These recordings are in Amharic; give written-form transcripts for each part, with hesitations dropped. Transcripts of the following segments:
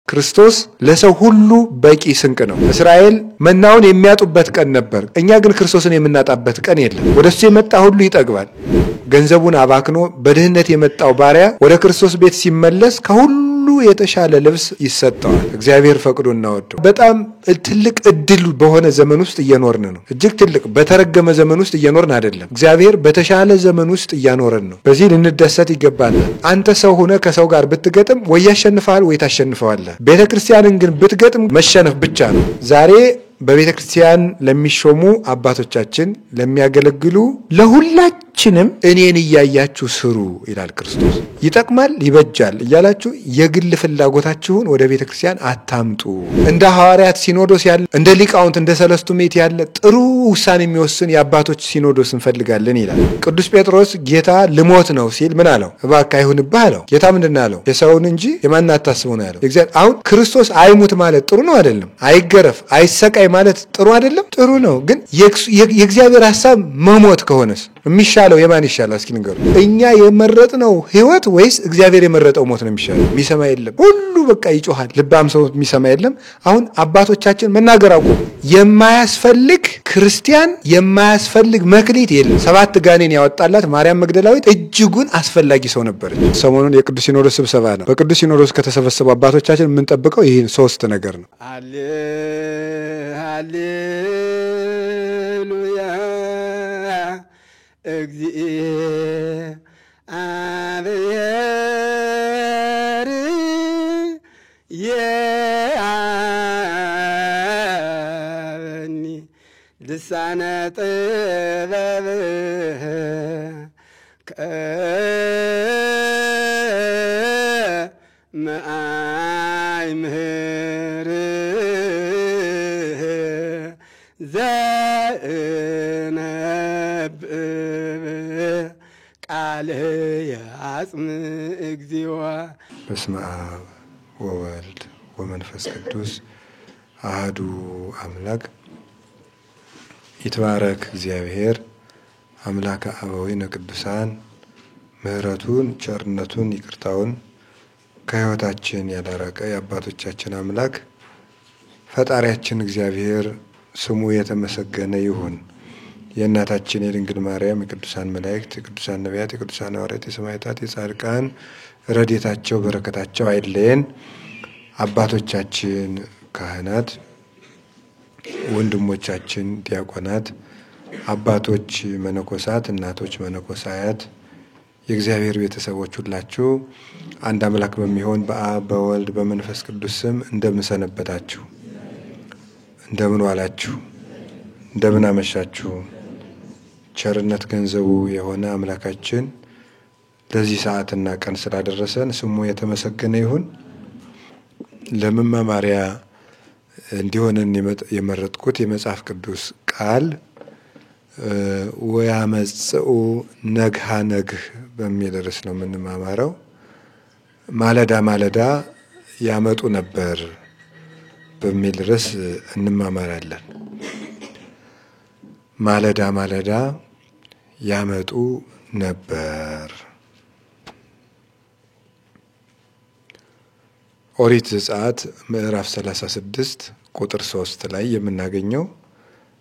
ክርስቶስ ለሰው ሁሉ በቂ ስንቅ ነው። እስራኤል መናውን የሚያጡበት ቀን ነበር። እኛ ግን ክርስቶስን የምናጣበት ቀን የለም። ወደሱ የመጣ ሁሉ ይጠግባል። ገንዘቡን አባክኖ በድህነት የመጣው ባሪያ ወደ ክርስቶስ ቤት ሲመለስ ከሁሉ የተሻለ ልብስ ይሰጠዋል። እግዚአብሔር ፈቅዶና ወዶ በጣም ትልቅ እድል በሆነ ዘመን ውስጥ እየኖርን ነው። እጅግ ትልቅ በተረገመ ዘመን ውስጥ እየኖርን አይደለም። እግዚአብሔር በተሻለ ዘመን ውስጥ እያኖረን ነው። በዚህ ልንደሰት ይገባል። አንተ ሰው ሆነ ከሰው ጋር ብትገጥም ወይ ያሸንፋል ወይ ታሸንፈዋለህ። ቤተክርስቲያንን ግን ብትገጥም መሸነፍ ብቻ ነው። ዛሬ በቤተክርስቲያን ለሚሾሙ አባቶቻችን ለሚያገለግሉ ለሁላችንም እኔን እያያችሁ ስሩ ይላል ክርስቶስ። ይጠቅማል ይበጃል እያላችሁ የግል ፍላጎታችሁን ወደ ቤተክርስቲያን አታምጡ። እንደ ሐዋርያት ሲኖዶስ ያለ እንደ ሊቃውንት እንደ ሰለስቱ ምዕት ያለ ጥሩ ውሳኔ የሚወስን የአባቶች ሲኖዶስ እንፈልጋለን ይላል። ቅዱስ ጴጥሮስ ጌታ ልሞት ነው ሲል ምን አለው? እባክህ አይሁንብህ አለው። ጌታ ምንድን አለው? የሰውን እንጂ የማን አታስበው ነው ያለው። አሁን ክርስቶስ አይሙት ማለት ጥሩ ነው አይደለም? አይገረፍ አይሰቃይ ማለት ጥሩ አይደለም? ጥሩ ነው። ግን የእግዚአብሔር ሐሳብ መሞት ከሆነስ የሚሻለው የማን ይሻላል? እስኪ ንገሩ። እኛ የመረጥነው ህይወት ወይስ እግዚአብሔር የመረጠው ሞት ነው የሚሻለው? የሚሰማ የለም። ሁሉ በቃ ይጮሃል። ልባም ሰው የሚሰማ የለም። አሁን አባቶቻችን መናገር አቆሙ። የማያስፈልግ ክርስቲያን የማያስፈልግ መክሊት የለም። 7 ጋኔን ያወጣላት ማርያም መግደላዊት እጅጉን አስፈላጊ ሰው ነበረች። ሰሞኑን የቅዱስ ሲኖዶስ ስብሰባ ነው። በቅዱስ ሲኖዶስ ከተሰበሰቡ አባቶቻችን የምንጠብቀው ይህን 3 ነገር ነው። ሃሌሉያ እግዚአብሔር የአብኒ ልሳነ ጥበብ ከመአይ ምህር ዘእነብብ ቃል የአጽም እግዚኦ። በስመ አብ ወወልድ ወመንፈስ ቅዱስ አሐዱ አምላክ። ይትባረክ እግዚአብሔር አምላከ አበዊነ ቅዱሳን ምሕረቱን ቸርነቱን ይቅርታውን ከሕይወታችን ያላራቀ የአባቶቻችን አምላክ ፈጣሪያችን እግዚአብሔር ስሙ የተመሰገነ ይሁን። የእናታችን የድንግል ማርያም የቅዱሳን መላእክት የቅዱሳን ነቢያት የቅዱሳን ሐዋርያት የሰማዕታት የጻድቃን ረድኤታቸው በረከታቸው አይለየን። አባቶቻችን ካህናት፣ ወንድሞቻችን ዲያቆናት፣ አባቶች መነኮሳት፣ እናቶች መነኮሳያት፣ የእግዚአብሔር ቤተሰቦች ሁላችሁ አንድ አምላክ በሚሆን በአብ በወልድ በመንፈስ ቅዱስ ስም እንደምን ሰነበታችሁ? እንደምን ዋላችሁ? እንደምን አመሻችሁ? ቸርነት ገንዘቡ የሆነ አምላካችን ለዚህ ሰዓትና ቀን ስላደረሰን ስሙ የተመሰገነ ይሁን። ለመማማሪያ እንዲሆነን የመረጥኩት የመጽሐፍ ቅዱስ ቃል ወያመጽኡ ነግሃ ነግህ በሚል ርዕስ ነው የምንማማረው። ማለዳ ማለዳ ያመጡ ነበር በሚል ርዕስ እንማማራለን። ማለዳ ማለዳ ያመጡ ነበር። ኦሪት ዘጸአት ምዕራፍ 36 ቁጥር 3 ላይ የምናገኘው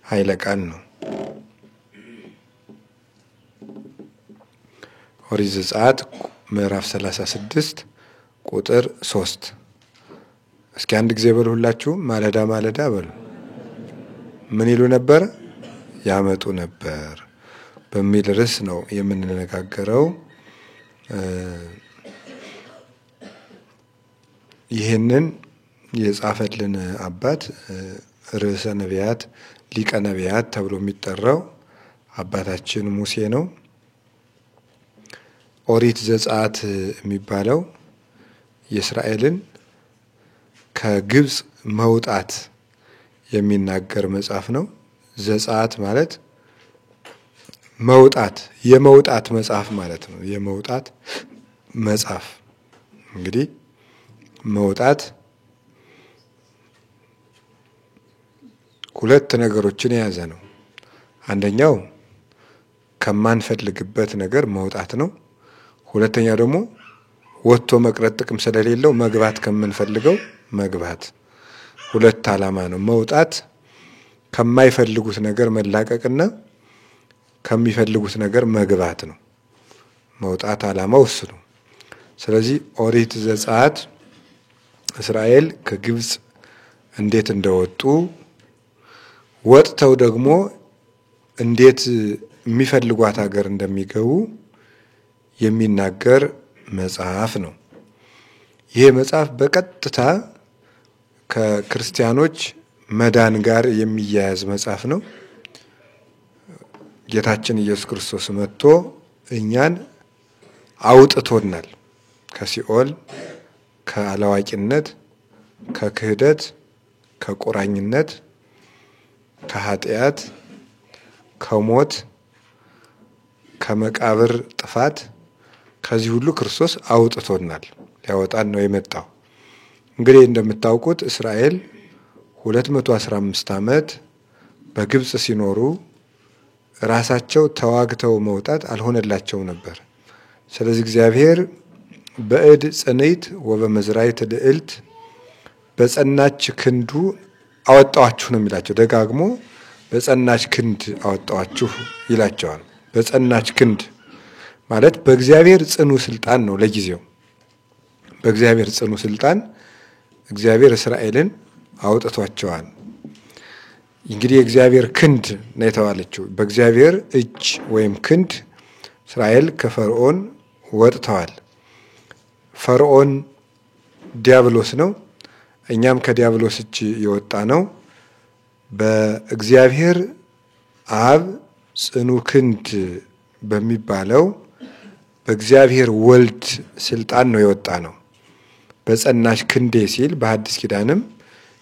ኃይለ ቃል ነው። ኦሪት ዘጸአት ምዕራፍ 36 ቁጥር 3 እስኪ አንድ ጊዜ በሉ ሁላችሁ ማለዳ ማለዳ በሉ። ምን ይሉ ነበር? ያመጡ ነበር በሚል ርዕስ ነው የምንነጋገረው። ይህንን የጻፈልን አባት ርዕሰ ነቢያት ሊቀ ነቢያት ተብሎ የሚጠራው አባታችን ሙሴ ነው። ኦሪት ዘጸአት የሚባለው የእስራኤልን ከግብጽ መውጣት የሚናገር መጽሐፍ ነው። ዘጸአት ማለት መውጣት የመውጣት መጽሐፍ ማለት ነው። የመውጣት መጽሐፍ እንግዲህ መውጣት ሁለት ነገሮችን የያዘ ነው። አንደኛው ከማንፈልግበት ነገር መውጣት ነው። ሁለተኛው ደግሞ ወጥቶ መቅረት ጥቅም ስለሌለው መግባት ከመንፈልገው መግባት ሁለት ዓላማ ነው መውጣት ከማይፈልጉት ነገር መላቀቅና ከሚፈልጉት ነገር መግባት ነው መውጣት ዓላማው እሱ ነው ስለዚህ ኦሪት ዘጸአት እስራኤል ከግብጽ እንዴት እንደወጡ ወጥተው ደግሞ እንዴት የሚፈልጓት ሀገር እንደሚገቡ የሚናገር መጽሐፍ ነው ይሄ መጽሐፍ በቀጥታ ከክርስቲያኖች መዳን ጋር የሚያያዝ መጽሐፍ ነው ጌታችን ኢየሱስ ክርስቶስ መጥቶ እኛን አውጥቶናል ከሲኦል ከአላዋቂነት ከክህደት ከቁራኝነት ከኃጢአት ከሞት ከመቃብር ጥፋት ከዚህ ሁሉ ክርስቶስ አውጥቶናል ሊያወጣን ነው የመጣው እንግዲህ እንደምታውቁት እስራኤል 215 ዓመት በግብጽ ሲኖሩ ራሳቸው ተዋግተው መውጣት አልሆነላቸው ነበር ስለዚህ እግዚአብሔር በእድ ጽንይት ወበመዝራይት ልዕልት በጸናች ክንዱ አወጣዋችሁ ነው የሚላቸው ደጋግሞ በጸናች ክንድ አወጣዋችሁ ይላቸዋል በጸናች ክንድ ማለት በእግዚአብሔር ጽኑ ስልጣን ነው ለጊዜው በእግዚአብሔር ጽኑ ስልጣን እግዚአብሔር እስራኤልን አውጥቷቸዋል እንግዲህ እግዚአብሔር ክንድ ነው የተባለችው በእግዚአብሔር እጅ ወይም ክንድ እስራኤል ከፈርዖን ወጥተዋል ፈርዖን ዲያብሎስ ነው እኛም ከዲያብሎስ እጅ የወጣ ነው በእግዚአብሔር አብ ጽኑ ክንድ በሚባለው በእግዚአብሔር ወልድ ስልጣን ነው የወጣ ነው በጸናች ክንዴ ሲል በሐዲስ ኪዳንም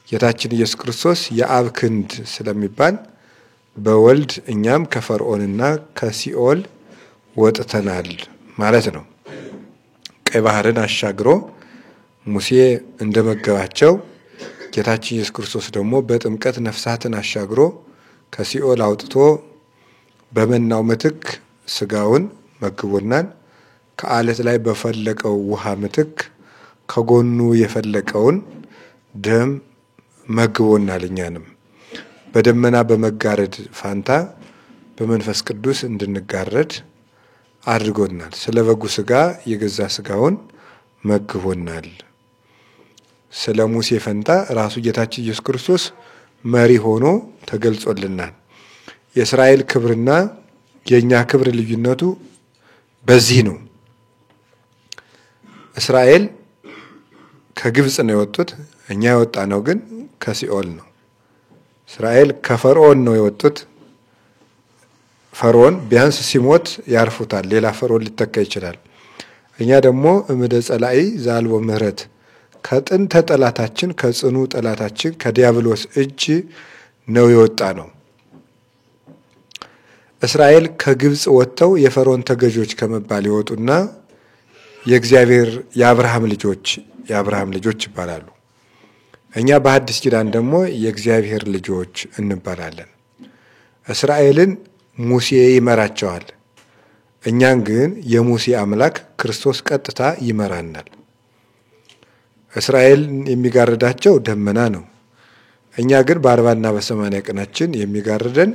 ጌታችን ኢየሱስ ክርስቶስ የአብ ክንድ ስለሚባል በወልድ እኛም ከፈርዖንና ከሲኦል ወጥተናል ማለት ነው ቀይ ባህርን አሻግሮ ሙሴ እንደመገባቸው ጌታችን ኢየሱስ ክርስቶስ ደግሞ በጥምቀት ነፍሳትን አሻግሮ ከሲኦል አውጥቶ በመናው ምትክ ስጋውን መግቦናል ከአለት ላይ በፈለቀው ውሃ ምትክ ከጎኑ የፈለቀውን ደም መግቦናል እኛንም በደመና በመጋረድ ፋንታ በመንፈስ ቅዱስ እንድንጋረድ አድርጎናል ስለበጉ ስጋ የገዛ ስጋውን መግቦናል ስለ ሙሴ ፈንታ ራሱ ጌታችን ኢየሱስ ክርስቶስ መሪ ሆኖ ተገልጾልናል የእስራኤል ክብርና የኛ ክብር ልዩነቱ በዚህ ነው እስራኤል ከግብጽ ነው የወጡት እኛ የወጣ ነው ግን ከሲኦል ነው እስራኤል ከፈርዖን ነው የወጡት ፈርዖን ቢያንስ ሲሞት ያርፉታል ሌላ ፈርዖን ሊተካ ይችላል እኛ ደግሞ እምደ ጸላኢ ዛልቦ ምህረት ከጥንተ ጠላታችን ከጽኑ ጠላታችን ከዲያብሎስ እጅ ነው የወጣ ነው እስራኤል ከግብጽ ወጥተው የፈርዖን ተገዦች ከመባል ይወጡና የእግዚአብሔር የአብርሃም ልጆች ይባላሉ እኛ በሐዲስ ኪዳን ደግሞ የእግዚአብሔር ልጆች እንባላለን እስራኤልን ሙሴ ይመራቸዋል እኛን ግን የሙሴ አምላክ ክርስቶስ ቀጥታ ይመራናል እስራኤል የሚጋርዳቸው ደመና ነው እኛ ግን በ40 እና በ80 ቀናችን የሚጋርደን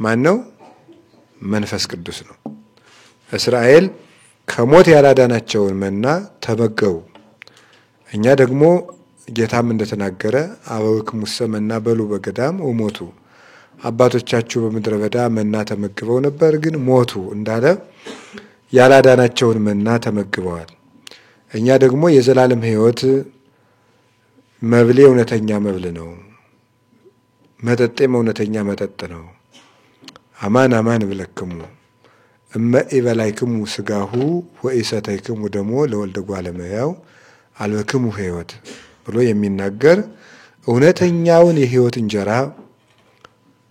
ማን ነው መንፈስ ቅዱስ ነው እስራኤል ከሞት ያላዳናቸውን መና ተመገቡ እኛ ደግሞ ጌታም እንደተናገረ አበውክሙ ሰመና በሉ በገዳም ወሞቱ አባቶቻችሁ በምድረ በዳ መና ተመግበው ነበር ግን ሞቱ እንዳለ ያላዳናቸውን መና ተመግበዋል እኛ ደግሞ የዘላለም ሕይወት መብሌ እውነተኛ መብል ነው መጠጤም እውነተኛ መጠጥ ነው አማን አማን ብለክሙ እመ ኢበላይክሙ ስጋሁ ወኢሰተይክሙ ደሞ ለወልደ እጓለ እመሕያው አልበክሙ ሕይወት ብሎ የሚናገር እውነተኛውን የሕይወት እንጀራ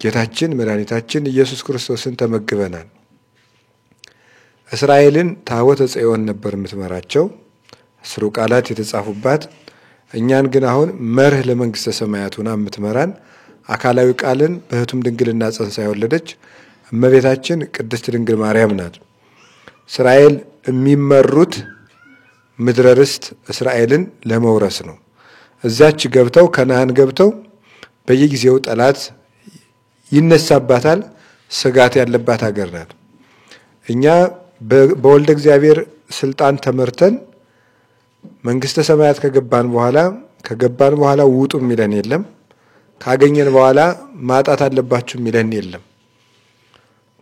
ጌታችን መድኃኒታችን ኢየሱስ ክርስቶስን ተመግበናል እስራኤልን ታቦተ ጽዮን ነበር የምትመራቸው 10 ቃላት የተጻፉባት እኛን ግን አሁን መርህ ለመንግስተ ሰማያቱና የምትመራን አካላዊ ቃልን በህቱም ድንግልና ጸንሳ የወለደች እመቤታችን ቅድስት ድንግል ማርያም ናት እስራኤል የሚመሩት ምድረ ርስት እስራኤልን ለመውረስ ነው። እዛች ገብተው ከነዓን ገብተው በየጊዜው ጠላት ይነሳባታል። ስጋት ያለባት ሀገር ናት። እኛ በወልደ እግዚአብሔር ስልጣን ተመርተን መንግስተ ሰማያት ከገባን በኋላ ውጡ የሚለን የለም። ካገኘን በኋላ ማጣት አለባችሁ የሚለን የለም።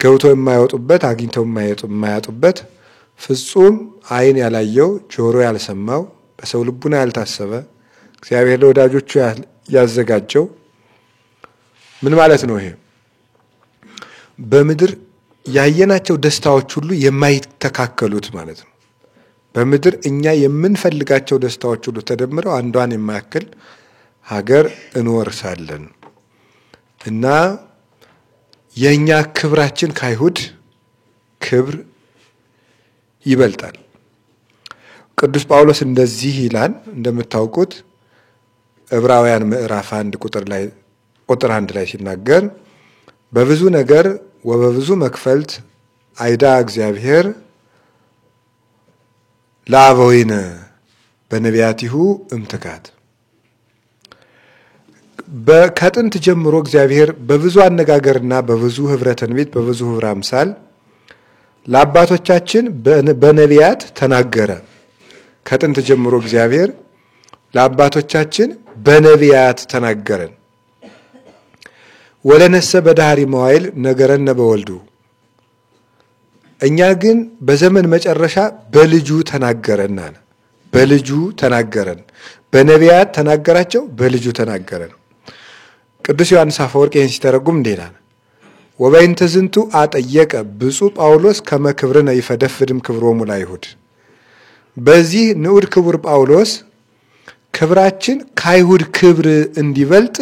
ገብቶ የማይወጡበት አግኝተው የማያጡበት ፍጹም ዓይን ያላየው ጆሮ ያልሰማው በሰው ልቡና ያልታሰበ እግዚአብሔር ለወዳጆቹ ያዘጋጀው ምን ማለት ነው? ይሄ በምድር ያየናቸው ደስታዎች ሁሉ የማይተካከሉት ማለት ነው። በምድር እኛ የምንፈልጋቸው ደስታዎች ሁሉ ተደምረው አንዷን የማያክል ሀገር እንወርሳለን እና የኛ ክብራችን ከአይሁድ ክብር ይበልጣል። ቅዱስ ጳውሎስ እንደዚህ ይላል። እንደምታውቁት ዕብራውያን ምዕራፍ 1 ቁጥር 1 ላይ ሲናገር በብዙ ነገር ወበብዙ መክፈልት አይዳ እግዚአብሔር ለአበዊነ በነቢያቲሁ እምትካት። ከጥንት ጀምሮ እግዚአብሔር በብዙ አነጋገርና በብዙ ህብረ ትንቢት በብዙ ህብረ አምሳል ለአባቶቻችን በነቢያት ተናገረ። ከጥንት ጀምሮ እግዚአብሔር ለአባቶቻችን በነቢያት ተናገረን። ወለነሰ በዳህሪ መዋይል ነገረነ በወልዱ። እኛ ግን በዘመን መጨረሻ በልጁ ተናገረን አለ። በልጁ ተናገረን። በነቢያት ተናገራቸው፣ በልጁ ተናገረን። ቅዱስ ዮሐንስ አፈወርቅ ይህን ሲተረጉም እንዲህ ይላል። ወበይንተ ዝንቱ አጠየቀ ብፁዕ ጳውሎስ ከመ ክብርነ ይፈደፍድም ክብሮሙ ለአይሁድ። በዚህ ንዑድ ክቡር ጳውሎስ ክብራችን ከአይሁድ ክብር እንዲበልጥ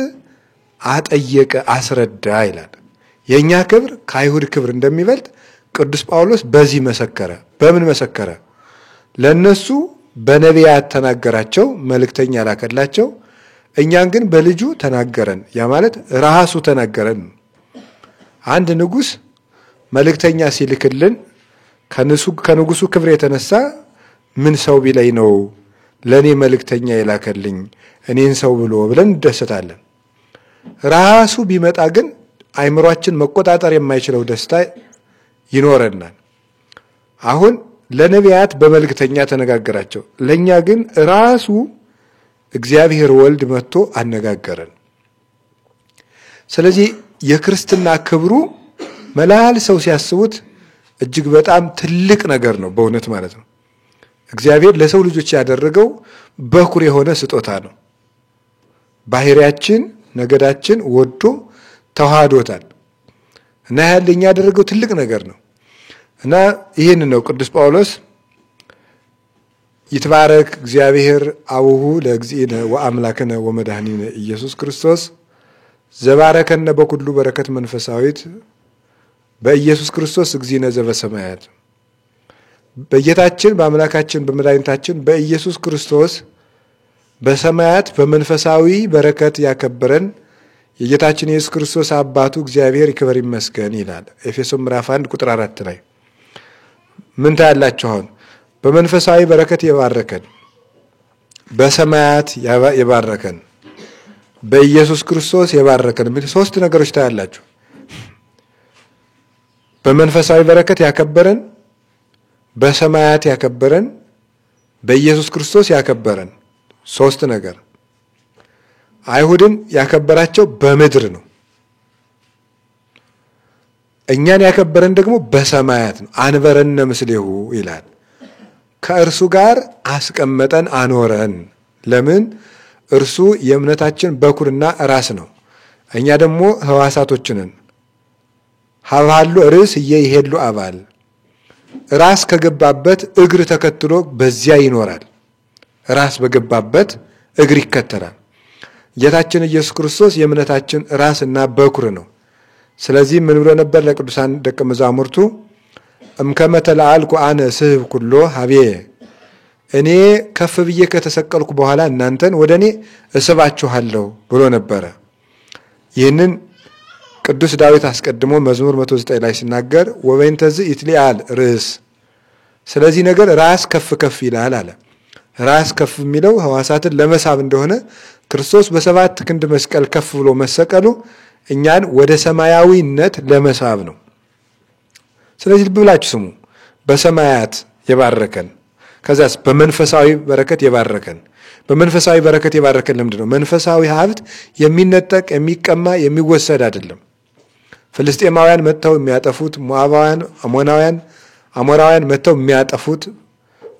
አጠየቀ፣ አስረዳ ይላል። የኛ ክብር ከአይሁድ ክብር እንደሚበልጥ ቅዱስ ጳውሎስ በዚህ መሰከረ። በምን መሰከረ? ለነሱ በነቢያት ተናገራቸው፣ መልእክተኛ ላከላቸው። እኛን ግን በልጁ ተናገረን። ያ ማለት ራሱ ተናገረን። አንድ ንጉስ መልእክተኛ ሲልክልን ከንጉሱ ክብር የተነሳ ምን ሰው ቢለይ ነው ለኔ መልእክተኛ የላከልኝ እኔን ሰው ብሎ ብለን እንደሰታለን። ራሱ ቢመጣ ግን አይምሯችን መቆጣጠር የማይችለው ደስታ ይኖረናል። አሁን ለነቢያት በመልእክተኛ ተነጋገራቸው፣ ለኛ ግን ራሱ እግዚአብሔር ወልድ መጥቶ አነጋገረን። ስለዚህ የክርስትና ክብሩ መላል ሰው ሲያስቡት እጅግ በጣም ትልቅ ነገር ነው በእውነት ማለት ነው። እግዚአብሔር ለሰው ልጆች ያደረገው በኩር የሆነ ስጦታ ነው። ባህሪያችን ነገዳችን ወዶ ተዋህዶታል እና ያለኛ ያደረገው ትልቅ ነገር ነው እና ይሄን ነው ቅዱስ ጳውሎስ ይትባረክ እግዚአብሔር አቡሁ ለእግዚእነ ወአምላክነ ወመድኃኒነ ኢየሱስ ክርስቶስ ዘባረከነ በኩሉ በረከት መንፈሳዊት በኢየሱስ ክርስቶስ እግዚእነ ዘበሰማያት። በጌታችን በአምላካችን በመድኃኒታችን በኢየሱስ ክርስቶስ በሰማያት በመንፈሳዊ በረከት ያከበረን የጌታችን ኢየሱስ ክርስቶስ አባቱ እግዚአብሔር ይክበር ይመስገን ይላል ኤፌሶን ምዕራፍ 1 ቁጥር 4 ላይ። ምን ታያላችሁ? አሁን በመንፈሳዊ በረከት የባረከን፣ በሰማያት የባረከን፣ በኢየሱስ ክርስቶስ የባረከን የሚል ሶስት ነገሮች ታያላችሁ። በመንፈሳዊ በረከት ያከበረን፣ በሰማያት ያከበረን፣ በኢየሱስ ክርስቶስ ያከበረን ሶስት ነገር። አይሁድን ያከበራቸው በምድር ነው። እኛን ያከበረን ደግሞ በሰማያት ነው። አንበረነ ምስሌሁ ይላል። ከእርሱ ጋር አስቀመጠን አኖረን። ለምን? እርሱ የእምነታችን በኩርና ራስ ነው። እኛ ደግሞ ሕዋሳቶችንን ሀብሃሉ ርዕስ እየይሄሉ አባል። ራስ ከገባበት እግር ተከትሎ በዚያ ይኖራል። ራስ በገባበት እግር ይከተላል። ጌታችን ኢየሱስ ክርስቶስ የእምነታችን ራስና በኩር ነው። ስለዚህ ምን ብሎ ነበር ለቅዱሳን ደቀ መዛሙርቱ? እምከመ ተለአልኩ አነ ስህብ ኩሎ ሀቤ። እኔ ከፍ ብዬ ከተሰቀልኩ በኋላ እናንተን ወደ እኔ እስባችኋለሁ ብሎ ነበረ። ይህንን ቅዱስ ዳዊት አስቀድሞ መዝሙር 109 ላይ ሲናገር ወበይንተዝ ይትሊአል ርዕስ፣ ስለዚህ ነገር ራስ ከፍ ከፍ ይላል አለ። ራስ ከፍ የሚለው ሕዋሳትን ለመሳብ እንደሆነ ክርስቶስ በሰባት ክንድ መስቀል ከፍ ብሎ መሰቀሉ እኛን ወደ ሰማያዊነት ለመሳብ ነው። ስለዚህ ልብ ብላችሁ ስሙ። በሰማያት የባረከን ከዛስ በመንፈሳዊ በረከት የባረከን። በመንፈሳዊ በረከት የባረከን ለምንድን ነው? መንፈሳዊ ሀብት የሚነጠቅ የሚቀማ የሚወሰድ አይደለም። ፍልስጤማውያን መጥተው የሚያጠፉት፣ ሞዓባውያን፣ አሞራውያን መጥተው የሚያጠፉት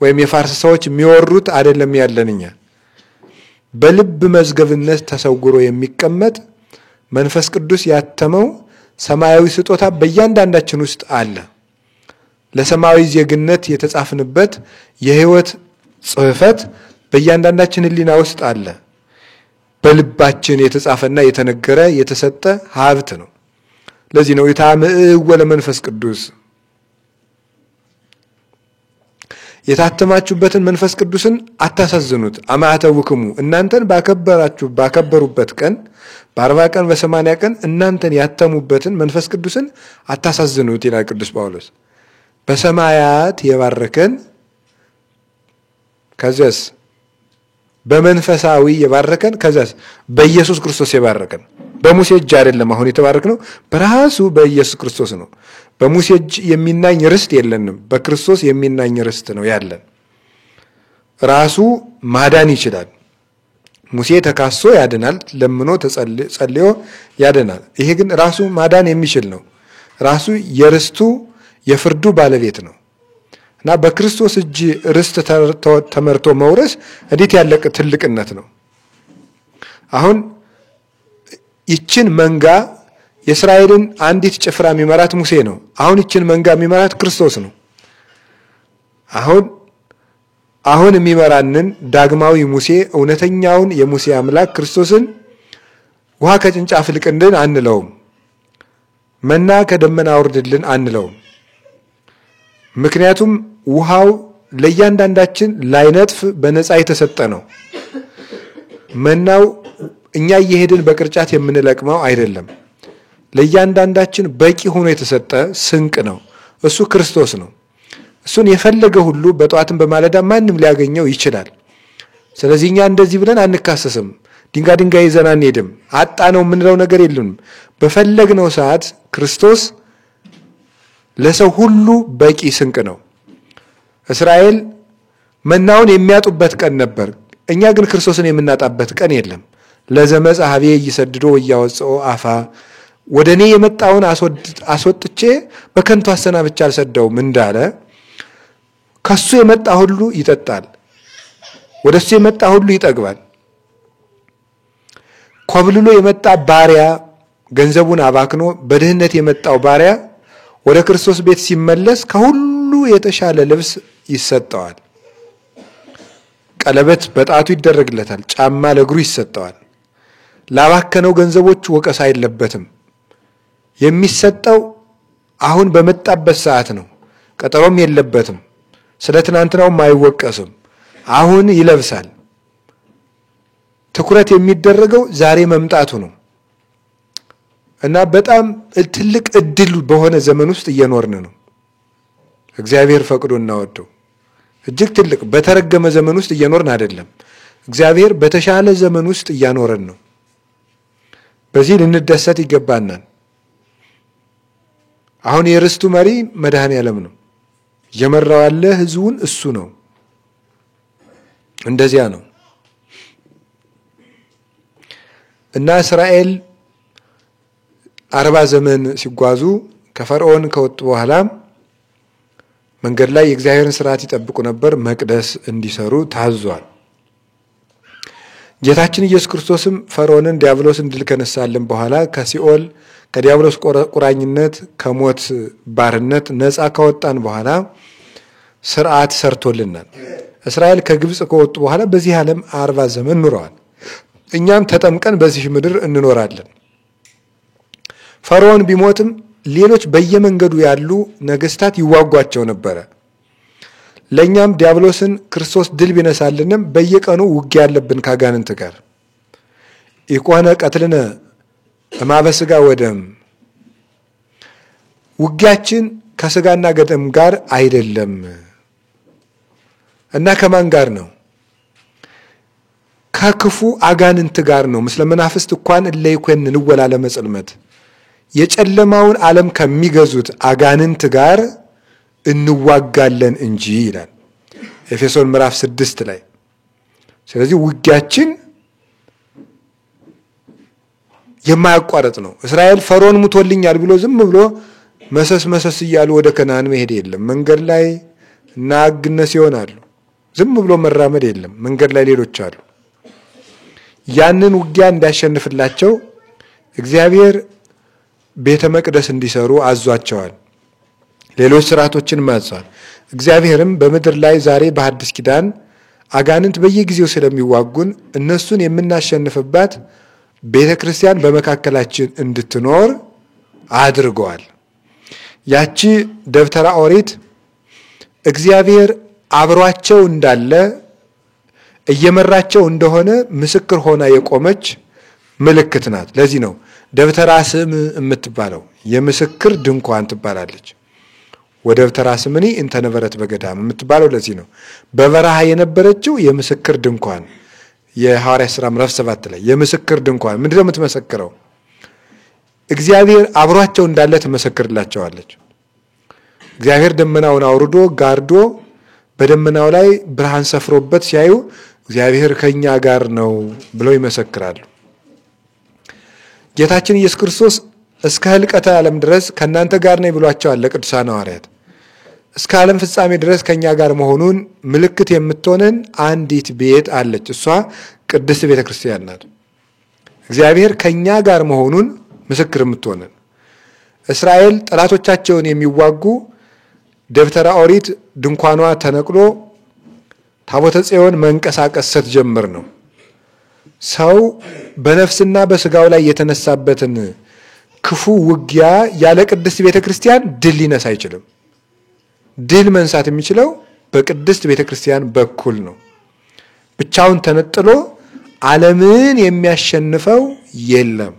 ወይም የፋርስ ሰዎች የሚወሩት አይደለም ያለንኛ። በልብ መዝገብነት ተሰውሮ የሚቀመጥ መንፈስ ቅዱስ ያተመው ሰማያዊ ስጦታ በእያንዳንዳችን ውስጥ አለ። ለሰማያዊ ዜግነት የተጻፍንበት የሕይወት ጽሕፈት በእያንዳንዳችን ሕሊና ውስጥ አለ። በልባችን የተጻፈና የተነገረ የተሰጠ ሀብት ነው። ለዚህ ነው ኢታምዕዎ ለመንፈስ ቅዱስ። የታተማችሁበትን መንፈስ ቅዱስን አታሳዝኑት። አማዕተውክሙ እናንተን ባከበሩበት ቀን በ40 ቀን በ80 ቀን እናንተን ያተሙበትን መንፈስ ቅዱስን አታሳዝኑት ይላል ቅዱስ ጳውሎስ። በሰማያት የባረከን ከዛስ በመንፈሳዊ የባረከን ከዛስ በኢየሱስ ክርስቶስ የባረከን። በሙሴ እጅ አይደለም አሁን የተባረክነው፣ በራሱ በኢየሱስ ክርስቶስ ነው። በሙሴ እጅ የሚናኝ ርስት የለንም፣ በክርስቶስ የሚናኝ ርስት ነው ያለን። ራሱ ማዳን ይችላል። ሙሴ ተካሶ ያድናል፣ ለምኖ ጸልዮ ያድናል። ይሄ ግን ራሱ ማዳን የሚችል ነው። ራሱ የርስቱ የፍርዱ ባለቤት ነው እና በክርስቶስ እጅ ርስት ተመርቶ መውረስ እንዴት ያለ ትልቅነት ነው! አሁን ይችን መንጋ የእስራኤልን አንዲት ጭፍራ የሚመራት ሙሴ ነው። አሁን ይችን መንጋ የሚመራት ክርስቶስ ነው። አሁን የሚመራንን ዳግማዊ ሙሴ እውነተኛውን የሙሴ አምላክ ክርስቶስን ውሃ ከጭንጫ አፍልቅልን አንለውም፣ መና ከደመና አውርድልን አንለውም። ምክንያቱም ውሃው ለእያንዳንዳችን ላይነጥፍ በነፃ የተሰጠ ነው። መናው እኛ እየሄድን በቅርጫት የምንለቅመው አይደለም። ለእያንዳንዳችን በቂ ሆኖ የተሰጠ ስንቅ ነው። እሱ ክርስቶስ ነው። እሱን የፈለገ ሁሉ በጠዋትም በማለዳ ማንም ሊያገኘው ይችላል። ስለዚህ እኛ እንደዚህ ብለን አንካሰስም። ድንጋይ ይዘን አንሄድም። አጣ ነው የምንለው ነገር የለንም። በፈለግነው ሰዓት ክርስቶስ ለሰው ሁሉ በቂ ስንቅ ነው። እስራኤል መናውን የሚያጡበት ቀን ነበር። እኛ ግን ክርስቶስን የምናጣበት ቀን የለም። ለዘመጻሐቤ ይሰድዶ ወያወጽኦ አፋ ወደ እኔ የመጣውን አስወጥቼ በከንቱ አሰናብቼ አልሰደውም እንዳለ ከሱ የመጣ ሁሉ ይጠጣል፣ ወደሱ የመጣ ሁሉ ይጠግባል። ኮብልሎ የመጣ ባሪያ ገንዘቡን አባክኖ በድህነት የመጣው ባሪያ ወደ ክርስቶስ ቤት ሲመለስ ከሁሉ የተሻለ ልብስ ይሰጠዋል። ቀለበት በጣቱ ይደረግለታል፣ ጫማ ለእግሩ ይሰጠዋል። ላባከነው ገንዘቦች ወቀሳ አይለበትም። የሚሰጠው አሁን በመጣበት ሰዓት ነው። ቀጠሮም የለበትም። ስለ ትናንትናውም አይወቀስም። አሁን ይለብሳል። ትኩረት የሚደረገው ዛሬ መምጣቱ ነው እና በጣም ትልቅ እድል በሆነ ዘመን ውስጥ እየኖርን ነው። እግዚአብሔር ፈቅዶና ወዶ እጅግ ትልቅ በተረገመ ዘመን ውስጥ እየኖርን አይደለም። እግዚአብሔር በተሻለ ዘመን ውስጥ እያኖረን ነው። በዚህ ልንደሰት ይገባናል። አሁን የርስቱ መሪ መድኃኔዓለም ነው። እየመራው ያለ ሕዝቡን እሱ ነው። እንደዚያ ነው እና እስራኤል 40 ዘመን ሲጓዙ ከፈርዖን ከወጡ በኋላ መንገድ ላይ የእግዚአብሔርን ሥርዓት ይጠብቁ ነበር። መቅደስ እንዲሰሩ ታዟል። ጌታችን ኢየሱስ ክርስቶስም ፈርዖንን ዲያብሎስን ድል ከነሳልን በኋላ ከሲኦል ከዲያብሎስ ቁራኝነት ከሞት ባርነት ነፃ ካወጣን በኋላ ሥርዓት ሰርቶልናል። እስራኤል ከግብጽ ከወጡ በኋላ በዚህ ዓለም 40 ዘመን ኑረዋል። እኛም ተጠምቀን በዚህ ምድር እንኖራለን። ፈርዖን ቢሞትም ሌሎች በየመንገዱ ያሉ ነገስታት ይዋጓቸው ነበረ። ለኛም ዲያብሎስን ክርስቶስ ድል ቢነሳልንም በየቀኑ ውጊያ ያለብን ካጋንንት ጋር ይቆነ ቀትልነ እማበስጋ ወደም ውጊያችን ከስጋና ገደም ጋር አይደለም እና ከማን ጋር ነው? ከክፉ አጋንንት ጋር ነው። ምስለ መናፍስት እንኳን እለይኮን ንወላ ለመጽልመት የጨለማውን ዓለም ከሚገዙት አጋንንት ጋር እንዋጋለን እንጂ ይላል ኤፌሶን ምዕራፍ 6 ላይ። ስለዚህ ውጊያችን የማያቋርጥ ነው። እስራኤል ፈርዖን ሙቶልኛል ብሎ ዝም ብሎ መሰስ እያሉ ወደ ከነዓን መሄድ የለም። መንገድ ላይ ናግነስ ይሆናሉ። ዝም ብሎ መራመድ የለም። መንገድ ላይ ሌሎች አሉ። ያንን ውጊያ እንዲያሸንፍላቸው እግዚአብሔር ቤተ መቅደስ እንዲሰሩ አዟቸዋል። ሌሎች ስርዓቶችን ማዟል። እግዚአብሔርም በምድር ላይ ዛሬ በሐዲስ ኪዳን አጋንንት በየጊዜው ስለሚዋጉን እነሱን የምናሸንፍባት ቤተ ክርስቲያን በመካከላችን እንድትኖር አድርገዋል። ያቺ ደብተራ ኦሪት እግዚአብሔር አብሯቸው እንዳለ እየመራቸው እንደሆነ ምስክር ሆና የቆመች ምልክት ናት። ለዚህ ነው ደብተራ ስም የምትባለው። የምስክር ድንኳን ትባላለች። ወደብተራ ስምኒ እንተ ነበረት በገዳም የምትባለው ለዚህ ነው። በበረሃ የነበረችው የምስክር ድንኳን የሐዋርያት ሥራ ምዕራፍ 7 ላይ የምስክር ድንኳን ምንድነው የምትመሰክረው? እግዚአብሔር አብሯቸው እንዳለ ትመሰክርላቸዋለች። እግዚአብሔር ደመናውን አውርዶ ጋርዶ በደመናው ላይ ብርሃን ሰፍሮበት ሲያዩ እግዚአብሔር ከኛ ጋር ነው ብለው ይመሰክራሉ። ጌታችን ኢየሱስ ክርስቶስ እስከ ህልቀተ ዓለም ድረስ ከናንተ ጋር ነኝ ብሏቸዋል ለቅዱሳን ሐዋርያት። እስከ ዓለም ፍጻሜ ድረስ ከኛ ጋር መሆኑን ምልክት የምትሆነን አንዲት ቤት አለች። እሷ ቅድስት ቤተ ክርስቲያን ናት። እግዚአብሔር ከኛ ጋር መሆኑን ምስክር የምትሆነን። እስራኤል ጠላቶቻቸውን የሚዋጉ ደብተራ ኦሪት ድንኳኗ ተነቅሎ ታቦተ ጽዮን መንቀሳቀስ ስትጀምር ነው። ሰው በነፍስና በስጋው ላይ የተነሳበትን ክፉ ውጊያ ያለ ቅድስት ቤተ ክርስቲያን ድል ሊነሳ አይችልም። ድል መንሳት የሚችለው በቅድስት ቤተ ክርስቲያን በኩል ነው። ብቻውን ተነጥሎ ዓለምን የሚያሸንፈው የለም።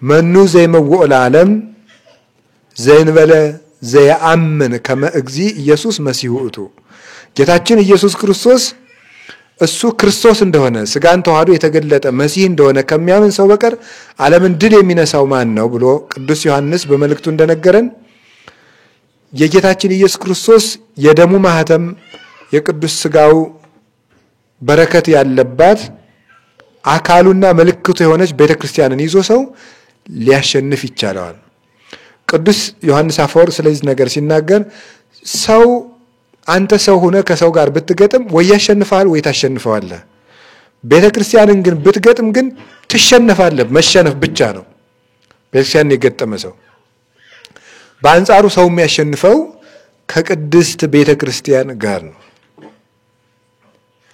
መኑ ዘይመውዕ ለዓለም ዘእንበለ ዘየአምን ከመ እግዚእ ኢየሱስ መሲሁ ውእቱ። ጌታችን ኢየሱስ ክርስቶስ እሱ ክርስቶስ እንደሆነ ስጋን ተዋህዶ የተገለጠ መሲህ እንደሆነ ከሚያምን ሰው በቀር ዓለምን ድል የሚነሳው ማን ነው ብሎ ቅዱስ ዮሐንስ በመልእክቱ እንደነገረን የጌታችን ኢየሱስ ክርስቶስ የደሙ ማህተም የቅዱስ ስጋው በረከት ያለባት አካሉና ምልክቱ የሆነች ቤተክርስቲያንን ይዞ ሰው ሊያሸንፍ ይቻላል። ቅዱስ ዮሐንስ አፈወርቅ ስለዚህ ነገር ሲናገር ሰው አንተ ሰው ሆነ ከሰው ጋር ብትገጥም ወይ ያሸንፋል ወይ ታሸንፈዋለህ። ቤተክርስቲያንን ግን ብትገጥም ግን ትሸነፋለህ። መሸነፍ ብቻ ነው ቤተክርስቲያንን የገጠመ ሰው። በአንጻሩ ሰው የሚያሸንፈው ከቅድስት ቤተክርስቲያን ጋር ነው።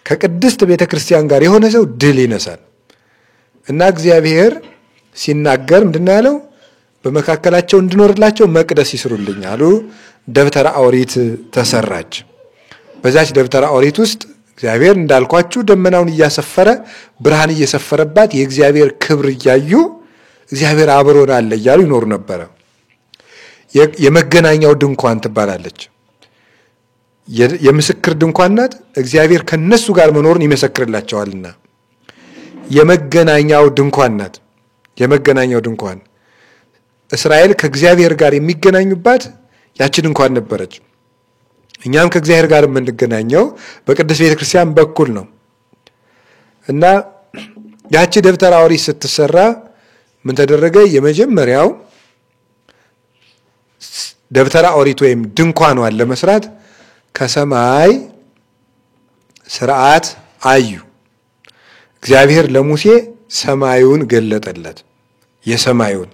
ከቅድስት ቤተክርስቲያን ጋር የሆነ ሰው ድል ይነሳል። እና እግዚአብሔር ሲናገር ምንድነው ያለው? በመካከላቸው እንድኖርላቸው መቅደስ ይስሩልኝ አሉ። ደብተራ ኦሪት ተሰራች። በዛች ደብተራ ኦሪት ውስጥ እግዚአብሔር እንዳልኳችሁ ደመናውን እያሰፈረ ብርሃን እየሰፈረባት የእግዚአብሔር ክብር እያዩ እግዚአብሔር አብሮን አለ እያሉ ይኖሩ ነበር። የመገናኛው ድንኳን ትባላለች። የምስክር ድንኳን ናት። እግዚአብሔር ከነሱ ጋር መኖርን ይመሰክርላቸዋልና የመገናኛው ድንኳን ናት። የመገናኛው ድንኳን እስራኤል ከእግዚአብሔር ጋር የሚገናኙባት ያቺ ድንኳን ነበረች። እኛም ከእግዚአብሔር ጋር የምንገናኘው በቅድስት ቤተክርስቲያን በኩል ነው። እና ያቺ ደብተራ ኦሪት ስትሰራ ምን ተደረገ? የመጀመሪያው ደብተራ ኦሪት ወይም ድንኳኗን ለመስራት ከሰማይ ሥርዓት አዩ። እግዚአብሔር ለሙሴ ሰማዩን ገለጠለት። የሰማዩን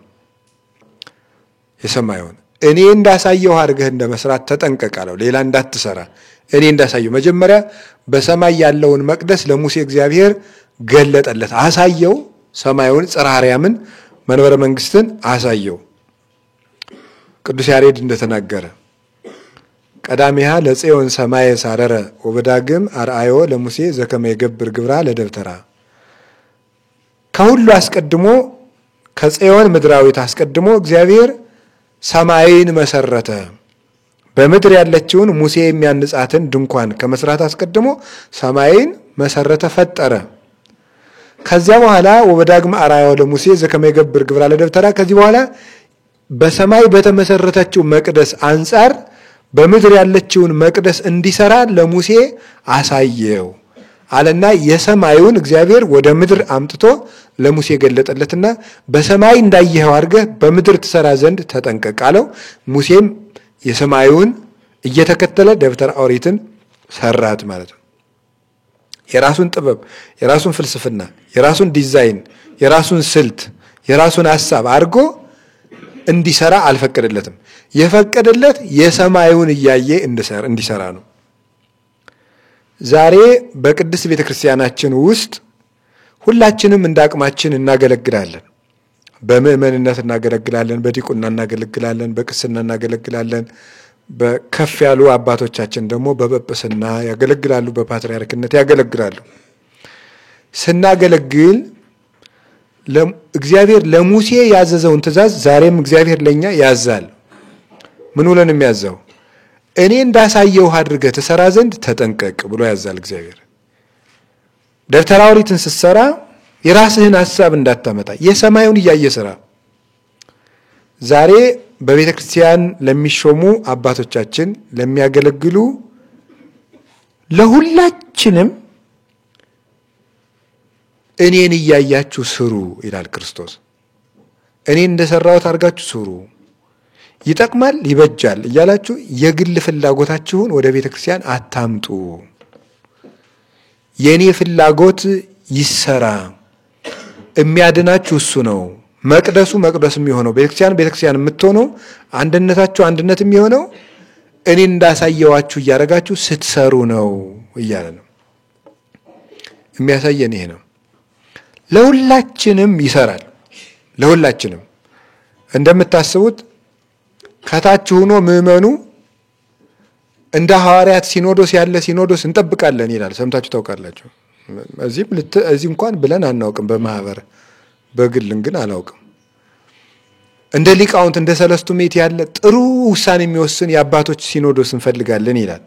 እኔ እንዳሳየው አድርገህ እንደመስራት ተጠንቀቃለሁ። ሌላ እንዳትሰራ እኔ እንዳሳየው። መጀመሪያ በሰማይ ያለውን መቅደስ ለሙሴ እግዚአብሔር ገለጠለት፣ አሳየው። ሰማዩን ጽርሐ አርያምን መንበረ መንግስትን አሳየው። ቅዱስ ያሬድ እንደተናገረ ቀዳሚሃ ለጽዮን ሰማየ ሳረረ ወበዳግም አርአዮ ለሙሴ ዘከመ የገብር ግብራ ለደብተራ። ከሁሉ አስቀድሞ ከጽዮን ምድራዊት አስቀድሞ እግዚአብሔር ሰማይን መሰረተ። በምድር ያለችውን ሙሴ የሚያንጻትን ድንኳን ከመስራት አስቀድሞ ሰማይን መሰረተ ፈጠረ። ከዚያ በኋላ ወበዳግም አርአያው ለሙሴ ዘከመ ይገብር ግብራ ለደብተራ ከዚህ በኋላ በሰማይ በተመሰረተችው መቅደስ አንጻር በምድር ያለችውን መቅደስ እንዲሰራ ለሙሴ አሳየው አለና የሰማዩን እግዚአብሔር ወደ ምድር አምጥቶ ለሙሴ ገለጠለትና በሰማይ እንዳየኸው አድርገህ በምድር ትሰራ ዘንድ ተጠንቀቅ አለው። ሙሴም የሰማዩን እየተከተለ ደብተራ ኦሪትን ሰራት ማለት ነው። የራሱን ጥበብ፣ የራሱን ፍልስፍና፣ የራሱን ዲዛይን፣ የራሱን ስልት፣ የራሱን ሐሳብ አድርጎ እንዲሰራ አልፈቀደለትም። የፈቀደለት የሰማዩን እያየ እንዲሰራ ነው። ዛሬ በቅድስት ቤተክርስቲያናችን ውስጥ ሁላችንም እንዳቅማችን እናገለግላለን። በምእመንነት እናገለግላለን፣ በዲቁና እናገለግላለን፣ በቅስና እናገለግላለን። በከፍ ያሉ አባቶቻችን ደግሞ በጵጵስና ያገለግላሉ፣ በፓትርያርክነት ያገለግላሉ። ስናገለግል እግዚአብሔር ለሙሴ ያዘዘውን ትእዛዝ ዛሬም እግዚአብሔር ለኛ ያዛል። ምን ብሎ ነው የሚያዘው? እኔ እንዳሳየው አድርገህ ትሰራ ዘንድ ተጠንቀቅ ብሎ ያዛል እግዚአብሔር። ደብተራ ኦሪትን ስትሰራ የራስህን ሐሳብ እንዳታመጣ የሰማዩን እያየ ስራ። ዛሬ በቤተ ክርስቲያን ለሚሾሙ አባቶቻችን ለሚያገለግሉ ለሁላችንም እኔን እያያችሁ ስሩ ይላል ክርስቶስ። እኔ እንደሰራሁት አድርጋችሁ ስሩ፣ ይጠቅማል ይበጃል እያላችሁ የግል ፍላጎታችሁን ወደ ቤተ ክርስቲያን አታምጡ። የኔ ፍላጎት ይሰራ፣ የሚያድናችሁ እሱ ነው። መቅደሱ የሚሆነው ቤተክርስቲያን የምትሆነው አንድነታችሁ አንድነት የሚሆነው እኔ እንዳሳየዋችሁ እያደረጋችሁ ስትሰሩ ነው እያለ ነው የሚያሳየን። ይሄ ነው። ለሁላችንም ይሰራል። ለሁላችንም እንደምታስቡት ከታች ሆኖ ምእመኑ እንደ ሐዋርያት ሲኖዶስ ያለ ሲኖዶስ እንጠብቃለን ይላል። ሰምታችሁ ታውቃላችሁ? እዚህ እንኳን ብለን አናውቅም። በማህበር በግልን ግን አላውቅም። እንደ ሊቃውንት እንደ ሰለስቱ ምዕት ያለ ጥሩ ውሳኔ የሚወስን የአባቶች ሲኖዶስ እንፈልጋለን ይላል።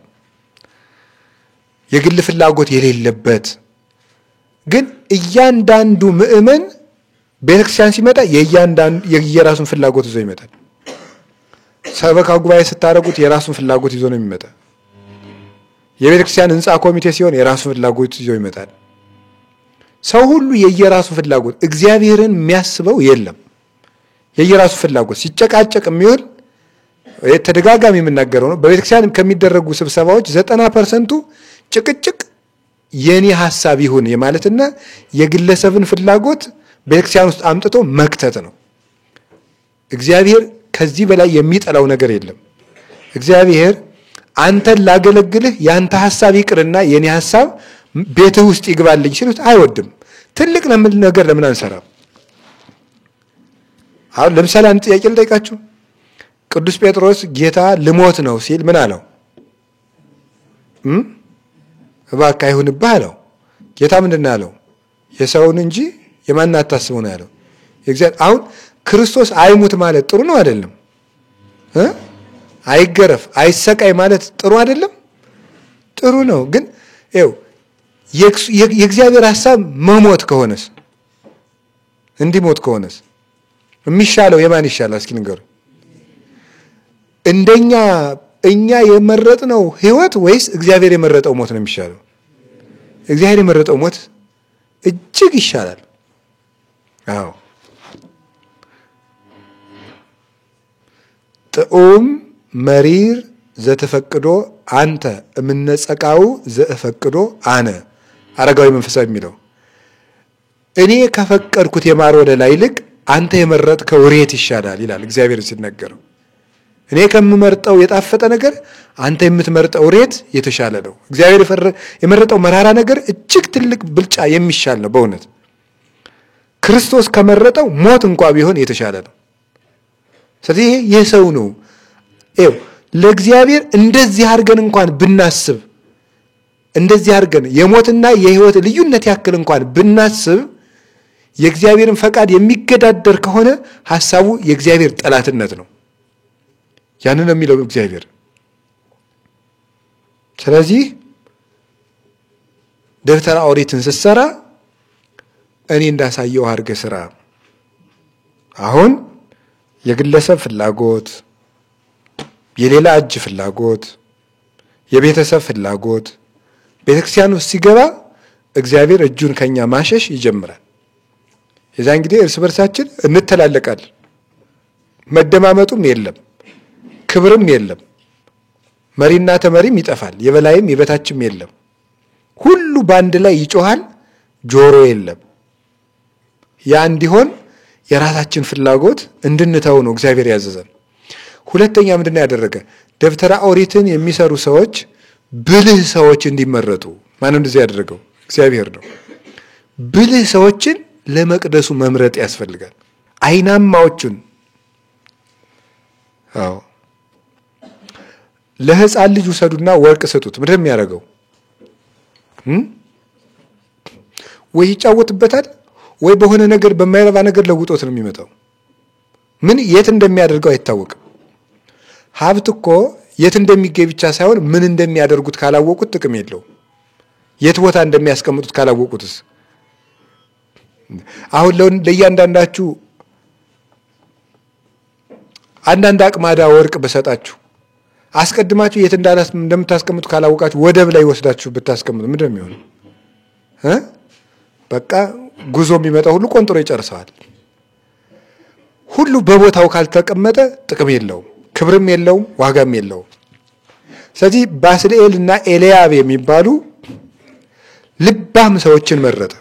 የግል ፍላጎት የሌለበት ግን እያንዳንዱ ምእመን ቤተክርስቲያን ሲመጣ የየራሱን ፍላጎት ይዞ ይመጣል። ሰበካ ጉባኤ ስታረጉት የራሱን ፍላጎት ይዞ ነው የሚመጣ። የቤተክርስቲያን ህንጻ ኮሚቴ ሲሆን የራሱን ፍላጎት ይዞ ይመጣል። ሰው ሁሉ የየራሱ ፍላጎት፣ እግዚአብሔርን የሚያስበው የለም። የየራሱ ፍላጎት ሲጨቃጨቅ የሚውል ተደጋጋሚ የምናገረው ነው። በቤተክርስቲያን ከሚደረጉ ስብሰባዎች 90% ጭቅጭቅ የኔ ሐሳብ ይሁን የማለትና የግለሰብን ፍላጎት ቤተክርስቲያን ውስጥ አምጥቶ መክተት ነው። እግዚአብሔር ከዚህ በላይ የሚጠላው ነገር የለም። እግዚአብሔር አንተን ላገለግልህ ያንተ ሐሳብ ይቅርና የኔ ሐሳብ ቤትህ ውስጥ ይግባልኝ ሲሉት አይወድም። ትልቅ ነገር ለምን አንሰራም? አሁን ለምሳሌ አንድ ጥያቄ ልጠይቃችሁ። ቅዱስ ጴጥሮስ ጌታ ልሞት ነው ሲል ምን አለው? እባክህ አይሁንብህ አለው። ጌታ ምንድን ነው ያለው? የሰውን እንጂ የማንን አታስበው ነው ያለው። አሁን ክርስቶስ አይሙት ማለት ጥሩ ነው አይደለም? አይገረፍ አይሰቃይ ማለት ጥሩ አይደለም? ጥሩ ነው። ግን ይኸው የእግዚአብሔር ሐሳብ መሞት ከሆነስ እንዲሞት ከሆነስ የሚሻለው የማን ይሻላል? እስኪ ንገሩ። እኛ የመረጥነው ህይወት ወይስ እግዚአብሔር የመረጠው ሞት ነው የሚሻለው? እግዚአብሔር የመረጠው ሞት እጅግ ይሻላል። አዎ ጥዑም መሪር ዘተፈቅዶ አንተ እምነጸቃው ዘፈቅዶ አነ አረጋዊ መንፈሳዊ የሚለው እኔ ከፈቀድኩት የማር ወለላ ይልቅ አንተ የመረጥከው ሬት ይሻላል ይላል እግዚአብሔር ሲናገረው። እኔ ከምመርጠው የጣፈጠ ነገር አንተ የምትመርጠው ሬት የተሻለ ነው። እግዚአብሔር የመረጠው መራራ ነገር እጅግ ትልቅ ብልጫ የሚሻል ነው በእውነት። ክርስቶስ ከመረጠው ሞት እንኳን ቢሆን የተሻለ ነው። ስለዚህ የሰው ነው። ለእግዚአብሔር እንደዚህ አድርገን እንኳን ብናስብ፣ እንደዚህ አድርገን የሞትና የህይወት ልዩነት ያክል እንኳን ብናስብ የእግዚአብሔርን ፈቃድ የሚገዳደር ከሆነ ሐሳቡ የእግዚአብሔር ጠላትነት ነው። ያንን ነው የሚለው እግዚአብሔር። ስለዚህ ደብተራ ኦሪትን ስትሰራ እኔ እንዳሳየው አድርገህ ስራ። አሁን የግለሰብ ፍላጎት፣ የሌላ እጅ ፍላጎት፣ የቤተሰብ ፍላጎት ቤተክርስቲያን ውስጥ ሲገባ እግዚአብሔር እጁን ከኛ ማሸሽ ይጀምራል። የዛን እንግዲህ እርስ በርሳችን እንተላለቃለን። መደማመጡም የለም፣ ክብርም የለም፣ መሪና ተመሪም ይጠፋል፣ የበላይም የበታችም የለም። ሁሉ ባንድ ላይ ይጮሃል፣ ጆሮ የለም። ያ እንዲሆን የራሳችን ፍላጎት እንድንተው ነው እግዚአብሔር ያዘዘን። ሁለተኛ ምንድነው ያደረገ? ደብተራ ኦሪትን የሚሰሩ ሰዎች ብልህ ሰዎች እንዲመረጡ። ማን እንደዚህ ያደረገው? እግዚአብሔር ነው። ብልህ ሰዎችን ለመቅደሱ መምረጥ ያስፈልጋል። አይናማዎቹን ለሕፃን ልጅ ውሰዱና ወርቅ ስጡት። ምንድነው የሚያደርገው? ወይ ይጫወትበታል ወይ በሆነ ነገር በማይረባ ነገር ለውጦት ነው የሚመጣው። ምን የት እንደሚያደርገው አይታወቅም። ሀብት እኮ የት እንደሚገኝ ብቻ ሳይሆን ምን እንደሚያደርጉት ካላወቁት ጥቅም የለውም። የት ቦታ እንደሚያስቀምጡት ካላወቁትስ? አሁን ለእያንዳንዳችሁ አንዳንድ አቅማዳ ወርቅ በሰጣችሁ አስቀድማችሁ የት እንደምታስቀምጡ ካላወቃችሁ ወደብ ላይ ወስዳችሁ ብታስቀምጡ ምንድን ነው የሚሆነው? በቃ ጉዞ የሚመጣ ሁሉ ቆንጥሮ ይጨርሰዋል። ሁሉ በቦታው ካልተቀመጠ ጥቅም የለውም፣ ክብርም የለውም፣ ዋጋም የለውም። ስለዚህ ባስልኤል እና ኤልያብ የሚባሉ ልባም ሰዎችን መረጠ።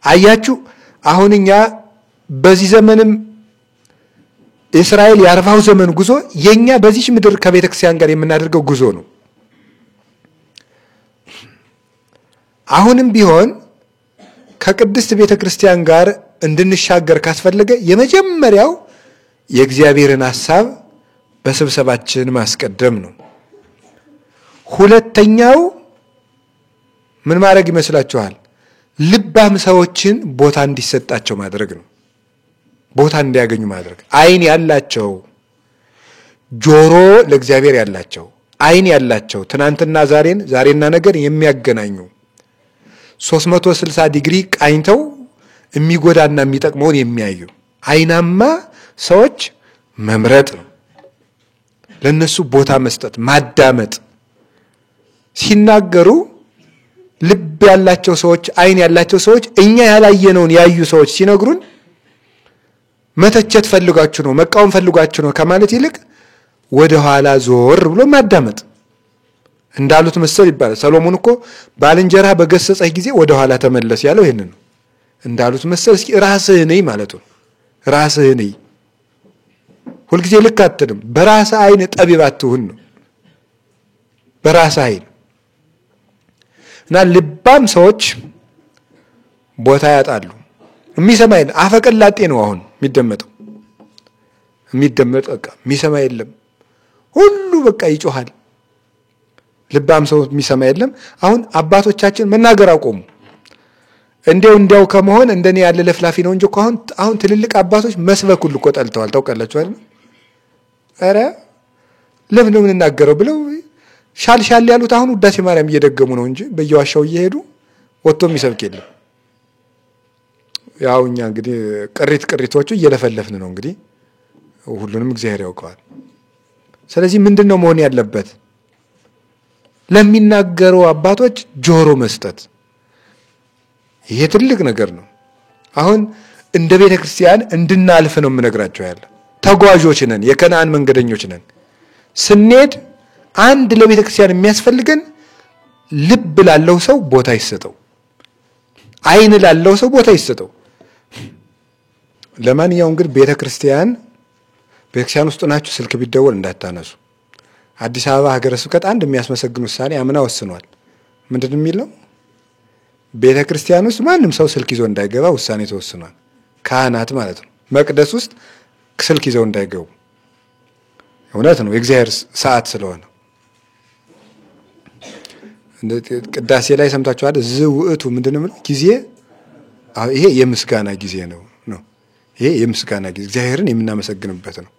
አያችሁ፣ አሁን እኛ በዚህ ዘመንም እስራኤል የ40 ዘመን ጉዞ የኛ በዚህ ምድር ከቤተ ክርስቲያን ጋር የምናደርገው ጉዞ ነው። አሁንም ቢሆን ከቅድስት ቤተ ክርስቲያን ጋር እንድንሻገር ካስፈለገ የመጀመሪያው የእግዚአብሔርን ሐሳብ በስብሰባችን ማስቀደም ነው። ሁለተኛው ምን ማድረግ ይመስላችኋል? ልባም ሰዎችን ቦታ እንዲሰጣቸው ማድረግ ነው። ቦታ እንዲያገኙ ማድረግ። አይን ያላቸው፣ ጆሮ ለእግዚአብሔር ያላቸው፣ አይን ያላቸው ትናንትና ዛሬን፣ ዛሬና ነገን የሚያገናኙ 360 ዲግሪ ቃኝተው የሚጎዳና የሚጠቅመውን የሚያዩ አይናማ ሰዎች መምረጥ ነው። ለነሱ ቦታ መስጠት፣ ማዳመጥ። ሲናገሩ ልብ ያላቸው ሰዎች፣ አይን ያላቸው ሰዎች እኛ ያላየነውን ያዩ ሰዎች ሲነግሩን መተቸት ፈልጋችሁ ነው፣ መቃወም ፈልጋችሁ ነው ከማለት ይልቅ ወደ ኋላ ዞር ብሎ ማዳመጥ። እንዳሉት መሰል ይባላል። ሰሎሞን እኮ ባልንጀራ በገሰጸህ ጊዜ ወደ ኋላ ተመለስ ያለው ይሄንን ነው። እንዳሉት መሰል እስኪ ራስህ ነይ ማለቱ ነው። ራስህ ነይ፣ ሁልጊዜ ልክ አትልም። በራስህ አይን ጠቢብ አትሁን ነው። በራስህ አይን እና ልባም ሰዎች ቦታ ያጣሉ። የሚሰማ የለም። አፈቀላጤ ነው አሁን የሚደመጠው። በቃ የሚሰማ የለም። ሁሉ በቃ ይጮሃል። ልባም ሰው የሚሰማ የለም። አሁን አባቶቻችን መናገር አቆሙ። እንዲያው ከመሆን እንደኔ ያለ ለፍላፊ ነው እንጂ አሁን ትልልቅ አባቶች መስበክ ሁሉ እኮ ጠልተዋል። ታውቃላችሁ አይደል? ኧረ ለምን ነው የምንናገረው ብለው ሻል ያሉት አሁን ውዳሴ ማርያም እየደገሙ ነው እንጂ በየዋሻው እየሄዱ ወጥቶ የሚሰብክ የለም። ያው እኛ እንግዲህ ቅሪቶቹ እየለፈለፍን ነው እንግዲህ ሁሉንም እግዚአብሔር ያውቀዋል። ስለዚህ ምንድነው መሆን ያለበት? ለሚናገሩ አባቶች ጆሮ መስጠት። ይሄ ትልቅ ነገር ነው። አሁን እንደ ቤተ ክርስቲያን እንድናልፍ ነው የምነግራቸው ያለ። ተጓዦች ነን፣ የከነዓን መንገደኞች ነን። ስንሄድ አንድ ለቤተ ክርስቲያን የሚያስፈልገን ልብ ላለው ሰው ቦታ ይሰጠው፣ አይን ላለው ሰው ቦታ ይሰጠው። ለማንኛውም ግን ቤተ ክርስቲያን ውስጥ ናችሁ ስልክ ቢደወል እንዳታነሱ። አዲስ አበባ ሀገረ ስብከት አንድ የሚያስመሰግን ውሳኔ አምና ወስኗል። ምንድነው የሚለው? ቤተ ክርስቲያን ውስጥ ማንም ሰው ስልክ ይዞ እንዳይገባ ውሳኔ ተወስኗል። ካህናት ማለት ነው። መቅደስ ውስጥ ስልክ ይዘው እንዳይገቡ። እውነት ነው፣ የእግዚአብሔር ሰዓት ስለሆነ። ቅዳሴ ላይ ሰምታችኋል። ዝውእቱ ምንድነው የሚለው? ጊዜ ይሄ የምስጋና ጊዜ ነው። ይሄ የምስጋና ጊዜ እግዚአብሔርን የምናመሰግንበት ነው።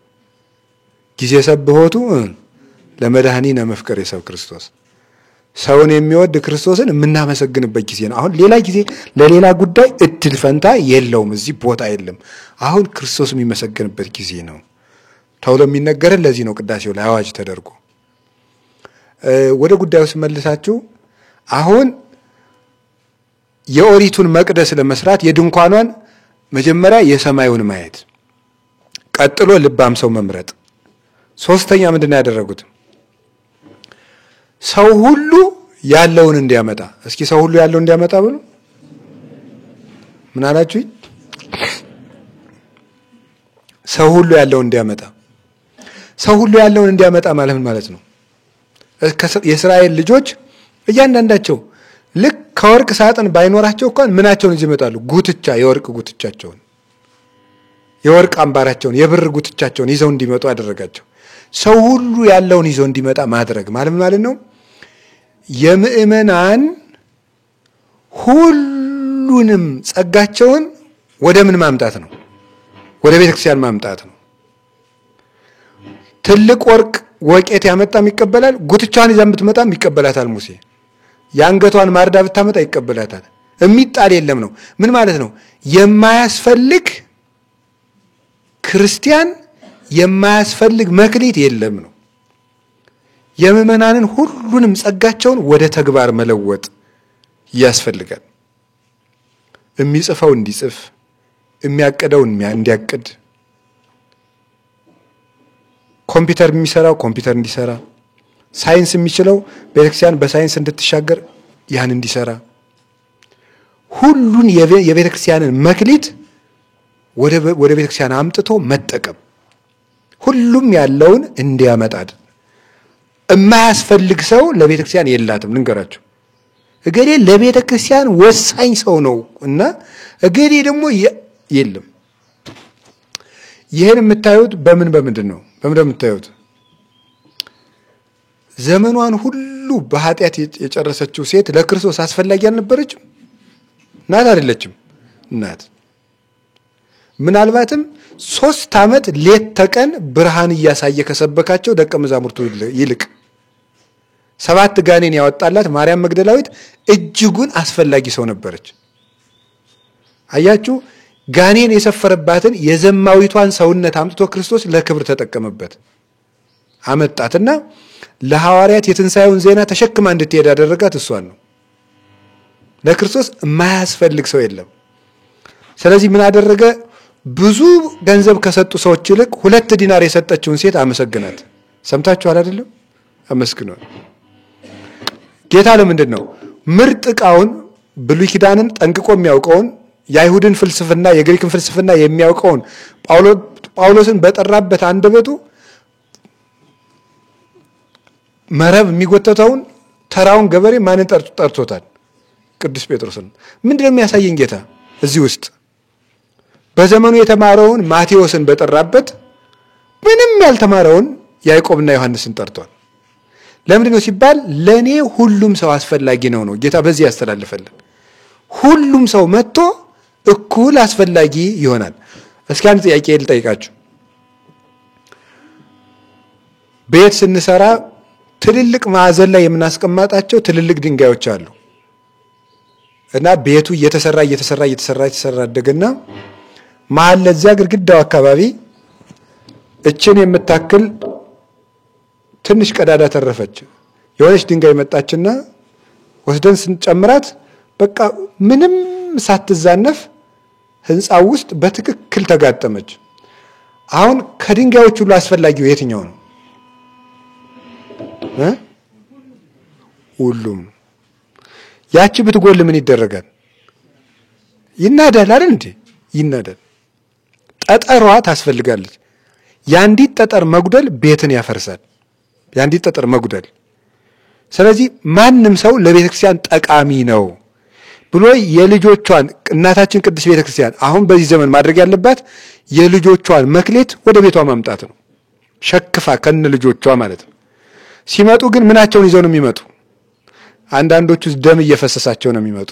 ጊዜ ሰብሖቱ ለመድኃኒነ መፍቀሬ ሰብ ክርስቶስ ሰውን የሚወድ ክርስቶስን የምናመሰግንበት ጊዜ ነው። አሁን ሌላ ጊዜ ለሌላ ጉዳይ እድል ፈንታ የለውም፣ እዚህ ቦታ የለም። አሁን ክርስቶስ የሚመሰገንበት ጊዜ ነው ተብሎ የሚነገረን ለዚህ ነው። ቅዳሴው ላይ አዋጅ ተደርጎ ወደ ጉዳዩ ስመልሳችሁ አሁን የኦሪቱን መቅደስ ለመስራት የድንኳኗን መጀመሪያ የሰማዩን ማየት፣ ቀጥሎ ልባም ሰው መምረጥ፣ ሶስተኛ ምንድነው ያደረጉት? ሰው ሁሉ ያለውን እንዲያመጣ። እስኪ ሰው ሁሉ ያለውን እንዲያመጣ ብሉ። ምን አላችሁ? ሰው ሁሉ ያለውን እንዲያመጣ። ሰው ሁሉ ያለውን እንዲያመጣ ማለት ምን ማለት ነው? የእስራኤል ልጆች እያንዳንዳቸው ልክ ከወርቅ ሳጥን ባይኖራቸው እንኳን ምናቸውን ይዘው ይመጣሉ? ጉትቻ፣ የወርቅ ጉትቻቸውን፣ የወርቅ አምባራቸውን፣ የብር ጉትቻቸውን ይዘው እንዲመጡ አደረጋቸው። ሰው ሁሉ ያለውን ይዘው እንዲመጣ ማድረግ ማለት ነው የምእመናን ሁሉንም ጸጋቸውን ወደ ምን ማምጣት ነው? ወደ ቤተክርስቲያን ማምጣት ነው። ትልቅ ወርቅ ወቄት ያመጣም ይቀበላል፣ ጉትቻዋን ይዛ ብትመጣም ይቀበላታል። ሙሴ የአንገቷን ማርዳ ብታመጣ ይቀበላታል። የሚጣል የለም ነው። ምን ማለት ነው? የማያስፈልግ ክርስቲያን የማያስፈልግ መክሊት የለም ነው። የምእመናንን ሁሉንም ጸጋቸውን ወደ ተግባር መለወጥ ያስፈልጋል። የሚጽፈው እንዲጽፍ፣ የሚያቅደው እንዲያቅድ፣ ኮምፒውተር የሚሰራው ኮምፒውተር እንዲሰራ፣ ሳይንስ የሚችለው ቤተክርስቲያን በሳይንስ እንድትሻገር ያን እንዲሰራ፣ ሁሉን የቤተክርስቲያንን መክሊት ወደ ቤተክርስቲያን አምጥቶ መጠቀም፣ ሁሉም ያለውን እንዲያመጣድ። የማያስፈልግ ሰው ለቤተክርስቲያን የላትም። ልንገራችሁ፣ እገሌ ለቤተክርስቲያን ወሳኝ ሰው ነው እና እገሌ ደግሞ የለም። ይሄን የምታዩት በምንድን ነው? የምታዩት ዘመኗን ሁሉ በኃጢአት የጨረሰችው ሴት ለክርስቶስ አስፈላጊ አልነበረችም? ናት አይደለችም? ናት። ምናልባትም 3 ዓመት ሌት ተቀን ብርሃን እያሳየ ከሰበካቸው ደቀ መዛሙርቱ ይልቅ 7 ጋኔን ያወጣላት ማርያም መግደላዊት እጅጉን አስፈላጊ ሰው ነበረች። አያችሁ፣ ጋኔን የሰፈረባትን የዘማዊቷን ሰውነት አምጥቶ ክርስቶስ ለክብር ተጠቀመበት። አመጣትና ለሐዋርያት የትንሣኤውን ዜና ተሸክማ እንድትሄድ ያደረጋት እሷን ነው። ለክርስቶስ የማያስፈልግ ሰው የለም። ስለዚህ ምን አደረገ? ብዙ ገንዘብ ከሰጡ ሰዎች ይልቅ 2 ዲናር የሰጠችውን ሴት አመሰግናት። ሰምታችኋል አይደለም? አመስግኗል። ጌታ ለምንድን ነው ምርጥ ዕቃውን ብሉይ ኪዳንን ጠንቅቆ የሚያውቀውን የአይሁድን ፍልስፍና የግሪክን ፍልስፍና የሚያውቀውን ጳውሎስን በጠራበት አንደበቱ መረብ የሚጎተተውን ተራውን ገበሬ ማንን ጠርቶታል? ቅዱስ ጴጥሮስን። ምንድነው የሚያሳየን ጌታ እዚህ ውስጥ? በዘመኑ የተማረውን ማቴዎስን በጠራበት ምንም ያልተማረውን ያዕቆብና ዮሐንስን ጠርቷል። ለምንድነው ሲባል ለኔ ሁሉም ሰው አስፈላጊ ነው ጌታ በዚህ ያስተላልፈልን። ሁሉም ሰው መጥቶ እኩል አስፈላጊ ይሆናል። እስኪ አንድ ጥያቄ ልጠይቃችሁ። ቤት ስንሰራ ትልልቅ ማዕዘን ላይ የምናስቀምጣቸው ትልልቅ ድንጋዮች አሉ እና ቤቱ እየተሰራ አደገና መሀል ለዚያ ግድግዳው አካባቢ እችን የምታክል ትንሽ ቀዳዳ ተረፈች። የሆነች ድንጋይ መጣችና ወስደን ስንጨምራት በቃ ምንም ሳትዛነፍ ህንጻው ውስጥ በትክክል ተጋጠመች። አሁን ከድንጋዮች ሁሉ አስፈላጊው የትኛው ነው? ሁሉም። ያቺ ብትጎል ምን ይደረጋል? ይናዳል አይደል እንዴ? ይናዳል። ጠጠሯ ታስፈልጋለች። ያንዲት ጠጠር መጉደል ቤትን ያፈርሳል። ያንዲት ጠጠር መጉደል። ስለዚህ ማንም ሰው ለቤተክርስቲያን ጠቃሚ ነው ብሎ የልጆቿን እናታችን ቅድስት ቤተክርስቲያን አሁን በዚህ ዘመን ማድረግ ያለባት የልጆቿን መክሌት ወደ ቤቷ ማምጣት ነው። ሸክፋ ከነ ልጆቿ ማለት ነው። ሲመጡ ግን ምናቸውን ይዘው ነው የሚመጡ? አንዳንዶቹ ደም እየፈሰሳቸው ነው የሚመጡ።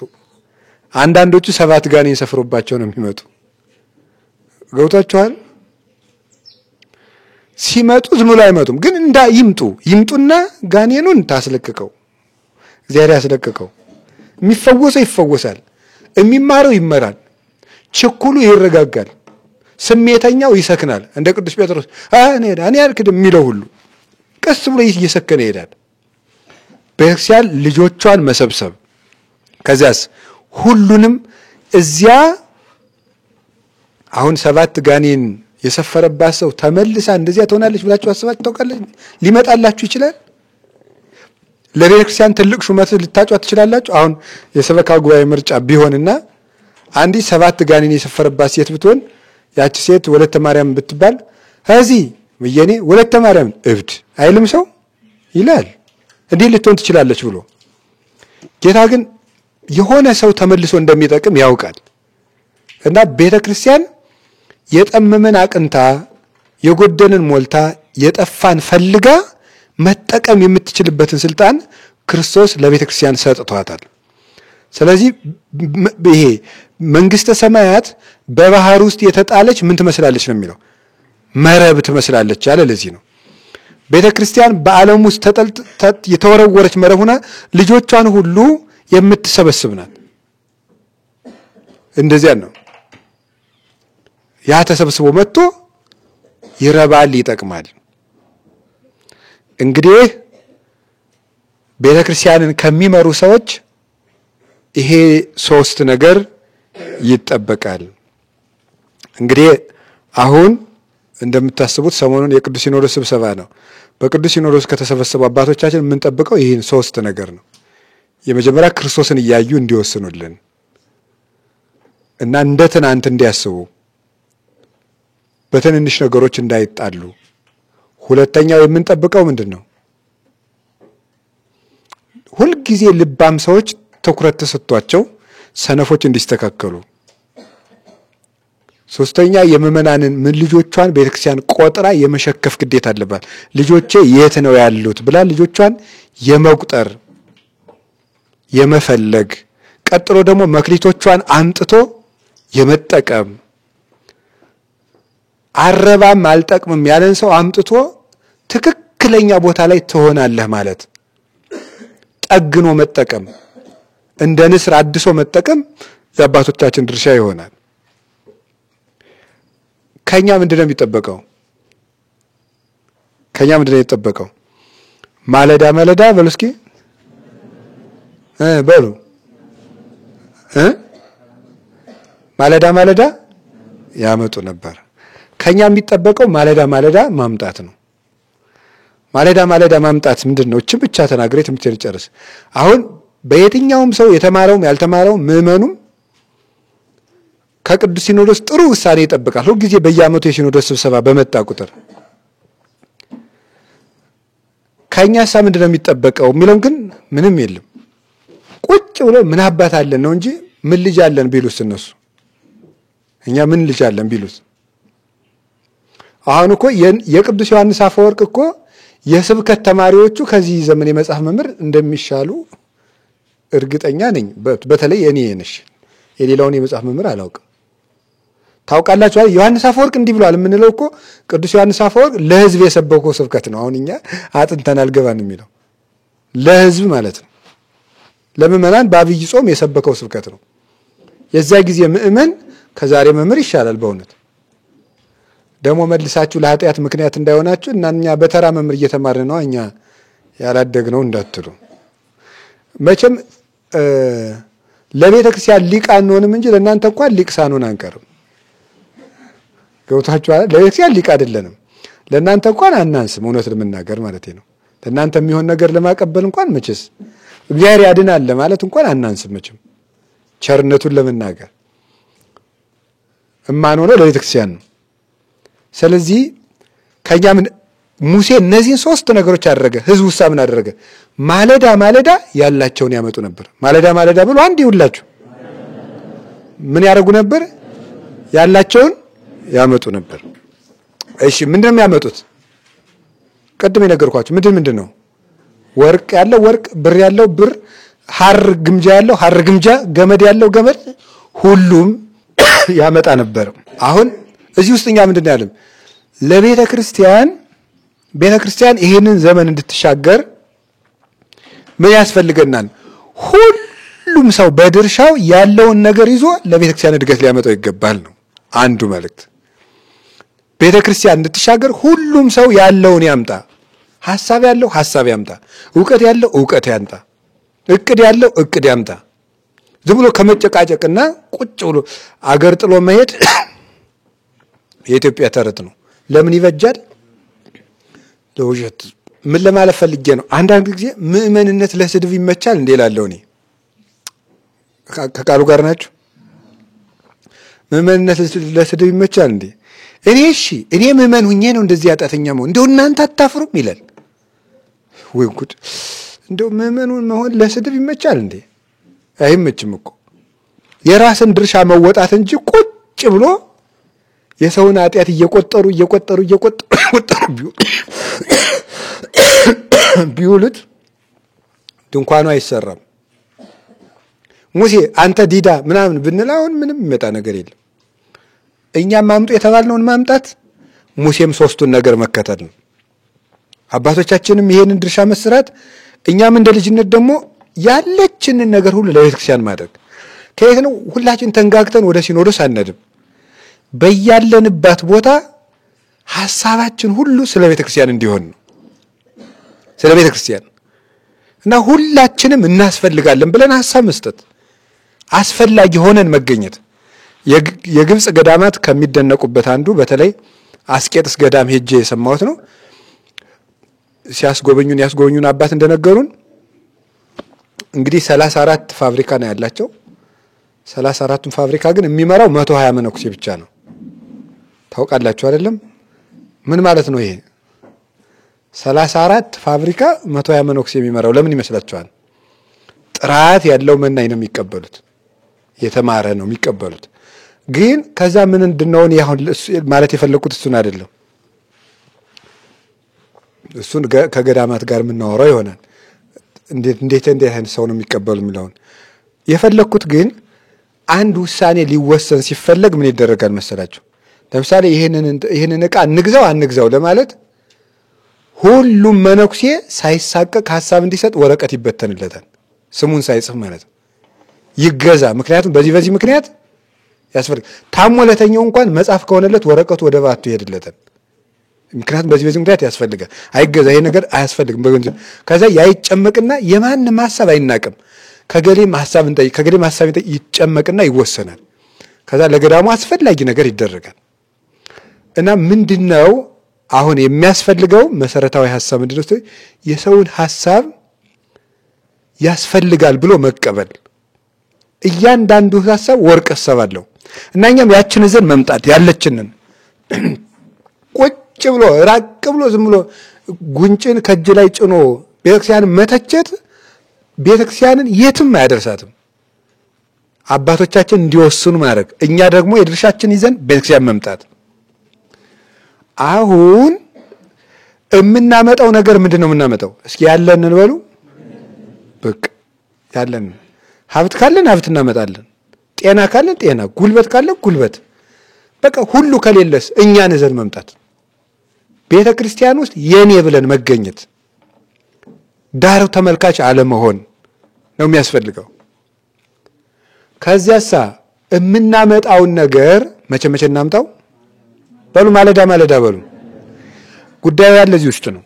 አንዳንዶቹ 7 ጋኔን ሰፍሮባቸው ነው የሚመጡ። ገብቷችኋል? ሲመጡ ዝም ብሎ አይመጡም። ግን ይምጡና ጋኔኑን ታስለቅቀው፣ እግዚአብሔር ያስለቅቀው። የሚፈወሰው ይፈወሳል፣ የሚማረው ይመራል፣ ችኩሉ ይረጋጋል፣ ስሜተኛው ይሰክናል። እንደ ቅዱስ ጴጥሮስ እኔ አልክድም የሚለው ሁሉ ቀስ ብሎ እየሰከነ ይሄዳል። ቤተክርስቲያን ልጆቿን መሰብሰብ፣ ከዚያስ ሁሉንም እዚያ አሁን 7 ጋኔን የሰፈረባት ሰው ተመልሳ እንደዚያ ትሆናለች ብላችሁ አስባችሁ ታውቃለች? ሊመጣላችሁ ይችላል። ለቤተክርስቲያን ትልቅ ሹመት ልታጫት ትችላላችሁ። አሁን የሰበካ ጉባኤ ምርጫ ቢሆንና አንዲት 7 ጋኔን የሰፈረባት ሴት ብትሆን ያቺ ሴት ወለተ ማርያም ብትባል እዚህ ወየኔ ወለተ ማርያም እብድ አይልም ሰው ይላል። እንዴ ልትሆን ትችላለች ብሎ ጌታ ግን የሆነ ሰው ተመልሶ እንደሚጠቅም ያውቃል። እና ቤተክርስቲያን የጠመመን አቅንታ የጎደንን ሞልታ የጠፋን ፈልጋ መጠቀም የምትችልበትን ስልጣን ክርስቶስ ለቤተክርስቲያን ሰጥቷታል። ስለዚህ ይሄ መንግስተ ሰማያት በባህር ውስጥ የተጣለች ምን ትመስላለች ነው የሚለው? መረብ ትመስላለች አለ። ለዚህ ነው ቤተክርስቲያን በዓለም ውስጥ የተወረወረች መረብ ሆና ልጆቿን ሁሉ የምትሰበስብ ናት። እንደዚያ ነው። ያ ተሰብስቦ መጥቶ ይረባል፣ ይጠቅማል። እንግዲህ ቤተክርስቲያንን ከሚመሩ ሰዎች ይሄ 3 ነገር ይጠበቃል። እንግዲህ አሁን እንደምታስቡት ሰሞኑን የቅዱስ ሲኖዶስ ስብሰባ ነው። በቅዱስ ሲኖዶስ ከተሰበሰቡ አባቶቻችን የምንጠብቀው ይህን 3 ነገር ነው። የመጀመሪያ ክርስቶስን እያዩ እንዲወስኑልን እና እንደ ትናንት እንዲያስቡ፣ በትንንሽ ነገሮች እንዳይጣሉ። ሁለተኛው የምንጠብቀው ምንድነው? ሁልጊዜ ልባም ሰዎች ትኩረት ተሰጥቷቸው ሰነፎች እንዲስተካከሉ። ሶስተኛ የምእመናንን ልጆቿን ቤተክርስቲያን ቆጥራ የመሸከፍ ግዴታ አለባት። ልጆቼ የት ነው ያሉት ብላ ልጆቿን የመቁጠር የመፈለግ፣ ቀጥሎ ደግሞ መክሊቶቿን አምጥቶ የመጠቀም፣ አረባም አልጠቅምም ያለን ሰው አምጥቶ ትክክለኛ ቦታ ላይ ትሆናለህ ማለት ጠግኖ መጠቀም፣ እንደ ንስር አድሶ መጠቀም የአባቶቻችን ድርሻ ይሆናል። ከኛ ምንድነው የሚጠበቀው? ማለዳ በሉ እስኪ በሉ ማለዳ ያመጡ ነበር። ከኛ የሚጠበቀው ማለዳ ማምጣት ነው። ማለዳ ማምጣት ምንድነው? እቺ ብቻ ተናግሬ ትምህርት ልጨርስ። አሁን በየትኛውም ሰው የተማረውም ያልተማረውም ምእመኑም ከቅዱስ ሲኖዶስ ጥሩ ውሳኔ ይጠብቃል። ሁሉ ጊዜ በየዓመቱ የሲኖዶስ ስብሰባ በመጣ ቁጥር ከኛሳ ምንድነው የሚጠበቀው የሚለው ግን ምንም የለም። ቁጭ ብሎ ምን አባት አለን ነው እንጂ ምን ልጅ አለን ቢሉስ እነሱ እኛ ምን ልጅ አለን ቢሉስ። አሁን እኮ የቅዱስ ዮሐንስ አፈወርቅ እኮ የስብከት ተማሪዎቹ ከዚህ ዘመን የመጽሐፍ መምህር እንደሚሻሉ እርግጠኛ ነኝ። በተለይ እኔ ነሽ የሌላውን የመጽሐፍ መምህር አላውቅም። ታውቃላችሁ አይደል? ዮሐንስ አፈወርቅ እንዲህ ብሏል የምንለው እኮ ቅዱስ ዮሐንስ አፈወርቅ ለሕዝብ የሰበከው ስብከት ነው። አሁን እኛ አጥንተን አልገባን የሚለው ለሕዝብ ማለት ነው። ለምእመናን በአብይ ጾም የሰበከው ስብከት ነው። የዛ ጊዜ ምእመን ከዛሬ መምህር ይሻላል በእውነት። ደግሞ መልሳችሁ ለኃጢአት ምክንያት እንዳይሆናችሁ እና እኛ በተራ መምህር እየተማርን ነው እኛ ያላደግነው እንዳትሉ። መቼም ለቤተክርስቲያን ሊቅ አንሆንም እንጂ ለእናንተ እንኳን ሊቅ ሳንሆን አንቀርም። ገብታችኋል? ለቤተክርስቲያን ሊቅ አይደለንም፣ ለእናንተ እንኳን አናንስም። እውነት ለመናገር ማለት ነው። ለእናንተ የሚሆን ነገር ለማቀበል እንኳን መቼስ እግዚአብሔር ያድናል ለማለት እንኳን አናንስም መቼም ቸርነቱን ለመናገር እማንሆነው ለቤተክርስቲያን ነው። ስለዚህ ከኛ ሙሴ እነዚህን 3 ነገሮች አደረገ። ህዝቡ ምን አደረገ? ማለዳ ያላቸውን ያመጡ ነበር። ማለዳ ብሎ አንድ ይውላችሁ ምን ያደርጉ ነበር? ያላቸውን ያመጡ ነበር። እሺ ምንድነው የሚያመጡት? ቀድሜ ነገርኳችሁ። ምንድን ነው? ወርቅ ያለው ወርቅ፣ ብር ያለው ብር፣ ሐር ግምጃ ያለው ሐር ግምጃ፣ ገመድ ያለው ገመድ፣ ሁሉም ያመጣ ነበር። አሁን እዚህ ውስጥኛ ምንድነው ያለም? ለቤተ ክርስቲያን ቤተክርስቲያን ይሄንን ዘመን እንድትሻገር ምን ያስፈልገናል? ሁሉም ሰው በድርሻው ያለውን ነገር ይዞ ለቤተክርስቲያን እድገት ሊያመጣው ይገባል ነው አንዱ መልእክት። ቤተክርስቲያን እንድትሻገር ሁሉም ሰው ያለውን ያምጣ። ሐሳብ ያለው ሐሳብ ያምጣ፣ ዕውቀት ያለው ዕውቀት ያምጣ፣ እቅድ ያለው እቅድ ያምጣ። ዝም ብሎ ከመጨቃጨቅና ቁጭ ብሎ አገር ጥሎ መሄድ የኢትዮጵያ ተረት ነው። ለምን ይበጃል? ለውሸት። ምን ለማለት ፈልጌ ነው? አንዳንድ ጊዜ ምእመንነት ለስድብ ይመቻል እንዴ እላለሁ እኔ። ከቃሉ ጋር ናችሁ? ምእመንነት ለስድብ ይመቻል እንዴ? እኔ ምእመን ሁኜ ነው እንደዚህ ያጣተኛ መሆን፣ እንደው እናንተ አታፍሩም ይላል። ወይ ጉድ! እንደው ምእመኑን መሆን ለስድብ ይመቻል እንዴ? አይመችም እኮ። የራስን ድርሻ መወጣት እንጂ ቁጭ ብሎ የሰውን ኃጢአት እየቆጠሩ ቢውሉት ድንኳኑ አይሰራም። ሙሴ አንተ ዲዳ ምናምን ብንል አሁን ምንም የሚመጣ ነገር የለም። እኛም ማምጡ የተባልነውን ማምጣት፣ ሙሴም ሶስቱን ነገር መከተል ነው። አባቶቻችንም ይሄንን ድርሻ መስራት፣ እኛም እንደ ልጅነት ደግሞ ያለችንን ነገር ሁሉ ለቤተክርስቲያን ማድረግ። ከየት ነው? ሁላችን ተንጋግተን ወደ ሲኖዶስ አንሄድም። በያለንባት ቦታ ሐሳባችን ሁሉ ስለ ቤተክርስቲያን እንዲሆን ነው። ስለ ቤተክርስቲያን እና ሁላችንም እናስፈልጋለን ብለን ሐሳብ መስጠት፣ አስፈላጊ ሆነን መገኘት። የግብጽ ገዳማት ከሚደነቁበት አንዱ በተለይ አስቄጥስ ገዳም ሄጄ የሰማሁት ነው። ያስጎበኙን አባት እንደነገሩን እንግዲህ 34 ፋብሪካ ነው ያላቸው። 34ቱን ፋብሪካ ግን የሚመራው 120 መነኩሴ ብቻ ነው። ታውቃላችሁ አይደለም? ምን ማለት ነው ይሄ? 34 ፋብሪካ 120 መነኩሴ የሚመራው ለምን ይመስላችኋል? ጥራት ያለው መናኝ ነው የሚቀበሉት፣ የተማረ ነው የሚቀበሉት። ግን ከዛ ምን እንደነው ያሁን ማለት የፈለኩት እሱን አይደለም። እሱን ከገዳማት ጋር የምናወራው ይሆናል። እንዴት አይነት ሰው ነው የሚቀበሉ የሚለውን የፈለኩት። ግን አንድ ውሳኔ ሊወሰን ሲፈለግ ምን ይደረጋል መሰላችሁ? ለምሳሌ ይሄንን ዕቃ አንግዛው ለማለት ሁሉም መነኩሴ ሳይሳቀቅ ሐሳብ እንዲሰጥ ወረቀት ይበተንለታል፣ ስሙን ሳይጽፍ ማለት ነው። ይገዛ፣ ምክንያቱም በዚህ ምክንያት ያስፈልግ። ታሞ ለተኛው እንኳን መጻፍ ከሆነለት ወረቀቱ ወደ ባቱ ይሄድለታል፣ ምክንያቱም በዚህ ምክንያት ያስፈልጋል። አይገዛ፣ ይሄ ነገር አያስፈልግም በገንዘብ። ከዛ ያይጨመቅና የማንም ሐሳብ አይናቅም። ከገሌም ሐሳብ ይጨመቅና ይወሰናል። ከዛ ለገዳሙ አስፈላጊ ነገር ይደረጋል። እና ምንድነው አሁን የሚያስፈልገው መሰረታዊ ሐሳብ ምንድነው? የሰውን ሐሳብ ያስፈልጋል ብሎ መቀበል። እያንዳንዱ ሐሳብ ወርቅ አሰባለሁ እና እኛም ያችን ዘን መምጣት ያለችንን ቁጭ ብሎ ራቅ ብሎ ዝም ብሎ ጉንጭን ከእጅ ላይ ጭኖ ቤተክርስቲያንን መተቸት ቤተክርስቲያንን የትም አያደርሳትም። አባቶቻችን እንዲወስኑ ማድረግ፣ እኛ ደግሞ የድርሻችን ይዘን ቤተክርስቲያን መምጣት። አሁን የምናመጣው ነገር ምንድነው? የምናመጣው እስኪ ያለንን በሉ። በቃ ያለን ሀብት ካለን ሀብት እናመጣለን፣ ጤና ካለን ጤና፣ ጉልበት ካለን ጉልበት። በቃ ሁሉ ከሌለስ እኛን ይዘን መምጣት። ቤተክርስቲያን ውስጥ የኔ ብለን መገኘት፣ ዳር ተመልካች አለመሆን ነው የሚያስፈልገው። ከዚያሳ የምናመጣውን ነገር መቼ እናምጣው? በሉ ማለዳ በሉ። ጉዳዩ ያለ እዚህ ውስጥ ነው።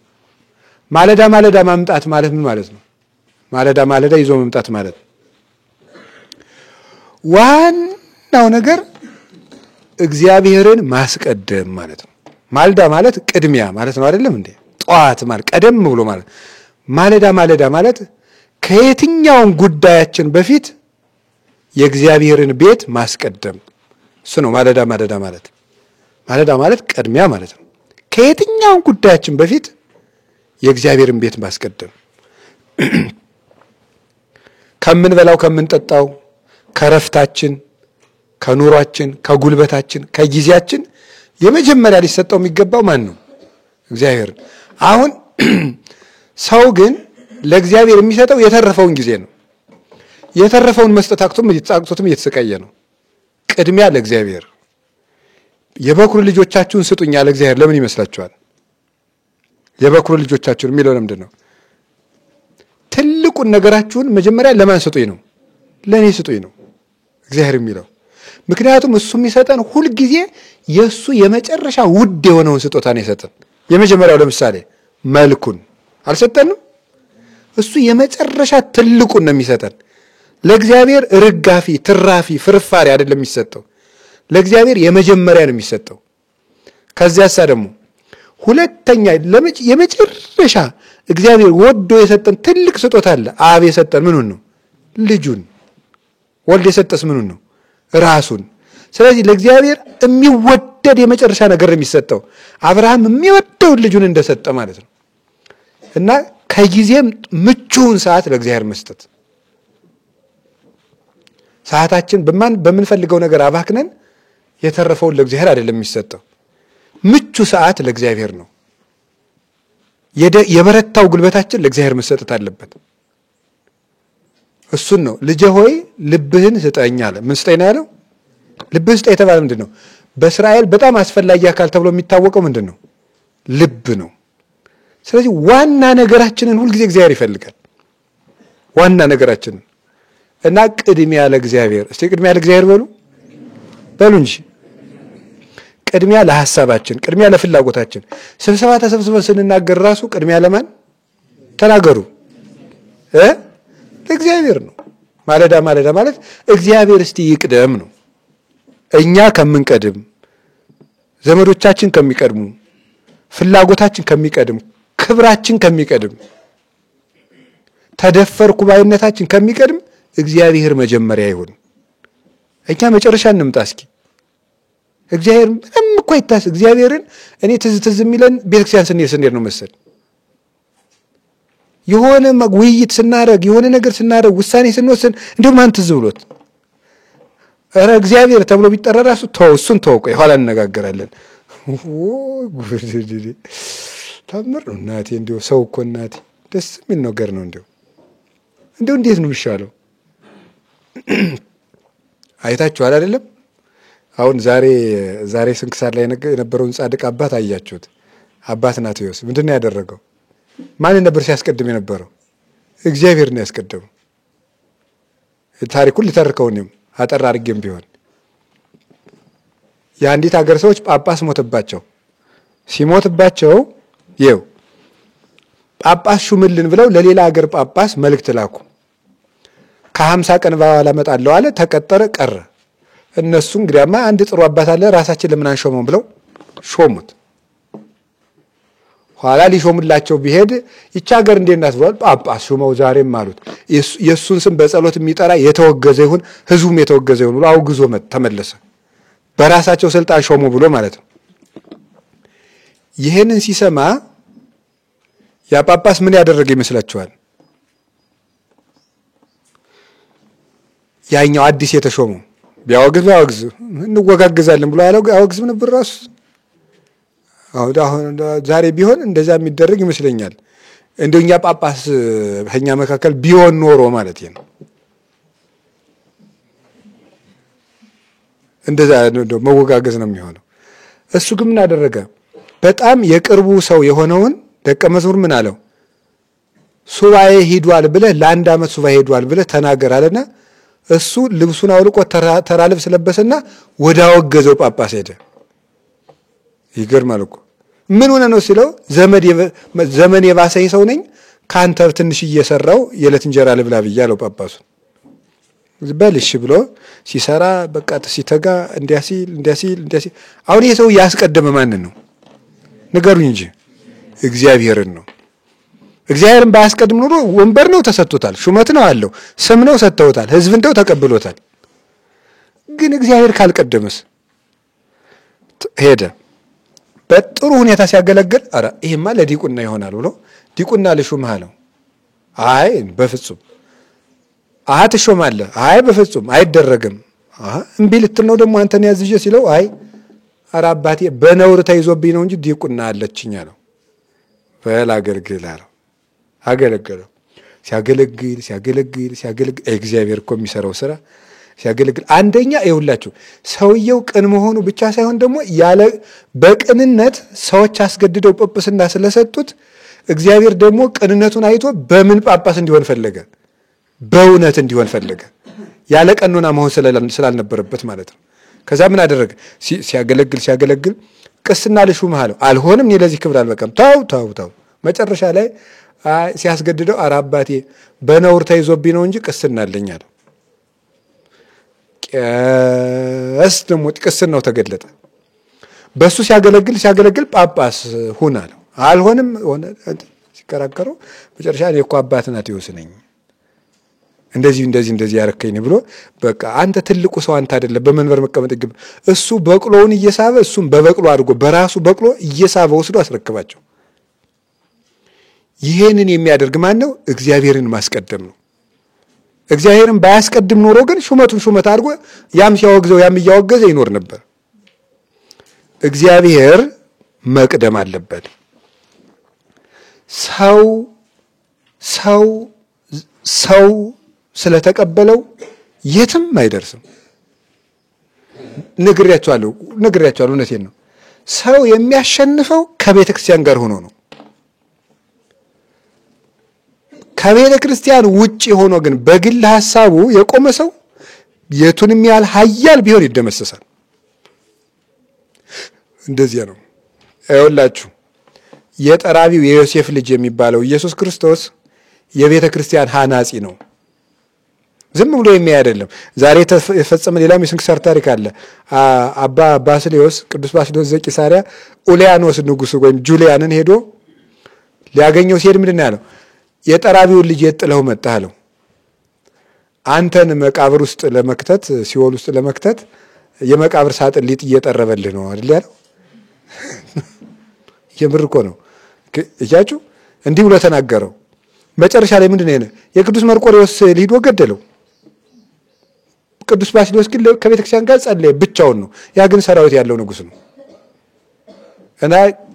ማለዳ ማምጣት ማለት ምን ማለት ነው? ማለዳ ይዞ መምጣት ማለት ዋናው ነገር እግዚአብሔርን ማስቀደም ማለት ነው። ማለዳ ማለት ቅድሚያ ማለት ነው አይደለም እንዴ? ጧት ማለት ቀደም ብሎ ማለት። ማለዳ ማለት ከየትኛውም ጉዳያችን በፊት የእግዚአብሔርን ቤት ማስቀደም እሱ ነው ማለዳ ማለት። ማለዳ ማለት ቅድሚያ ማለት ነው። ከየትኛውም ጉዳያችን በፊት የእግዚአብሔርን ቤት ማስቀደም፣ ከምንበላው ከምንጠጣው፣ ከረፍታችን፣ ከኑሯችን፣ ከጉልበታችን፣ ከጊዜያችን የመጀመሪያ ሊሰጠው የሚገባው ማን ነው? እግዚአብሔር። አሁን ሰው ግን ለእግዚአብሔር የሚሰጠው የተረፈውን ጊዜ ነው። የተረፈውን መስጠት አቅቶትም እየተሰቃየ ነው። ቅድሚያ ለእግዚአብሔር። የበኩር ልጆቻችሁን ስጡኝ አለ እግዚአብሔር። ለምን ይመስላችኋል? የበኩር ልጆቻችሁን የሚለው ለምንድነው? ትልቁን ነገራችሁን መጀመሪያ ለማን ስጡኝ ነው? ለኔ ስጡኝ ነው እግዚአብሔር የሚለው። ምክንያቱም እሱ የሚሰጠን ሁሉ ጊዜ የሱ የመጨረሻ ውድ የሆነውን ስጦታ ነው የሰጠን። የመጀመሪያው ለምሳሌ መልኩን አልሰጠንም? እሱ የመጨረሻ ትልቁን ነው የሚሰጠን። ለእግዚአብሔር ርጋፊ፣ ትራፊ፣ ፍርፋሪ አይደለም የሚሰጠው። ለእግዚአብሔር የመጀመሪያ ነው የሚሰጠው። ከዚያሳ ደግሞ ሁለተኛ የመጨረሻ እግዚአብሔር ወዶ የሰጠን ትልቅ ስጦታ አለ። አብ የሰጠን ምኑን ነው? ልጁን። ወልድ የሰጠስ ምኑን ነው? ራሱን። ስለዚህ ለእግዚአብሔር የሚወደድ የመጨረሻ ነገር የሚሰጠው አብርሃም የሚወደውን ልጁን እንደሰጠ ማለት ነው። እና ከጊዜም ምቹውን ሰዓት ለእግዚአብሔር መስጠት። ሰዓታችን በምንፈልገው ነገር አባክነን የተረፈውን ለእግዚአብሔር አይደለም የሚሰጠው። ምቹ ሰዓት ለእግዚአብሔር ነው። የበረታው ጉልበታችን ለእግዚአብሔር መሰጠት አለበት። እሱን ነው ልጄ ሆይ ልብህን ስጠኝ አለ። ምን ስጠኝ ነው ያለው? ልብህን ስጠኝ የተባለ ምንድን ነው? በእስራኤል በጣም አስፈላጊ አካል ተብሎ የሚታወቀው ምንድን ነው? ልብ ነው። ስለዚህ ዋና ነገራችንን ሁልጊዜ እግዚአብሔር ይፈልጋል። ዋና ነገራችንን እና ቅድሚያ ለእግዚአብሔር። እስቲ ቅድሚያ ለእግዚአብሔር በሉ እንጂ። ቅድሚያ ለሐሳባችን፣ ቅድሚያ ለፍላጎታችን። ስብሰባ ተሰብስበን ስንናገር ራሱ ቅድሚያ ለማን ተናገሩ? ለእግዚአብሔር ነው። ማለዳ ማለት እግዚአብሔር እስቲ ይቅደም ነው። እኛ ከምንቀድም፣ ዘመዶቻችን ከሚቀድሙ፣ ፍላጎታችን ከሚቀድም፣ ክብራችን ከሚቀድም፣ ተደፈርኩ ባይነታችን ከሚቀድም እግዚአብሔር መጀመሪያ ይሁን። እኛ መጨረሻ እንምጣ እስኪ። እግዚአብሔር ምንም እኮ አይታስ እግዚአብሔርን እኔ ትዝ የሚለን ቤተክርስቲያን ስንሄድ ነው መሰል። የሆነ ውይይት ስናደርግ፣ የሆነ ነገር ስናደርግ፣ ውሳኔ ስንወስን እንደው ማን ትዝ ብሎት ኧረ እግዚአብሔር ተብሎ ቢጠራ ራሱ እሱን ተወው፣ ኋላ እንነጋገራለን። ታምር ነው እናቴ። እንደው ሰው እኮ እናቴ ደስ የሚል ነገር ነው። እንደው እንዴት ነው የሚሻለው? አይታችኋል አይደለም? አሁን ዛሬ ስንክሳር ላይ የነበረውን ጻድቅ አባት አያችሁት? አባት ናቴዎስ ምንድን ነው ያደረገው? ማን ነበር ሲያስቀድም የነበረው? እግዚአብሔር ነው ያስቀደመው። ታሪኩን ልተርከው ነው አጠር አድርጌም ቢሆን የአንዲት ሀገር ሰዎች ጳጳስ ሞተባቸው። ሲሞትባቸው ይኸው ጳጳስ ሹምልን ብለው ለሌላ ሀገር ጳጳስ መልእክት ላኩ። ከ50 ቀን በኋላ እመጣለሁ አለ። ተቀጠረ፣ ቀረ። እነሱ እንግዲያማ አንድ ጥሩ አባት አለ ራሳችን ለምን አንሾመው ብለው ሾሙት። ኋላ ሊሾምላቸው ቢሄድ ይቺ ሀገር እንዴት ናት ብለው ጳጳስ ሹመው ዛሬም አሉት። የሱን ስም በጸሎት የሚጠራ የተወገዘ ይሁን፣ ህዝቡም የተወገዘ ይሁን ብሎ አውግዞ ተመለሰ። በራሳቸው ስልጣን ሾሙ ብሎ ማለት ነው። ይሄንን ሲሰማ ያ ጳጳስ ምን ያደረገ ይመስላችኋል? ያኛው አዲስ የተሾመው ቢያወግዝ እንወጋግዛለን ብሎ አያወግዝም ነበር ራሱ። አሁን ዛሬ ቢሆን እንደዛ የሚደረግ ይመስለኛል። እንደኛ ጳጳስ ከኛ መካከል ቢሆን ኖሮ ማለት ነው። እንደዛ ነው መወጋገዝ ነው የሚሆነው። እሱ ግን ምን አደረገ? በጣም የቅርቡ ሰው የሆነውን ደቀ መዝሙር ምን አለው? ሱባኤ ሄዷል ብለህ ለአንድ ዓመት ሱባኤ ሄዷል ብለህ ተናገር አለና እሱ ልብሱን አውልቆ ተራ ልብስ ለበሰና ወደ አወገዘው ጳጳስ ሄደ። ይገርማል እኮ። ምን ሆነ ነው ሲለው ዘመን የባሰኝ ሰው ነኝ ካንተ ትንሽ እየሰራው የዕለት እንጀራ ልብላ ብያለው ጳጳሱ። በልሽ ብሎ ሲሰራ በቃ ሲተጋ እንዲያሲል አሁን ይሄ ሰው ያስቀደመ ማንን ነው? ንገሩኝ እንጂ እግዚአብሔርን ነው። እግዚአብሔርን ባያስቀድም ኑሮ ወንበር ነው ተሰጥቶታል፣ ሹመት ነው አለው፣ ስም ነው ሰጥተውታል፣ ህዝብ እንደው ተቀብሎታል። ግን እግዚአብሔር ካልቀደመስ ሄደ። በጥሩ ሁኔታ ሲያገለግል አረ ይሄማ ለዲቁና ይሆናል ብሎ ዲቁና ልሹምህ አለው። አይ በፍጹም ትሾማለህ። አይ በፍጹም አይደረግም። እምቢ ልትል ነው ደግሞ አንተን ያዝዤ ሲለው አይ አረ አባቴ በነውር ተይዞብኝ ነው እንጂ ዲቁና አለችኝ አለው። በል አገልግል አለው። አገለገለው። ሲያገለግል እግዚአብሔር እኮ የሚሰራው ስራ ሲያገለግል አንደኛ ይውላችሁ ሰውየው ቅን መሆኑ ብቻ ሳይሆን ደግሞ ያለ በቅንነት ሰዎች አስገድደው ጵጵስና ስለሰጡት እግዚአብሔር ደግሞ ቅንነቱን አይቶ በምን ጳጳስ እንዲሆን ፈለገ? በእውነት እንዲሆን ፈለገ። ያለ ቀኖና መሆን ስላልነበረበት ማለት ነው። ከዛ ምን አደረገ? ሲያገለግል ቅስና ልሹምህ አለው። አልሆንም፣ እኔ ለዚህ ክብር አልበቃም። ተው መጨረሻ ላይ ሲያስገድደው ኧረ አባቴ በነውር ተይዞብኝ ነው እንጂ ቅስና አለኝ አለው። ቀስ ደግሞ ቅስናው ተገለጠ። በሱ ሲያገለግል ጳጳስ ሁን አለው። አልሆንም ሆነ። ሲከራከሩ መጨረሻ እኔ እኮ አባት ናቴዎስ ነኝ እንደዚህ ያረከኝ ብሎ በቃ አንተ ትልቁ ሰው አንተ አይደለም በመንበር መቀመጥ ግብ እሱ በቅሎውን እየሳበ እሱም በበቅሎ አድርጎ በራሱ በቅሎ እየሳበ ወስዶ አስረክባቸው። ይሄንን የሚያደርግ ማን ነው? እግዚአብሔርን ማስቀደም ነው። እግዚአብሔርን ባያስቀድም ኖሮ ግን ሹመቱን ሹመት አድርጎ ያም ሲያወግዘው ያም እያወገዘ ይኖር ነበር። እግዚአብሔር መቅደም አለበት። ሰው ስለተቀበለው የትም አይደርስም። ነግሬያቸዋለሁ እውነቴን ነው። ሰው የሚያሸንፈው ከቤተ ክርስቲያን ጋር ሆኖ ነው። ከቤተ ክርስቲያን ውጪ ሆኖ ግን በግል ሐሳቡ የቆመ ሰው የቱንም ያህል ኃያል ቢሆን ይደመሰሳል። እንደዚያ ነው። አይወላችሁ የጠራቢው የዮሴፍ ልጅ የሚባለው ኢየሱስ ክርስቶስ የቤተ ክርስቲያን ሐናጺ ነው። ዝም ብሎ የሚያይ አይደለም። ዛሬ የተፈጸመ ሌላም የስንክሳር ታሪክ አለ። አባ ባስልዮስ ቅዱስ ባስልዮስ ዘቂሳርያ ኡሊያኖስ ንጉሥ ወይም ጁሊያንን ሄዶ ሊያገኘው ሲሄድ ምንድን ነው ያለው? የጠራቢውን ልጅ የጥለው መጣህ አለው። አንተን መቃብር ውስጥ ለመክተት ሲኦል ውስጥ ለመክተት የመቃብር ሳጥን ሊጥ እየጠረበልህ ነው አይደል ያለው? የምር እኮ ነው። እያችሁ እንዲህ ብሎ ተናገረው። መጨረሻ ላይ ምንድን ነው የቅዱስ መርቆሬዎስ ሊዶ ገደለው። ቅዱስ ባስልዮስ ግን ከቤተ ክርስቲያን ጋር ጸለየ፣ ብቻውን ነው። ያ ግን ሰራዊት ያለው ንጉሥ ነው። እና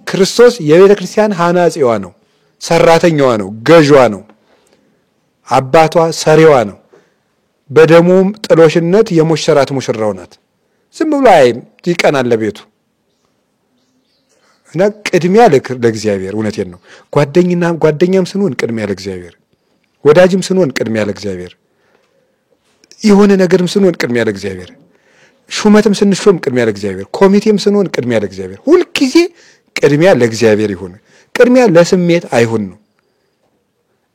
ክርስቶስ የቤተ ክርስቲያን ሐናጺዋ ነው፣ ሰራተኛዋ ነው፣ ገዥዋ ነው፣ አባቷ ሰሪዋ ነው። በደሙም ጥሎሽነት የሞሸራት ሙሽራው ናት። ዝም ብሎ አይም ይቀናል ለቤቱ። እና ቅድሚያ ለእግዚአብሔር። እውነቴን ነው። ጓደኛም ስንሆን ቅድሚያ ለእግዚአብሔር፣ ወዳጅም ስንሆን ቅድሚያ ለእግዚአብሔር፣ የሆነ ነገርም ስንሆን ቅድሚያ ለእግዚአብሔር፣ ሹመትም ስንሾም ቅድሚያ ለእግዚአብሔር፣ ኮሚቴም ስንሆን ቅድሚያ ለእግዚአብሔር። ሁልጊዜ ቅድሚያ ለእግዚአብሔር ይሁን፣ ቅድሚያ ለስሜት አይሁን ነው።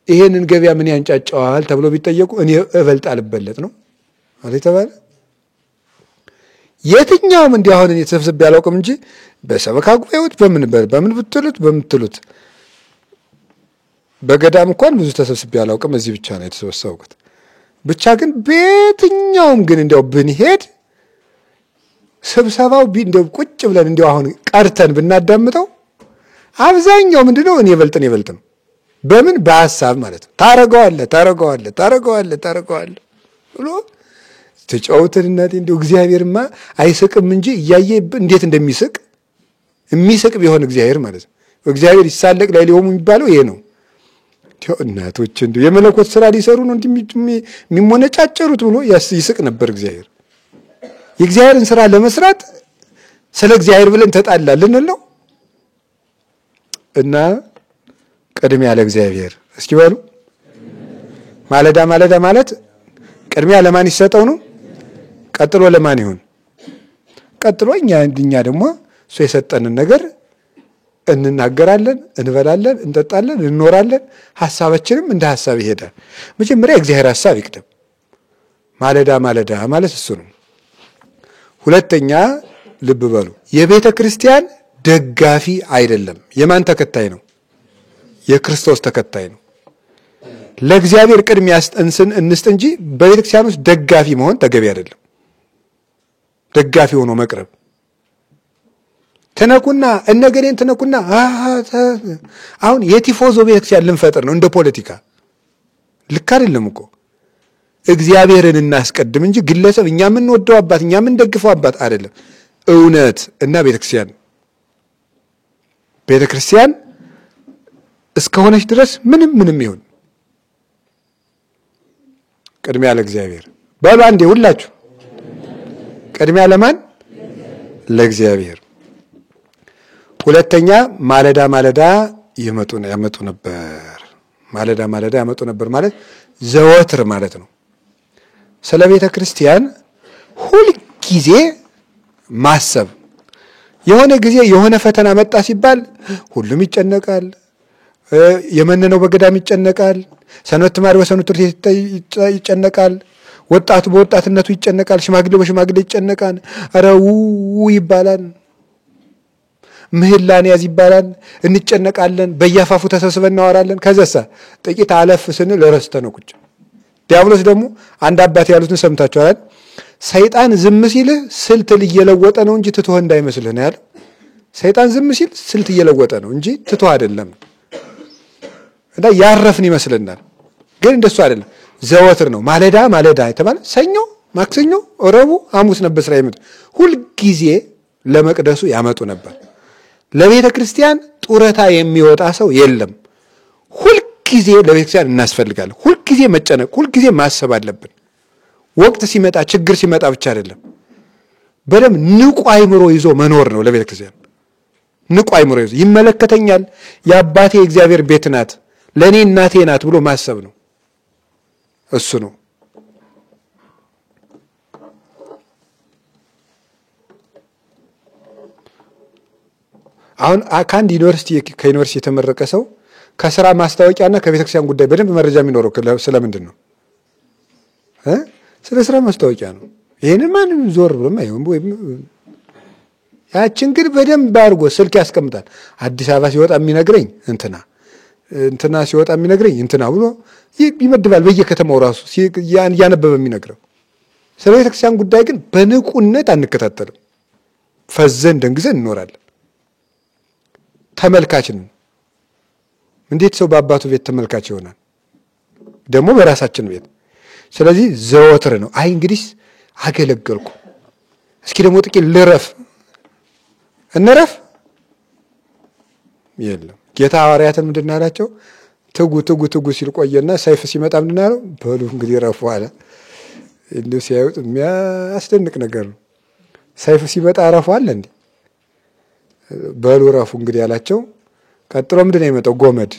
ይሄንን ገበያ ምን ያንጫጫዋል ተብሎ ቢጠየቁ እኔ እበልጥ አልበለጥ ነው አለ ተባለ። የትኛውም እንዲህ አሁን እኔ ተሰብስቤ ያላውቅም እንጂ በሰበካ ጉባኤዎች በምን ብትሉት በገዳም እንኳን ብዙ ተሰብስቤ ያላውቅም። እዚህ ብቻ ነው የተሰበሰብኩት። ብቻ ግን በየትኛውም ግን እንዲያው ብንሄድ ስብሰባው እንዲያው ቁጭ ብለን እንዲያው አሁን ቀርተን ብናዳምጠው አብዛኛው ምንድነው እኔ እበልጥ ነው። በምን በሐሳብ ማለት ነው። ታረጋዋለህ ብሎ ተጫውተንናት እንዲያው እግዚአብሔርማ አይስቅም እንጂ እያየ እንዴት እንደሚስቅ የሚስቅ ቢሆን እግዚአብሔር ማለት ነው። እግዚአብሔር ይሳለቅ ላይ ሊሆኑ የሚባለው ይሄ ነው። እናቶች እንዲያው የመለኮት ስራ ሊሰሩ ነው የሚሞነጫጨሩት ብሎ ይስቅ ነበር እግዚአብሔር። የእግዚአብሔርን ስራ ለመስራት ስለ እግዚአብሔር ብለን ተጣላልን ነው። እና ቅድሚያ ለእግዚአብሔር እስኪ በሉ። ማለዳ ማለት ቅድሚያ ለማን ይሰጠው ነው? ቀጥሎ ለማን ይሁን? ቀጥሎ እኛ ደግሞ እሱ የሰጠንን ነገር እንናገራለን፣ እንበላለን፣ እንጠጣለን፣ እንኖራለን። ሐሳባችንም እንደ ሐሳብ ይሄዳል። መጀመሪያ እግዚአብሔር ሐሳብ ይቅደም። ማለዳ ማለት እሱ ነው። ሁለተኛ ልብ በሉ፣ የቤተ ክርስቲያን ደጋፊ አይደለም። የማን ተከታይ ነው? የክርስቶስ ተከታይ ነው። ለእግዚአብሔር ቅድሚያ እንስጥ እንጂ በቤተ ክርስቲያን ውስጥ ደጋፊ መሆን ተገቢ አይደለም። ደጋፊ ሆኖ መቅረብ ተነኩና እነገሌን ተነኩና አሁን የቲፎዞ ቤተ ክርስቲያን ልንፈጥር ነው እንደ ፖለቲካ። ልክ አይደለም እኮ። እግዚአብሔርን እናስቀድም እንጂ ግለሰብ እኛ የምንወደው አባት እኛ የምንደግፈው አባት አይደለም። እውነት እና ቤተክርስቲያን እስከሆነች ድረስ ምንም ይሁን ቅድሚያ ለእግዚአብሔር። በሉ አንዴ ሁላችሁ ቅድሚያ ለማን? ለእግዚአብሔር። ሁለተኛ ማለዳ ማለዳ ያመጡ ነበር። ማለዳ ማለዳ ያመጡ ነበር ማለት ዘወትር ማለት ነው። ስለ ቤተ ክርስቲያን ሁል ጊዜ ማሰብ። የሆነ ጊዜ የሆነ ፈተና መጣ ሲባል ሁሉም ይጨነቃል። የመነነው በገዳም ይጨነቃል። ሰንበት ተማሪ በሰንበት ትምህርት ይጨነቃል። ወጣቱ በወጣትነቱ ይጨነቃል። ሽማግሌው በሽማግሌ ይጨነቃል። አረው ይባላል። ምህላን ያዝ ይባላል። እንጨነቃለን። በያፋፉ ተሰብስበን እናወራለን። ከዛሳ ጥቂት አለፍ ስንል ረስተነው ቁጭ። ዲያብሎስ ደግሞ አንድ አባት ያሉትን ሰምታችኋል። ሰይጣን ዝም ሲል ስልት እየለወጠ ነው እንጂ ትቶ እንዳይመስልህ ነው ያለው። ሰይጣን ዝም ሲል ስልት እየለወጠ ነው እንጂ ትቶ አይደለም። እና ያረፍን ይመስልናል፣ ግን እንደሱ አይደለም። ዘወትር ነው። ማለዳ ማለዳ የተባለ ሰኞ፣ ማክሰኞ፣ ረቡዕ፣ ሐሙስ ነበር ስራ ይመጡ። ሁል ጊዜ ለመቅደሱ ያመጡ ነበር። ለቤተ ክርስቲያን ጡረታ የሚወጣ ሰው የለም። ሁል ጊዜ ለቤተ ክርስቲያን እናስፈልጋለን። ሁል ጊዜ መጨነቅ፣ ሁል ጊዜ ማሰብ አለብን። ወቅት ሲመጣ ችግር ሲመጣ ብቻ አይደለም። በደም ንቁ አይምሮ ይዞ መኖር ነው ለቤተ ክርስቲያን። ንቁ አይምሮ ይዞ ይመለከተኛል፣ የአባቴ እግዚአብሔር ቤት ናት፣ ለኔ እናቴ ናት ብሎ ማሰብ ነው። እሱ ነው። አሁን ከአንድ ዩኒቨርሲቲ ከዩኒቨርሲቲ የተመረቀ ሰው ከስራ ማስታወቂያና ከቤተክርስቲያን ጉዳይ በደንብ መረጃ የሚኖረው ስለምንድን ነው? ስለ ስራ ማስታወቂያ ነው። ይሄንን ማንም ዞር ብሎም አይሆን ወይ? ያችን ግን በደንብ አድርጎ ስልክ ያስቀምጣል። አዲስ አበባ ሲወጣ የሚነግረኝ እንትና ሲወጣ የሚነግረኝ እንትና ብሎ ይመድባል። በየከተማው ራሱ ያነበበ የሚነግረው። ስለ ቤተክርስቲያን ጉዳይ ግን በንቁነት አንከታተልም። ፈዘን ደንግዘን እንኖራለን። ተመልካችን እንዴት ሰው በአባቱ ቤት ተመልካች ይሆናል? ደግሞ በራሳችን ቤት። ስለዚህ ዘወትር ነው። አይ እንግዲህ አገለገልኩ፣ እስኪ ደግሞ ጥቂት ልረፍ፣ እንረፍ የለም። ጌታ ሐዋርያትን ምንድን አላቸው? ትጉ ትጉ ትጉ ሲል ቆየና ሰይፍ ሲመጣ ምንድን አለው? በሉ እንግዲህ ረፉ አለ። እንዴው ሲያዩት የሚያስደንቅ ነገር ነው። ሰይፍ ሲመጣ ረፉ አለ እንዴ? በሉ ረፉ እንግዲህ አላቸው። ቀጥሎ ምንድን ነው የመጣው? ጎመድ።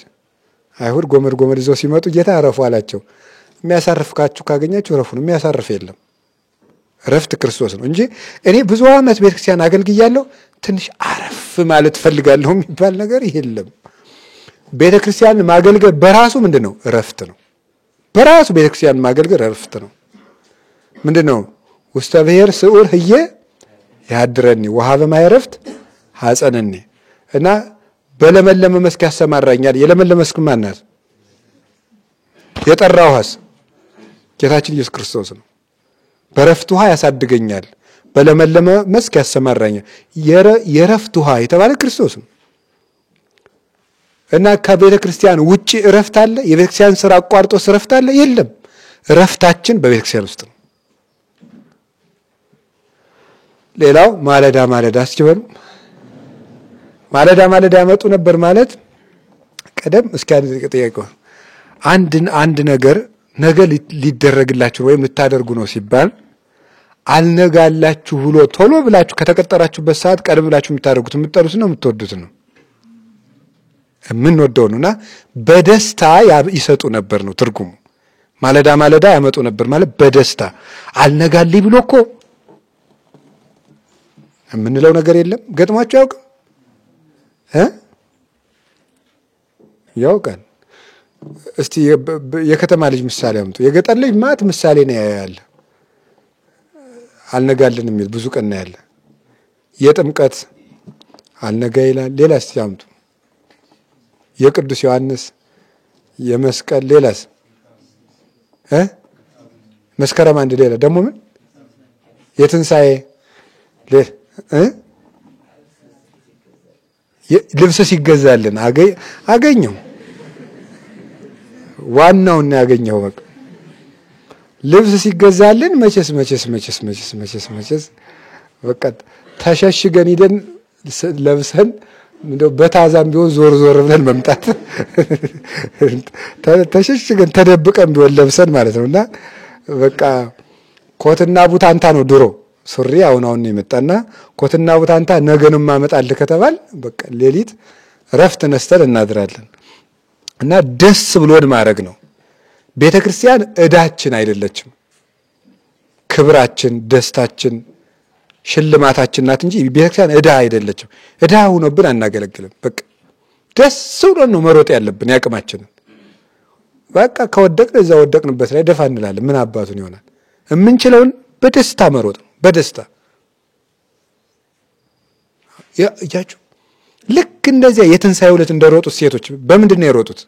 አይሁድ ጎመድ ይዘው ሲመጡ ጌታ ረፉ አላቸው። የሚያሳርፍካችሁ ካገኛችሁ ረፉ ነው። የሚያሳርፍ የለም። ረፍት ክርስቶስ ነው እንጂ እኔ ብዙ ዓመት ቤተክርስቲያን አገልግያለሁ ትንሽ አረፍ ማለት ፈልጋለሁ የሚባል ነገር የለም። ቤተክርስቲያን ማገልገል በራሱ ምንድነው? ረፍት ነው። በራሱ ቤተክርስቲያን ማገልገል ረፍት ነው። ምንድነው? ውስተ ብሔር ስዑር ህየ ያድረኒ ወሀበ ማይረፍት ሐጸነኒ እና በለመለመ መስክ ያሰማራኛል። የለመለመ መስክ ማን ናት? የጠራው ሐስ ጌታችን ኢየሱስ ክርስቶስ ነው። በረፍት ውሃ ያሳድገኛል፣ በለመለመ መስክ ያሰማራኛል። የረፍት ውሃ የተባለ ክርስቶስ ነው። እና ከቤተ ክርስቲያን ውጪ ረፍት አለ? የቤተ ክርስቲያን ስራ አቋርጦ ረፍት አለ? የለም። ረፍታችን በቤተ ክርስቲያን ውስጥ ነው። ሌላው ማለዳ ማለዳ እስኪበሉ ማለዳ ማለዳ ያመጡ ነበር ማለት ቀደም እስኪ ጠየቀው አንድ ነገር ነገ ሊደረግላችሁ ወይም ልታደርጉ ነው ሲባል አልነጋላችሁ ብሎ ቶሎ ብላችሁ ከተቀጠራችሁበት ሰዓት ቀደም ብላችሁ የምታደርጉት የምትጠሩት ነው የምትወዱት ነው የምንወደው ነውና በደስታ ይሰጡ ነበር ነው ትርጉሙ። ማለዳ ማለዳ ያመጡ ነበር ማለት በደስታ አልነጋልኝ ብሎ እኮ የምንለው ነገር የለም። ገጥሟችሁ ያውቃል? ያውቃል። እስቲ የከተማ ልጅ ምሳሌ አምጡ። የገጠር ልጅ ማት ምሳሌ ነው ያያል። አልነጋልን የሚል ብዙ ቀን ያለ የጥምቀት አልነጋ ይላል። ሌላ እስቲ አምጡ። የቅዱስ ዮሐንስ የመስቀል ሌላስ መስከረም አንድ ሌላ ደግሞ ምን የትንሳኤ ልብስ ሲገዛልን አገኘው ዋናውን ያገኘው በቃ ልብስ ሲገዛልን መቼስ በቃ ተሸሽገን ሄደን ለብሰን እንደው በታዛም ቢሆን ዞር ብለን መምጣት ተሸሽገን ተደብቀን ቢሆን ለብሰን ማለት ነውና በቃ ኮትና ቡታንታ ነው ድሮ ሱሪ አሁን የመጣና ኮትና ቡታንታ ነገንም ማመጣልህ ከተባል በቃ ሌሊት ረፍት ነስተን እናድራለን። እና ደስ ብሎን ማድረግ ነው። ቤተክርስቲያን እዳችን አይደለችም። ክብራችን፣ ደስታችን፣ ሽልማታችን ናት እንጂ ቤተክርስቲያን እዳ አይደለችም። እዳ ሆኖብን አናገለግልም። በቃ ደስ ብሎን ነው መሮጥ ያለብን ያቅማችንን። በቃ ከወደቅን እዛ ወደቅንበት ላይ ደፋ እንላለን። ምን አባቱን ይሆናል? የምንችለውን በደስታ መሮጥ ነው። በደስታ ያያችሁ ልክ እንደዚያ የትንሣኤ ዕለት እንደሮጡት ሴቶች በምንድን ነው የሮጡት?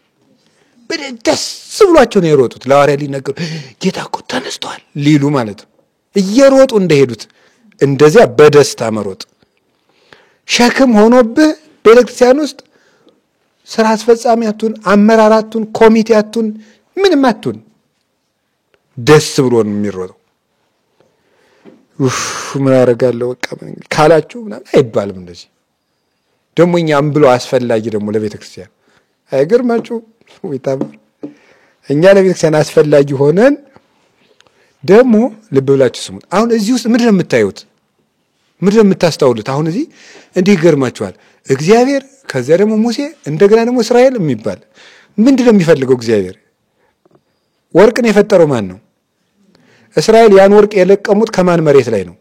ደስ ብሏቸው ነው የሮጡት። ለሐዋርያ ሊነገሩ ጌታ እኮ ተነስቷል ሊሉ ማለት ነው። እየሮጡ እንደሄዱት እንደዚያ በደስታ መሮጥ። ሸክም ሆኖብህ ቤተክርስቲያን ውስጥ ስራ አስፈጻሚ አቱን፣ አመራር አቱን፣ ኮሚቴ አቱን፣ ምንም አቱን ደስ ብሎ ነው የሚሮጠው። ምን አደርጋለሁ በቃ ካላችሁ ምናምን አይባልም። እንደዚህ ደግሞ እኛም ብሎ አስፈላጊ ደግሞ ለቤተክርስቲያን አይገርማችሁ? ወይታም እኛ ለቤተክርስቲያን አስፈላጊ ሆነን ደግሞ ልብ ብላችሁ ስሙት። አሁን እዚህ ውስጥ ምንድነው የምታዩት? ምንድነው የምታስተውሉት? አሁን እዚህ እንዲህ ይገርማችኋል። እግዚአብሔር ከዚያ ደግሞ ሙሴ እንደገና ደግሞ እስራኤል የሚባል ምንድነው የሚፈልገው? እግዚአብሔር ወርቅን የፈጠረው ማን ነው? እስራኤል ያን ወርቅ የለቀሙት ከማን መሬት ላይ ነው?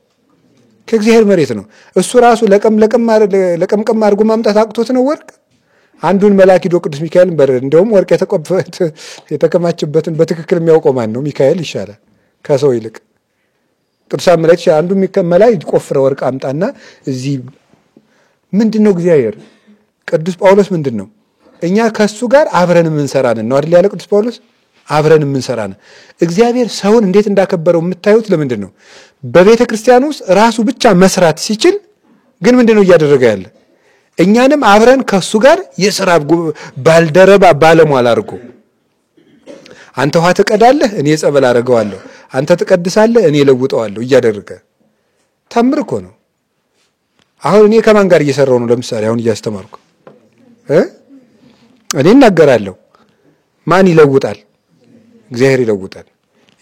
ከእግዚአብሔር መሬት ነው። እሱ ራሱ ለቀምቀም አድርጎ ማምጣት አቅቶት ነው ወርቅ? አንዱን መልአክ ሄዶ ቅዱስ ሚካኤልን በረደ። እንደውም ወርቅ የተከማችበትን በትክክል የሚያውቀው ማን ነው? ሚካኤል ይሻላል ከሰው ይልቅ። ቅዱሳን መላእክት አንዱ መልአክ ቆፍረ ወርቅ አምጣና እዚህ ምንድነው እግዚአብሔር? ቅዱስ ጳውሎስ ምንድነው? እኛ ከሱ ጋር አብረን የምንሰራን ነው አይደል ያለ ቅዱስ ጳውሎስ። አብረን የምንሰራን እግዚአብሔር ሰውን እንዴት እንዳከበረው የምታዩት ለምንድን ነው? በቤተ ክርስቲያን ውስጥ ራሱ ብቻ መስራት ሲችል ግን ምንድነው እያደረገ ያለ? እኛንም አብረን ከሱ ጋር የሥራ ባልደረባ ባለሟል አድርጎ አንተ ውሃ ትቀዳለህ እኔ ጸበል አደርገዋለሁ፣ አንተ ትቀድሳለህ እኔ ለውጠዋለሁ እያደረገ ተምር እኮ ነው። አሁን እኔ ከማን ጋር እየሰራው ነው? ለምሳሌ አሁን እያስተማርኩ እኔ እናገራለሁ። ማን ይለውጣል? እግዚአብሔር ይለውጣል።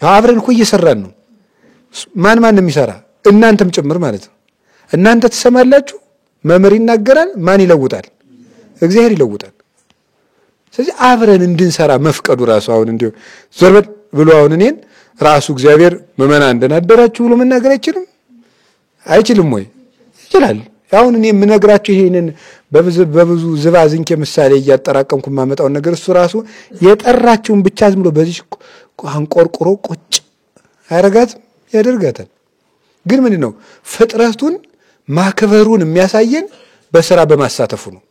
ያው አብረን እኮ እየሰራን ነው። ማን የሚሰራ? እናንተም ጭምር ማለት ነው። እናንተ ትሰማላችሁ፣ መምህር ይናገራል፣ ማን ይለውጣል? እግዚአብሔር ይለውጣል። ስለዚህ አብረን እንድንሰራ መፍቀዱ ራሱ አሁን እንዲሁ ዞርበል ብሎ አሁን እኔን ራሱ እግዚአብሔር መመናን እንደናደራችሁ ብሎ መናገር አይችልም? አይችልም ወይ? ይችላል። አሁን እኔ የምነግራችሁ ይሄንን በብዙ ዝባዝንኬ ምሳሌ እያጠራቀምኩ ማመጣው ነገር እሱ ራሱ የጠራችሁን ብቻ ዝም ብሎ በዚህ አንቆርቆሮ ቁጭ ያደርጋታል። ግን ምንድነው ፍጥረቱን ማክበሩን የሚያሳየን በሥራ በማሳተፉ ነው።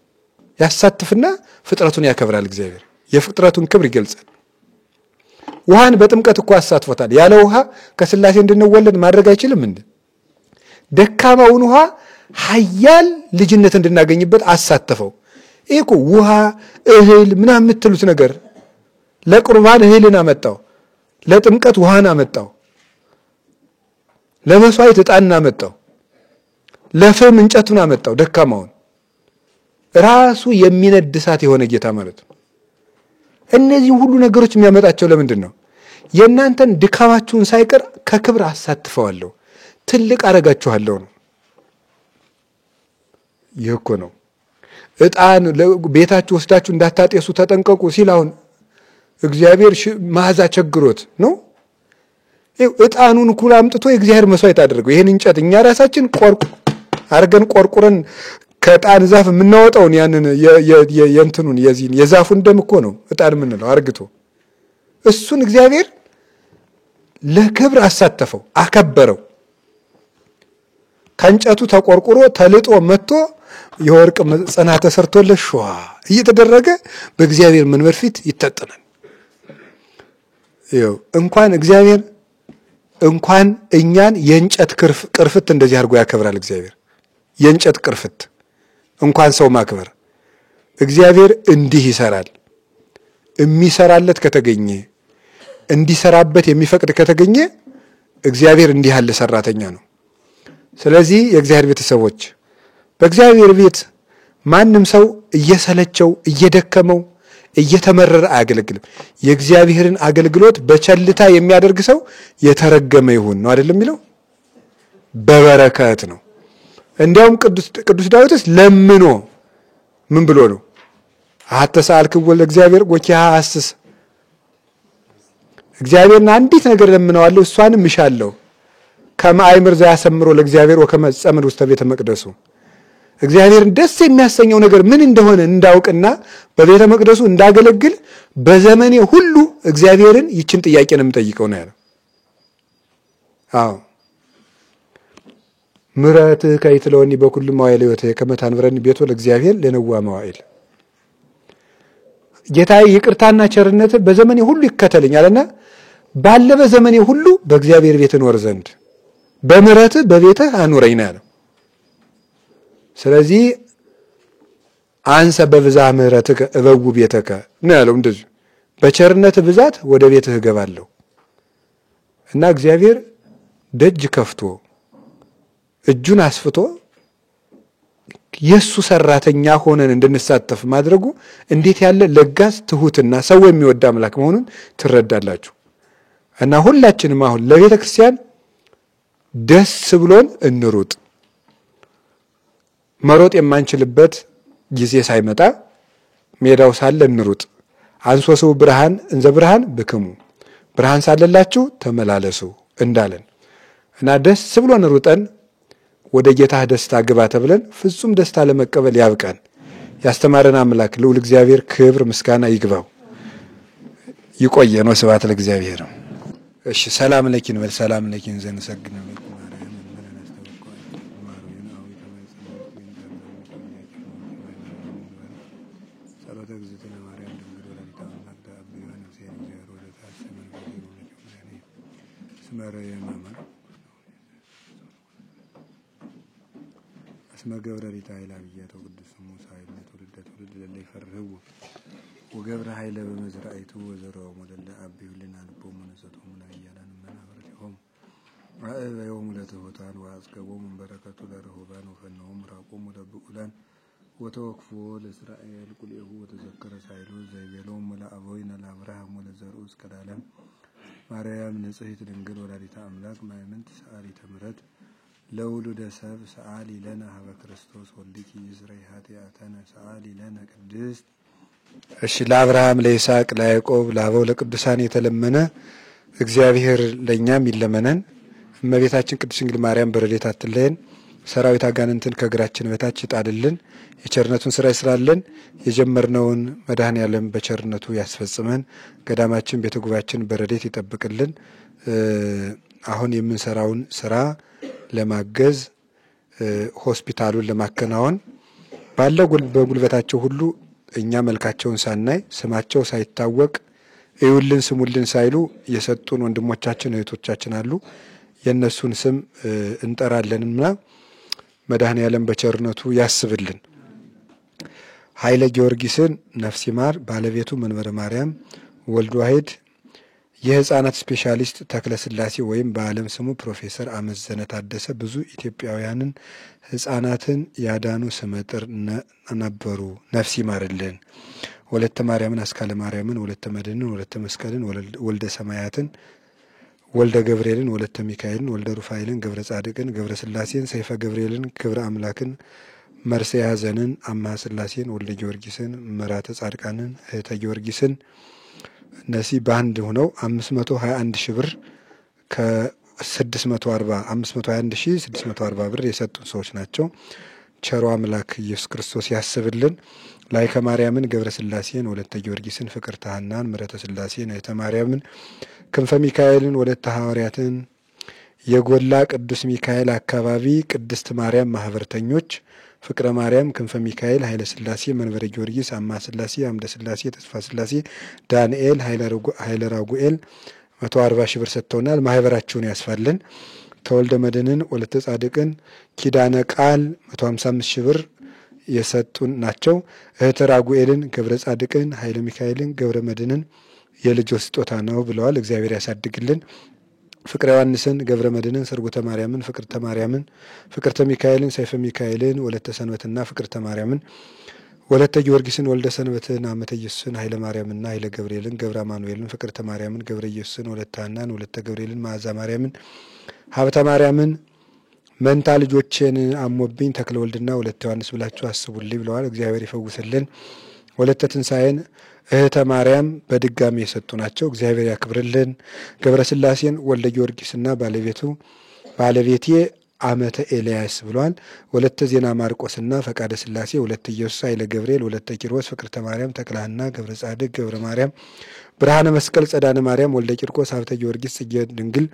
ያሳትፍና ፍጥረቱን ያከብራል። እግዚአብሔር የፍጥረቱን ክብር ይገልጻል። ውሃን በጥምቀት እኮ አሳትፎታል። ያለ ውሃ ከሥላሴ እንድንወለድ ማድረግ አይችልም እንዴ? ደካማውን ውሃ ኃያል ልጅነት እንድናገኝበት አሳተፈው። ይሄ እኮ ውሃ እህል ምናምን የምትሉት ነገር ለቁርባን እህልን አመጣው፣ ለጥምቀት ውሃን አመጣው፣ ለመስዋዕት ዕጣንን አመጣው፣ ለፍም እንጨቱን አመጣው። ደካማውን ራሱ የሚነድ እሳት የሆነ ጌታ ማለት ነው። እነዚህ ሁሉ ነገሮች የሚያመጣቸው ለምንድን ነው? የእናንተን ድካማችሁን ሳይቀር ከክብር አሳትፈዋለሁ፣ ትልቅ አረጋችኋለሁ ነው። ይህ እኮ ነው ዕጣን ቤታችሁ ወስዳችሁ እንዳታጤሱ ተጠንቀቁ ሲል አሁን እግዚአብሔር መዓዛ ቸግሮት ነው። ዕጣኑን ኩል አምጥቶ የእግዚአብሔር መስዋዕት አደረገው። ይሄን እንጨት እኛ ራሳችን አርገን ቆርቁረን ከዕጣን ዛፍ የምናወጣውን ያንን የእንትኑን የዛፉን ደም እኮ ነው ዕጣን የምንለው አርግቶ። እሱን እግዚአብሔር ለክብር አሳተፈው፣ አከበረው። ከእንጨቱ ተቆርቁሮ ተልጦ መጥቶ የወርቅ ጽና ተሰርቶለት ሸዋ እየተደረገ በእግዚአብሔር መንበር ፊት ይተጠናል። ይኸው እንኳን እኛን የእንጨት ቅርፍት እንደዚህ አድርጎ ያከብራል እግዚአብሔር። የእንጨት ቅርፍት እንኳን ሰው ማክበር እግዚአብሔር እንዲህ ይሰራል። የሚሰራለት ከተገኘ እንዲሰራበት የሚፈቅድ ከተገኘ እግዚአብሔር እንዲህ ያለ ሰራተኛ ነው። ስለዚህ የእግዚአብሔር ቤተሰቦች በእግዚአብሔር ቤት ማንም ሰው እየሰለቸው እየደከመው እየተመረረ አያገለግልም። የእግዚአብሔርን አገልግሎት በቸልታ የሚያደርግ ሰው የተረገመ ይሁን ነው አይደለም የሚለው? በበረከት ነው። እንዲያውም ቅዱስ ዳዊትስ ለምኖ ምን ብሎ ነው? አተሳልክዎ ለእግዚአብሔር ወኪያ አስስ እግዚአብሔርን አንዲት ነገር ለምነዋለሁ እሷንም እሻለሁ ከማይምር ዘያሰምሮ ለእግዚአብሔር ወከመጸምድ ውስተ ቤተ መቅደሱ እግዚአብሔርን ደስ የሚያሰኘው ነገር ምን እንደሆነ እንዳውቅና በቤተ መቅደሱ እንዳገለግል በዘመኔ ሁሉ እግዚአብሔርን ይችን ጥያቄ ነው የምጠይቀው ነው ያለው። አዎ ምሕረትህ ከይትለወኒ በኩሉ መዋዕለ ሕይወትየ ከመ ታንብረኒ ቤቶ ለእግዚአብሔር ለነዋ መዋዕል ጌታዬ ይቅርታና ቸርነት በዘመኔ ሁሉ ይከተለኛልና ባለ በዘመኔ ሁሉ በእግዚአብሔር ቤት እኖር ዘንድ በምሕረትህ በቤትህ አኑረኝ ነው ያለው። ስለዚህ አንሰ በብዛ ምሕረትከ እበው ቤተከ ነው ያለው። እንደዚህ በቸርነት ብዛት ወደ ቤትህ እገባለሁ እና እግዚአብሔር ደጅ ከፍቶ እጁን አስፍቶ የሱ ሰራተኛ ሆነን እንድንሳተፍ ማድረጉ እንዴት ያለ ለጋስ ትሁትና ሰው የሚወድ አምላክ መሆኑን ትረዳላችሁ። እና ሁላችንም አሁን ለቤተ ክርስቲያን ደስ ብሎን እንሩጥ። መሮጥ የማንችልበት ጊዜ ሳይመጣ ሜዳው ሳለ እንሩጥ። አንሶስው ብርሃን እንዘ ብርሃን ብክሙ ብርሃን ሳለላችሁ ተመላለሱ እንዳለን እና ደስ ብሎን ሩጠን ወደ ጌታ ደስታ ግባ ተብለን ፍጹም ደስታ ለመቀበል ያብቃን። ያስተማረን አምላክ ልዑል እግዚአብሔር ክብር ምስጋና ይግባው። ይቆየን። ወስብሐት ለእግዚአብሔር። እሺ ሰላም ለኪን ወል ሰላም ለኪን ዘንሰግድ ነው መገብረ ሪታ ኃይለ አብያተው ቅዱስ ሙሳ ኃይለ ተወልደ ተወልደ ለለ ይፈርህው ወገብረ ኃይለ በመዝራእቱ ወዘራው ሞደለ አብዩልና ልቦ መነሰቱ ምን ያያላን መናበረተው አእበዮም ለተሆታን ወአስገቦም በረከቱ ለረሁባን ወፈነውም ራቆም ወደብኡላን ወተወክፎ ለእስራኤል ቁልኤሁ ወተዘከረ ሳይሉ ዘይቤሎም ለአበዊና ለአብርሃም ወለዘርኡ እስከ ለዓለም ማርያም ንጽሕት ድንግል ወላዲተ አምላክ ማይምንት ሰአሊተ ምሕረት ለውሉደ ሰብ ሰአሊ ለነ ሀበ ክርስቶስ ወልድኪ ይስረይ ኃጢአተነ ሰአሊ ለነ ቅድስት። እሺ ለአብርሃም ለይስሐቅ ለያዕቆብ ለአበው ለቅዱሳን የተለመነ እግዚአብሔር ለኛም ይለመነን። እመቤታችን ቅድስት ድንግል ማርያም በረድኤታ አትለየን። ሰራዊት አጋንንትን ከእግራችን በታች ይጣልልን። የቸርነቱን ስራ ይስራልን። የጀመርነውን መድኃኔዓለም በቸርነቱ ያስፈጽመን። ገዳማችን ቤተ ጉባኤያችን በረድኤት ይጠብቅልን። አሁን የምንሰራውን ስራ ለማገዝ ሆስፒታሉን ለማከናወን ባለ በጉልበታቸው ሁሉ እኛ መልካቸውን ሳናይ ስማቸው ሳይታወቅ እዩልን ስሙልን ሳይሉ የሰጡን ወንድሞቻችን እህቶቻችን አሉ። የነሱን ስም እንጠራለንና መድኃኔዓለም በቸርነቱ ያስብልን። ኃይለ ጊዮርጊስን ነፍስ ይማር፣ ባለቤቱ መንበረ ማርያም ወልድ ዋሕድ፣ የህፃናት ስፔሻሊስት ተክለ ስላሴ ወይም በዓለም ስሙ ፕሮፌሰር አመዘነ ታደሰ ብዙ ኢትዮጵያውያንን ህፃናትን ያዳኑ ስመጥር ነበሩ። ነፍስ ይማርልን። ወለተ ማርያምን፣ አስካለ ማርያምን፣ ወለተ መድህንን፣ ወለተ መስቀልን፣ ወልደ ሰማያትን፣ ወልደ ገብርኤልን፣ ወለተ ሚካኤልን፣ ወልደ ሩፋኤልን፣ ገብረ ጻድቅን፣ ገብረ ስላሴን፣ ሰይፈ ገብርኤልን፣ ክብረ አምላክን፣ መርሰ ያዘንን፣ አምሃ ስላሴን፣ ወልደ ጊዮርጊስን፣ መራተ ጻድቃንን፣ እህተ ጊዮርጊስን እነዚህ በአንድ ሆነው 521 ሺህ ብር ከ640 521,640 ብር የሰጡን ሰዎች ናቸው። ቸሮ አምላክ ኢየሱስ ክርስቶስ ያስብልን። ላይከ ማርያምን፣ ገብረ ስላሴን፣ ወለተ ጊዮርጊስን፣ ፍቅርተ ሐናን፣ ምረተ ስላሴን፣ እህተ ማርያምን፣ ክንፈ ሚካኤልን፣ ወለተ ሐዋርያትን፣ የጎላ ቅዱስ ሚካኤል አካባቢ ቅድስት ማርያም ማህበርተኞች ፍቅረ ማርያም፣ ክንፈ ሚካኤል፣ ኃይለ ስላሴ፣ መንበረ ጊዮርጊስ፣ አማ ስላሴ፣ አምደ ስላሴ፣ ተስፋ ስላሴ፣ ዳንኤል፣ ኃይለ ራጉኤል 140 ሺህ ብር ሰጥተውናል። ማህበራቸውን ያስፋልን። ተወልደ መድህንን፣ ወለተ ጻድቅን፣ ኪዳነ ቃል 155 ሺህ ብር የሰጡን ናቸው። እህተ ራጉኤልን፣ ገብረ ጻድቅን፣ ኃይለ ሚካኤልን፣ ገብረ መድህንን የልጆች ስጦታ ነው ብለዋል። እግዚአብሔር ያሳድግልን። ፍቅረ ዮሐንስን፣ ገብረ መድህንን፣ ሰርጉተ ማርያምን፣ ፍቅርተ ማርያምን፣ ፍቅርተ ሚካኤልን፣ ሰይፈ ሚካኤልን፣ ወለተ ሰንበትና ፍቅርተ ማርያምን፣ ወለተ ጊዮርጊስን፣ ወልደ ሰንበትን፣ አመተ ኢየሱስን፣ ኃይለ ማርያምና ኃይለ ገብርኤልን፣ ገብረ አማኑኤልን፣ ፍቅርተ ማርያምን፣ ገብረ ኢየሱስን፣ ወለተ ሐናን፣ ወለተ ገብርኤልን፣ መዓዛ ማርያምን፣ ሀብተ ማርያምን፣ መንታ ልጆችን አሞብኝ ተክለ ወልድና ወለተ ዮሐንስ ብላችሁ አስቡልኝ ብለዋል። እግዚአብሔር ይፈውስልን። ወለተ ትንሣኤን እህተ ማርያም በድጋሚ የሰጡ ናቸው። እግዚአብሔር ያክብርልን። ገብረ ስላሴን ወልደ ጊዮርጊስና ባለቤቴ አመተ ኤልያስ ብሏል። ወለተ ዜና ማርቆስና ፈቃደ ስላሴ፣ ወለተ ኢየሱስ ኃይለ ገብርኤል፣ ወለተ ኪሮስ ፍቅርተ ማርያም፣ ተክለሃና ገብረ ጻድቅ፣ ገብረ ማርያም፣ ብርሃነ መስቀል፣ ጸዳነ ማርያም፣ ወልደ ቂርቆስ፣ ሀብተ ጊዮርጊስ፣ ጽጌ ድንግል፣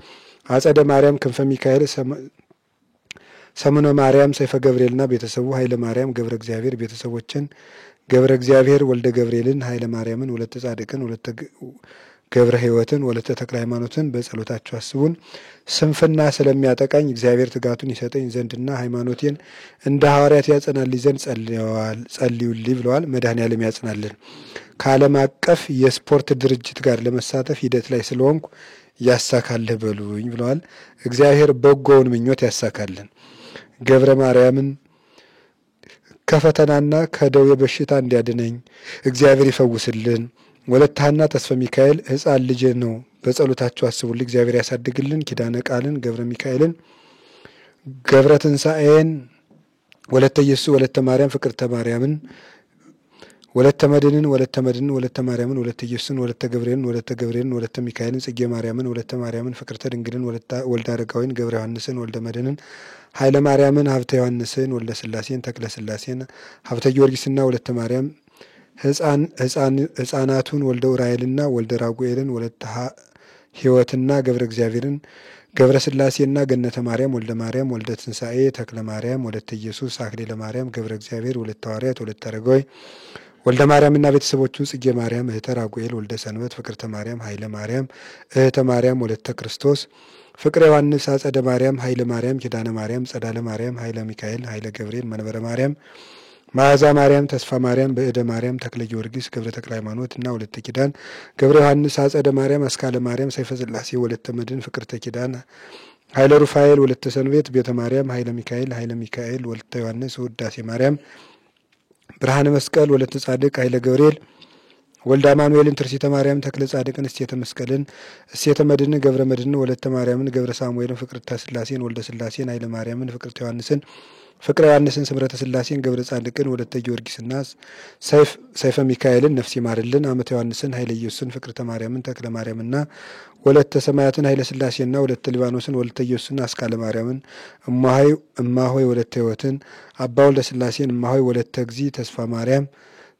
አጸደ ማርያም፣ ክንፈ ሚካኤል፣ ሰሙነ ማርያም፣ ሰይፈ ገብርኤልና ቤተሰቡ፣ ኃይለ ማርያም፣ ገብረ እግዚአብሔር ቤተሰቦችን፣ ገብረ እግዚአብሔር ወልደ ገብርኤልን፣ ኃይለ ማርያምን፣ ወለተ ጻድቅን፣ ወለተ ገብረ ሕይወትን፣ ወለተ ተክለ ሃይማኖትን በጸሎታችሁ አስቡን። ስንፍና ስለሚያጠቃኝ እግዚአብሔር ትጋቱን ይሰጠኝ ዘንድና ሃይማኖቴን እንደ ሐዋርያት ያጸናልኝ ዘንድ ጸልዩልኝ ብለዋል። መድኃኔዓለም ያጽናልን። ከዓለም አቀፍ የስፖርት ድርጅት ጋር ለመሳተፍ ሂደት ላይ ስለሆንኩ ያሳካልህ በሉኝ ብለዋል። እግዚአብሔር በጎውን ምኞት ያሳካልን። ገብረ ማርያምን ከፈተናና ከደዌ በሽታ እንዲያድነኝ እግዚአብሔር ይፈውስልን። ወለተ ሐና ተስፈ ሚካኤል ሕፃን ልጅ ነው፣ በጸሎታችሁ አስቡልኝ። እግዚአብሔር ያሳድግልን። ኪዳነ ቃልን ገብረ ሚካኤልን፣ ገብረ ትንሣኤን፣ ወለተ ኢየሱስ፣ ወለተ ማርያም፣ ፍቅርተ ማርያምን፣ ወለተ መድንን፣ ወለተ ማርያምን፣ ወለተ ኢየሱስን፣ ወለተ ገብርኤልን፣ ወለተ ሚካኤልን፣ ጽጌ ማርያምን፣ ወለተ ማርያምን፣ ፍቅርተ ድንግልን፣ ወልደ አረጋዊን፣ ገብረ ዮሐንስን፣ ወልደ መድንን፣ ኃይለ ማርያምን፣ ሀብተ ዮሐንስን፣ ወልደ ስላሴን፣ ተክለ ስላሴን፣ ሀብተ ጊዮርጊስና ወለተ ማርያም ሕፃናቱን ወልደ ኡራኤልና ወልደ ራጉኤልን፣ ወለተ ሕይወትና ገብረ እግዚአብሔርን፣ ገብረ ስላሴና ገነተ ማርያም፣ ወልደ ማርያም፣ ወልደ ትንሣኤ፣ ተክለ ማርያም፣ ወለተ ኢየሱስ፣ አክሊለ ማርያም፣ ገብረ እግዚአብሔር፣ ወለተ ሐዋርያት፣ ወለተ አረጋዊ፣ ወልደ ማርያምና ቤተሰቦቹ፣ ጽጌ ማርያም፣ እህተ ራጉኤል፣ ወልደ ሰንበት፣ ፍቅርተ ማርያም፣ ኃይለ ማርያም፣ እህተ ማርያም፣ ወለተ ክርስቶስ፣ ፍቅረ ዮሐንስ፣ አጸደ ማርያም፣ ኃይለ ማርያም፣ ኪዳነ ማርያም፣ ጸዳለ ማርያም፣ ኃይለ ሚካኤል፣ ኃይለ ገብርኤል፣ መንበረ ማርያም፣ መዓዛ ማርያም፣ ተስፋ ማርያም፣ በእደ ማርያም፣ ተክለ ጊዮርጊስ፣ ገብረ ተክለ ሃይማኖት እና ወለተ ኪዳን፣ ገብረ ዮሐንስ፣ አጸደ ማርያም፣ አስካለ ማርያም፣ ሰይፈ ስላሴ፣ ወለተ መድን፣ ፍቅርተ ኪዳን፣ ኃይለ ሩፋኤል፣ ወለተ ሰንቤት፣ ቤተ ማርያም፣ ኃይለ ሚካኤል፣ ወለተ ዮሐንስ፣ ውዳሴ ማርያም፣ ብርሃነ መስቀል፣ ወለተ ጻድቅ፣ ኃይለ ገብርኤል፣ ወልደ አማኑኤልን፣ ትርሲተ ማርያም፣ ተክለ ጻድቅን፣ እስቴተ መስቀልን፣ እስቴተ መድን፣ ገብረ መድን፣ ወለተ ማርያምን፣ ገብረ ሳሙኤልን፣ ፍቅርተ ስላሴን፣ ወልደ ስላሴን፣ ኃይለ ማርያምን፣ ፍቅርተ ዮሐንስን፣ ፍቅረ ዮሐንስን፣ ስምረተ ስላሴን፣ ገብረ ጻድቅን፣ ወለተ ጊዮርጊስና ሰይፈ ሚካኤልን ነፍስ ይማርልን። አመተ ዮሐንስን፣ ኃይለ ኢየሱስን፣ ፍቅርተ ማርያምን፣ ተክለ ማርያምና ወለተ ሰማያትን፣ ኃይለ ስላሴና ወለተ ሊባኖስን፣ ወለተ ኢየሱስን፣ አስካለ ማርያምን፣ እማሆይ ወለተ ሕይወትን፣ አባ ወልደ ስላሴን፣ እማሆይ ወለተ እግዚ፣ ተስፋ ማርያም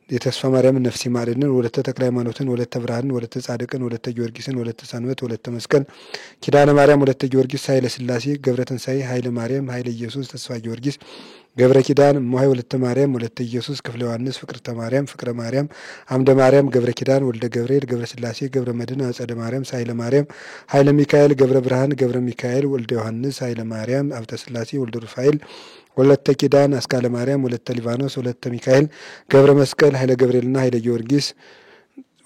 የተስፋ ማርያምን ነፍስ ይማርልን። ወለተ ተክለ ሃይማኖትን፣ ወለተ ብርሃንን፣ ወለተ ጻድቅን፣ ወለተ ጊዮርጊስን፣ ወለተ ሰንበት፣ ወለተ መስቀል፣ ኪዳነ ማርያም፣ ወለተ ጊዮርጊስ፣ ኃይለ ስላሴ፣ ገብረ ትንሣኤ፣ ኃይለ ማርያም፣ ኃይለ ኢየሱስ፣ ተስፋ ጊዮርጊስ፣ ገብረ ኪዳን፣ እማሆይ ወለተ ማርያም፣ ወለተ ኢየሱስ፣ ክፍለ ዮሐንስ፣ ፍቅርተ ማርያም፣ ፍቅረ ማርያም፣ አምደ ማርያም፣ ገብረ ኪዳን፣ ወልደ ገብርኤል፣ ገብረ ስላሴ፣ ገብረ መድን፣ አጸደ ማርያም፣ ኃይለ ማርያም፣ ኃይለ ሚካኤል፣ ገብረ ብርሃን፣ ገብረ ሚካኤል፣ ወልደ ዮሐንስ፣ ኃይለ ማርያም፣ ሀብተ ስላሴ፣ ወልደ ሩፋኤል፣ ወለተ ኪዳን፣ አስካለ ማርያም፣ ወለተ ሊባኖስ፣ ወለተ ሚካኤል፣ ገብረ መስቀል፣ ኃይለ ገብርኤልና ኃይለ ጊዮርጊስ፣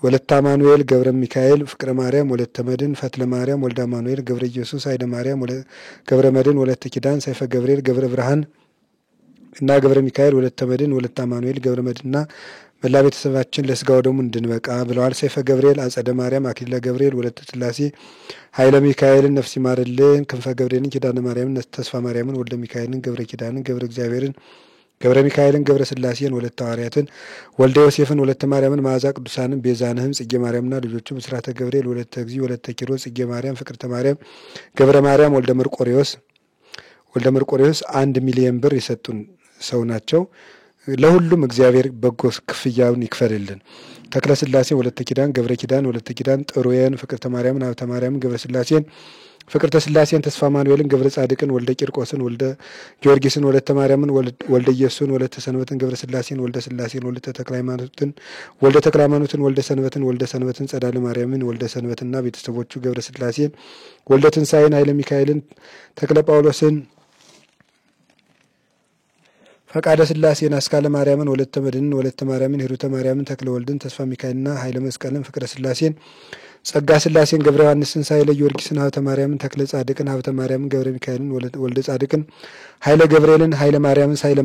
ወለተ አማኑኤል፣ ገብረ ሚካኤል፣ ፍቅረ ማርያም፣ ወለተ መድን፣ ፈትለ ማርያም፣ ወልደ አማኑኤል፣ ገብረ ኢየሱስ፣ ኃይለ ማርያም፣ ገብረ መድን፣ ወለተ ኪዳን፣ ሰይፈ ገብርኤል፣ ገብረ ብርሃን እና ገብረ ሚካኤል፣ ወለተ መድን፣ ወለተ አማኑኤል፣ ገብረ መድንና መላ ቤተሰባችን ለስጋው ደግሞ እንድንበቃ ብለዋል። ሰይፈ ገብርኤል፣ አጸደ ማርያም፣ አክሊለ ገብርኤል፣ ወለተ ስላሴ፣ ኃይለ ሚካኤልን ነፍስ ይማርልን። ክንፈ ገብርኤልን፣ ኪዳነ ማርያምን፣ ተስፋ ማርያምን፣ ወልደ ሚካኤልን፣ ገብረ ኪዳንን፣ ገብረ እግዚአብሔርን፣ ገብረ ሚካኤልን፣ ገብረ ስላሴን፣ ወለተ ሐዋርያትን፣ ወልደ ዮሴፍን፣ ወለተ ማርያምን፣ መዓዛ ቅዱሳንን፣ ቤዛንህም፣ ጽጌ ማርያምና ልጆቹ፣ ምስራተ ገብርኤል፣ ወለተ እግዚ፣ ወለተ ኪሮስ፣ ጽጌ ማርያም፣ ፍቅርተ ማርያም፣ ገብረ ማርያም፣ ወልደ መርቆሬዎስ 1 ሚሊዮን ብር የሰጡን ሰው ናቸው። ለሁሉም እግዚአብሔር በጎ ክፍያውን ይክፈልልን። ተክለ ስላሴ፣ ወለተ ኪዳን፣ ገብረ ኪዳን፣ ወለተ ኪዳን፣ ጥሩየን፣ ፍቅርተ ማርያምን፣ ሀብተ ማርያምን፣ ገብረ ስላሴን፣ ፍቅርተ ስላሴን፣ ተስፋ ማኑኤልን፣ ገብረ ጻድቅን፣ ወልደ ቂርቆስን፣ ወልደ ጊዮርጊስን፣ ወለተ ማርያምን፣ ወልደ ኢየሱስን፣ ወለተ ሰንበትን፣ ገብረ ስላሴን፣ ወልደ ስላሴን፣ ወለተ ተክለ ሃይማኖትን፣ ወልደ ሰንበትን፣ ጸዳለ ማርያምን፣ ወልደ ሰንበትና ቤተሰቦቹ፣ ገብረ ስላሴን፣ ወልደ ትንሣኤን፣ ኃይለ ሚካኤልን፣ ተክለ ጳውሎስን፣ ፈቃደ ስላሴን፣ አስካለ ማርያምን፣ ወለተ መድንን፣ ወለተ ማርያምን፣ ሂሩተ ማርያምን፣ ተክለ ወልድን፣ ተስፋ ሚካኤልና ኃይለ መስቀልን፣ ፍቅረ ስላሴን፣ ጸጋ ስላሴን፣ ገብረ ዮሐንስን፣ ኃይለ ጊዮርጊስን፣ ሀብተ ማርያምን፣ ተክለ ጻድቅን፣ ሀብተ ማርያምን፣ ገብረ ሚካኤልን፣ ወልደ ጻድቅን፣ ኃይለ ገብርኤልን፣ ኃይለ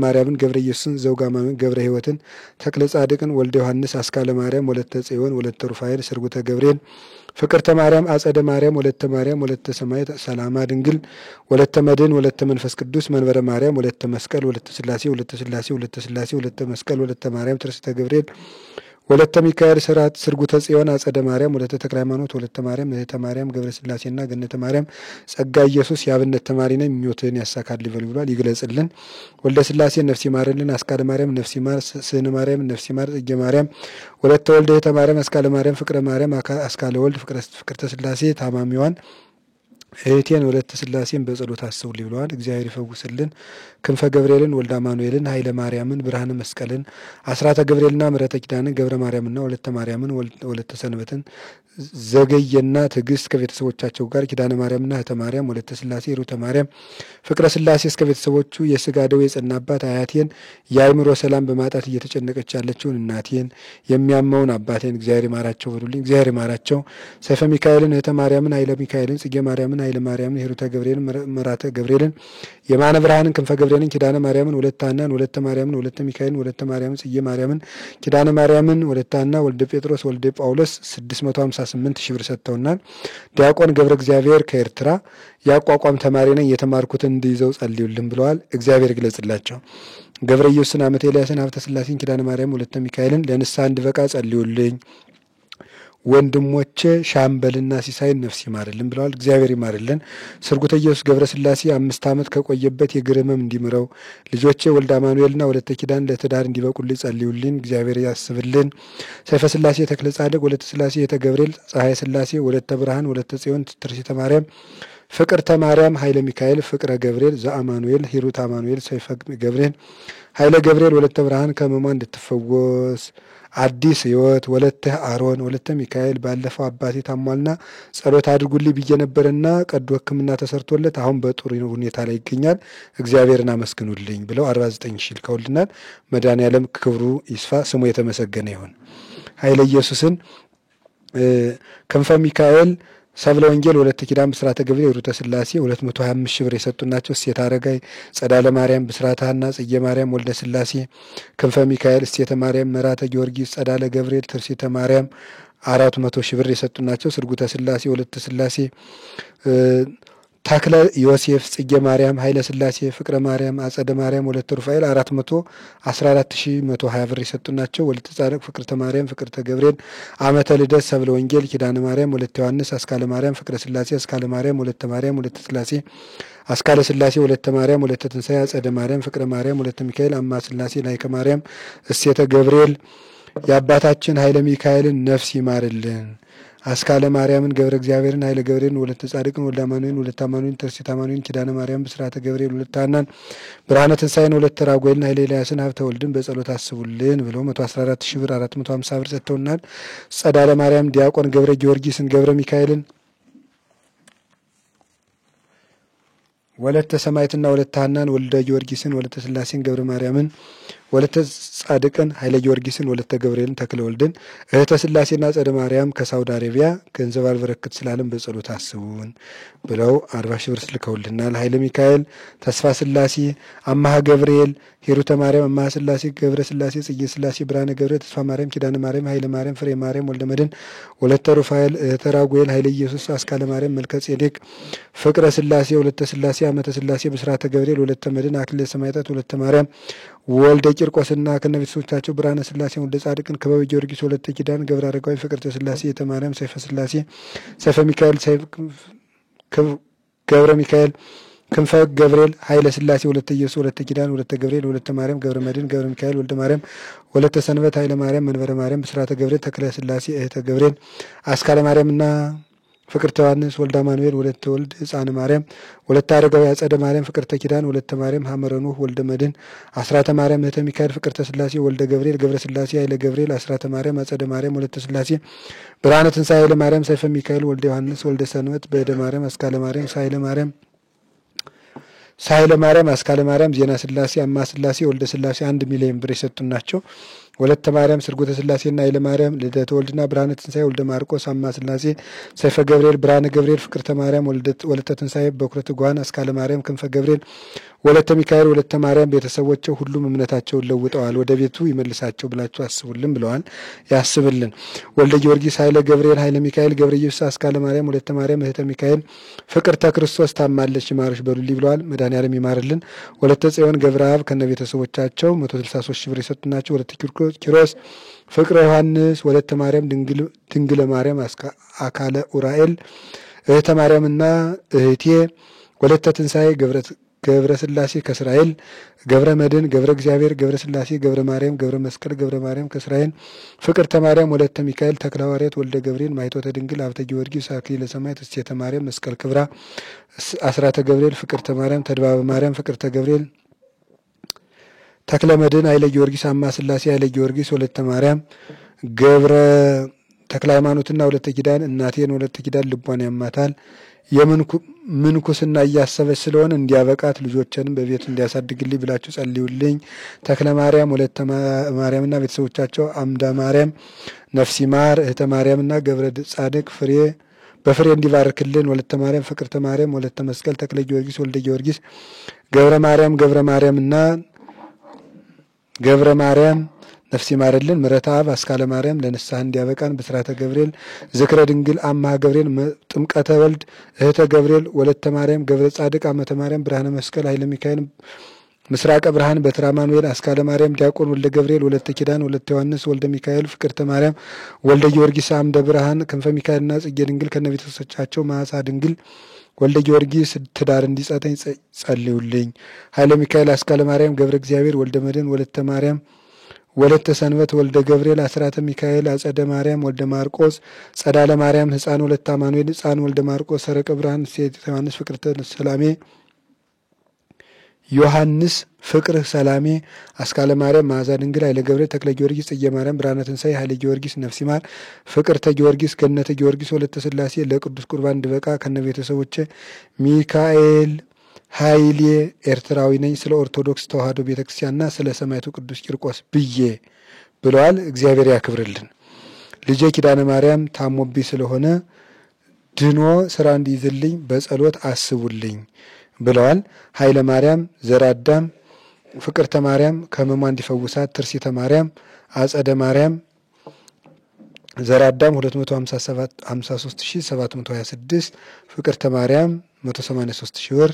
ማርያምን፣ ገብረ ኢየሱስን፣ ዘውጋማዊን፣ ገብረ ሕይወትን፣ ተክለ ጻድቅን፣ ወልደ ዮሐንስ፣ አስካለ ማርያም፣ ወለተ ጽዮን፣ ወለተ ሩፋኤል፣ ስርጉተ ገብርኤል፣ ፍቅርተ ማርያም አጸደ ማርያም ወለተ ማርያም ወለተ ሰማይ ሰላማ ድንግል ወለተ መድን ወለተ መንፈስ ቅዱስ መንበረ ማርያም ወለተ መስቀል ወለተ ስላሴ ወለተ ስላሴ ወለተ ስላሴ ወለተ መስቀል ወለተ ማርያም ትርስተ ገብርኤል ወለተ ሚካኤል ስራት ስርጉተ ጽዮን አጸደ ማርያም ወለተ ተክለ ሃይማኖት ወለተ ማርያም እህተ ማርያም ገብረ ስላሴና ገነተ ማርያም ጸጋ ኢየሱስ ያብነት ተማሪ ነኝ ምኞትህን ያሳካል ይብሏል ይግለጽልን። ወልደ ስላሴ ነፍስ ይማርልን። አስካለ ማርያም ነፍስ ይማር። ስነ ማርያም ነፍስ ይማር። ጽጌ ማርያም ወለተ ወልደ እህተ ማርያም አስካለ ማርያም ፍቅረ ማርያም አስካለ ወልድ ፍቅርተ ስላሴ ታማሚዋን እህቴን ወለተ ስላሴን በጸሎት አስቡልኝ ብለዋል። እግዚአብሔር ይፈውስልን። ክንፈ ገብርኤልን ወልደ አማኑኤልን ኃይለ ማርያምን ብርሃነ መስቀልን አስራተ ገብርኤልና ምሕረተ ኪዳንን ገብረ ማርያምና ወለተ ማርያምን ወለተ ሰንበትን ዘገየና ትዕግስት ከቤተሰቦቻቸው ጋር ኪዳነ ማርያምና እህተ ማርያም ወለተ ስላሴ ሩተ ማርያም ፍቅረ ስላሴ እስከ ቤተሰቦቹ የስጋ ደዌ የጸናባት አያቴን የአእምሮ ሰላም በማጣት እየተጨነቀች ያለችውን እናቴን የሚያመውን አባቴን እግዚአብሔር ይማራቸው በሉልኝ። እግዚአብሔር ይማራቸው። ሰይፈ ሚካኤልን እህተ ማርያምን ኃይለ ሚካኤልን ጽጌ ማርያምን ኃይለ ማርያምን ሂሩተ ገብርኤልን መራተ ገብርኤልን የማነ ብርሃንን ክንፈ ገብርኤልን ኪዳነ ማርያምን ወለተ ሐናን ወለተ ማርያምን ወለተ ሚካኤልን ወለተ ማርያምን ጽጌ ማርያምን ኪዳነ ማርያምን ወለተ ሐና ወልደ ጴጥሮስ ወልደ ጳውሎስ 658 ሺህ ብር ሰጥተውናል። ዲያቆን ገብረ እግዚአብሔር ከኤርትራ ያቋቋም ተማሪ ነኝ የተማርኩትን እንዲይዘው ጸልዩልን ብለዋል። እግዚአብሔር ይግለጽላቸው። ገብረ ኢየሱስን አመተ ኤልያስን ሀብተ ስላሴን ኪዳነ ማርያም ወለተ ሚካኤልን ለንስሐ እንድበቃ ጸልዩልኝ። ወንድሞቼ ሻምበልና ሲሳይን ነፍስ ይማርልን ብለዋል። እግዚአብሔር ይማርልን። ስርጉተ ኢየሱስ ገብረ ስላሴ 5 ዓመት ከቆየበት የእግር ሕመም እንዲምረው ልጆቼ ወልደ አማኑኤልና ወለተ ኪዳን ለትዳር እንዲበቁልኝ ጸልዩልኝ። እግዚአብሔር ያስብልን። ሰይፈ ስላሴ ተክለ ጻድቅ ወለተ ስላሴ የተ ገብርኤል ፀሐይ ስላሴ ወለተ ብርሃን ወለተ ጽዮን ትርሲተ ማርያም ፍቅርተ ማርያም ኃይለ ሚካኤል ፍቅረ ገብርኤል ዘአማኑኤል ሂሩት አማኑኤል ሰይፈ ገብርኤል ኃይለ ገብርኤል ወለተ ብርሃን ከመሟ እንድትፈወስ አዲስ ህይወት ወለተ አሮን ወለተ ሚካኤል ባለፈው አባቴ ታሟልና ጸሎት አድርጉልኝ ብዬ ነበርና ቀዶ ሕክምና ተሰርቶለት አሁን በጥሩ ሁኔታ ላይ ይገኛል። እግዚአብሔርን አመስግኑልኝ ብለው 49 ሺህ ልከውልናል። መድኃኔዓለም ክብሩ ይስፋ ስሙ የተመሰገነ ይሁን። ኃይለ ኢየሱስን ክንፈ ሚካኤል ሰብለ ወንጌል ወለተ ኪዳን ብስራተ ገብርኤል ሩተ ስላሴ 225 ሺህ ብር የሰጡናቸው። እሴተ አረጋይ ጸዳለ ማርያም ብስራተ ሐና ጽጌ ማርያም ወልደ ስላሴ ክንፈ ሚካኤል እሴተ ማርያም መራተ ጊዮርጊስ ጸዳለ ገብርኤል ትርሲተ ማርያም 400 ሺህ ብር የሰጡናቸው። ስርጉተ ስላሴ ወለተ ስላሴ ታክለ ዮሴፍ ጽጌ ማርያም ኃይለ ስላሴ ፍቅረ ማርያም አጸደ ማርያም ወለተ ሩፋኤል 414120 ብር የሰጡናቸው። ወለተ ጻድቅ ፍቅርተ ማርያም ፍቅርተ ገብርኤል አመተ ልደት ሰብለ ወንጌል ኪዳነ ማርያም ወለተ ዮሐንስ አስካለ ማርያም ፍቅረ ስላሴ አስካለ ማርያም ወለተ ስላሴ አስካለ ስላሴ ወለተ ማርያም ወለተ ትንሳኤ አጸደ ማርያም ፍቅረ ማርያም ወለተ ሚካኤል አማ ስላሴ ላይከ ማርያም እሴተ ገብርኤል የአባታችን ኃይለ ሚካኤልን ነፍስ ይማርልን። አስካለ ማርያምን ገብረ እግዚአብሔርን ኃይለ ገብርኤልን ወለተ ጻድቅን ወልደ አማኑኤልን ወለተ አማኑኤልን ትርሲተ አማኑኤልን ኪዳነ ማርያም ብስራተ ገብርኤል ወለተ ሐናን ብርሃነ ትንሳኤን ወለተ ራጉኤልን ኃይለ ኤልያስን ሀብተ ወልድን በጸሎት አስቡልን ብለው 114 ሺህ ብር 450 ብር ሰጥተውናል። ጸዳለ ማርያም ዲያቆን ገብረ ጊዮርጊስን ገብረ ሚካኤልን ወለተ ሰማይትና ወለተ ሐናን ወልደ ጊዮርጊስን ወለተ ስላሴን ገብረ ማርያምን ወለተ ጻድቅን ኃይለ ጊዮርጊስን ወለተ ገብርኤልን ተክለ ወልድን እህተ ስላሴና ጸደ ማርያም ከሳውዲ አረቢያ ገንዘብ አልበረክት ስላለም በጸሎት አስቡን ብለው 40 ሺህ ብር ልከውልናል። ኃይለ ሚካኤል ተስፋ ስላሴ አማሃ ገብርኤል ሂሩተ ማርያም አማሃ ስላሴ ገብረ ስላሴ ጽጌ ስላሴ ብርሃነ ገብርኤል ተስፋ ማርያም ኪዳነ ማርያም ኃይለ ማርያም ፍሬ ማርያም ወልደ መድን ወለተ ሩፋኤል እህተ ራጉኤል ኃይለ ኢየሱስ አስካለ ማርያም መልከ ጼዴቅ ፍቅረ ስላሴ ወለተ ስላሴ አመተ ስላሴ ብስራተ ገብርኤል ወለተ መድን አክሊለ ሰማዕታት ወለተ ማርያም ወልደ ቂርቆስና ከነቤተሰቦቻቸው ብርሃነ ስላሴ ወልደ ጻድቅን ክበበ ጊዮርጊስ ወለተ ኪዳን ገብረ አረጋዊ ፍቅርተ ስላሴ የተማርያም ሰይፈ ስላሴ ሰይፈ ሚካኤል ገብረ ሚካኤል ክንፈ ገብርኤል ኃይለ ስላሴ ወለተ ኢየሱስ ወለተ ኪዳን ወለተ ገብርኤል ወለተ ማርያም ገብረ መድን ገብረ ሚካኤል ወልደ ማርያም ወለተ ሰንበት ኃይለ ማርያም መንበረ ማርያም ብስራተ ገብርኤል ተክለ ስላሴ እህተ ገብርኤል አስካለ ማርያምና ፍቅርተ ዮሐንስ ወልደ አማኑኤል ወለተ ወልድ ሕፃነ ማርያም ወለተ አረጋዊ አጸደ ማርያም ፍቅርተ ኪዳን ወለተ ማርያም ሐመረ ኖህ ወልደ መድን አስራተ ማርያም እህተ ሚካኤል ፍቅርተ ስላሴ ወልደ ገብርኤል ገብረ ስላሴ ኃይለ ገብርኤል አስራተ ማርያም አጸደ ማርያም ወለተ ስላሴ ብርሃነ ትንሣኤ ኃይለ ማርያም ሰይፈ ሚካኤል ወልደ ዮሐንስ ወልደ ሰንበት በእደ ማርያም አስካለ ማርያም ሳይለ ማርያም አስካለ ማርያም ዜና ስላሴ አማ ስላሴ ወልደ ስላሴ 1 ሚሊዮን ብር የሰጡናቸው። ወለተ ማርያም ስርጎተ ስላሴና ኃይለ ማርያም ልደተ ወልድና ብርሃነ ትንሣኤ ወልደ ማርቆስ አማ ስላሴ ሰይፈ ገብርኤል ብርሃነ ገብርኤል ፍቅርተ ማርያም ወለተ ትንሣኤ በኩረተ ጓን አስካለ ማርያም ክንፈ ገብርኤል ወለተ ሚካኤል ወለተ ማርያም ቤተሰቦቸው ሁሉም እምነታቸውን ለውጠዋል፣ ወደ ቤቱ ይመልሳቸው ብላችሁ አስቡልን ብለዋል። ያስብልን። ወልደ ጊዮርጊስ ኃይለ ገብርኤል ኃይለ ሚካኤል ገብረ ኢየሱስ አስካለ ማርያም ወለተ ማርያም እህተ ሚካኤል ፍቅርተ ክርስቶስ ታማለች ይማርሽ በሉልኝ ብለዋል። መድኃኔዓለም ይማርልን። ወለተ ጽዮን ገብረ አብ ከነ ቤተሰቦቻቸው 163 ሺህ ብር የሰጡናቸው። ወለተ ኪሮስ ፍቅረ ዮሐንስ ወለተ ማርያም ድንግለ ማርያም አካለ ኡራኤል እህተ ማርያምና እህቴ ወለተ ትንሣኤ ገብረ ስላሴ ከእስራኤል ገብረ መድን ገብረ እግዚአብሔር ገብረ ስላሴ ገብረ ማርያም ገብረ መስቀል ገብረ ማርያም ከእስራኤል ፍቅርተ ማርያም ወለተ ሚካኤል ተክለ ሐዋርያት ወልደ ገብርኤል ማይቶተ ድንግል ሀብተ ጊዮርጊስ አክሊለ ሰማዕት እሴተ ማርያም መስቀል ክብራ አስራተ ገብርኤል ፍቅርተ ማርያም ተድባበ ማርያም ፍቅርተ ገብርኤል ተክለ መድን ኃይለ ጊዮርጊስ አማ ስላሴ ኃይለ ጊዮርጊስ ወለተ ማርያም ገብረ ተክለ ሃይማኖትና ወለተ ኪዳን እናቴን ወለተ ኪዳን ልቧን ያማታል የምንኩስና እያሰበች ስለሆነ እንዲያበቃት ልጆችንም በቤት እንዲያሳድግልኝ ብላችሁ ጸልዩልኝ። ተክለ ማርያም ወለተ ማርያምና ቤተሰቦቻቸው አምዳ ማርያም ነፍሲ ማር እህተ ማርያምና ገብረ ጻድቅ በፍሬ እንዲባርክልን። ወለተ ማርያም ፍቅርተ ማርያም ወለተ መስቀል ተክለ ጊዮርጊስ ወልደ ጊዮርጊስ ገብረ ማርያምና ገብረ ማርያም ነፍሲ ማርልን። ምረታ አብ አስካለ ማርያም ለንስሐ እንዲያበቃን። ብስራተ ገብርኤል ዝክረ ድንግል አምሃ ገብርኤል ጥምቀተ ወልድ እህተ ገብርኤል ወለተ ማርያም ገብረ ጻድቅ አመተ ማርያም ብርሃነ መስቀል ኃይለ ሚካኤል ምስራቀ ብርሃን በትረ አማኑኤል አስካለ ማርያም ዲያቆን ወልደ ገብርኤል ወለተ ኪዳን ወለተ ዮሐንስ ወልደ ሚካኤል ፍቅርተ ማርያም ወልደ ጊዮርጊስ አምደ ብርሃን ክንፈ ሚካኤልና ጽጌ ድንግል ከነቤተሰቦቻቸው ማዕሳ ድንግል ወልደ ጊዮርጊስ ትዳር እንዲጸተኝ ጸልዩልኝ። ኃይለ ሚካኤል አስካለ ማርያም ገብረ እግዚአብሔር ወልደ መድን ወለተ ማርያም ወለተ ሰንበት ወልደ ገብርኤል አስራተ ሚካኤል አጸደ ማርያም ወልደ ማርቆስ ጸዳለ ማርያም ሕፃን ወለተ አማኑኤል ሕፃን ወልደ ማርቆስ ሰረቀ ብርሃን ሴት ዮሐንስ ፍቅርተ ሰላሜ ዮሐንስ ፍቅር ሰላሜ አስካለ ማርያም ማዕዛ ድንግል ኃይለ ገብርኤል ተክለ ጊዮርጊስ ጽጌ ማርያም ብርሃነ ትንሣኤ ኃይለ ጊዮርጊስ ነፍሲ ማር ፍቅርተ ጊዮርጊስ ገነተ ጊዮርጊስ ወለተ ስላሴ ለቅዱስ ቁርባን እንድበቃ ከነ ቤተሰቦቼ ሚካኤል ኃይሌ ኤርትራዊ ነኝ ስለ ኦርቶዶክስ ተዋህዶ ቤተክርስቲያንና ስለ ሰማዕቱ ቅዱስ ቂርቆስ ብዬ ብለዋል። እግዚአብሔር ያክብርልን። ልጄ ኪዳነ ማርያም ታሞብኝ ስለሆነ ድኖ ስራ እንዲይዝልኝ በጸሎት አስቡልኝ ብለዋል። ኃይለ ማርያም ዘራዳም ፍቅርተ ማርያም ከመሟ እንዲፈውሳት ትርሲተ ማርያም አጸደ ማርያም ዘራዳም 253726 ፍቅርተ ማርያም 183 ሺህ ብር።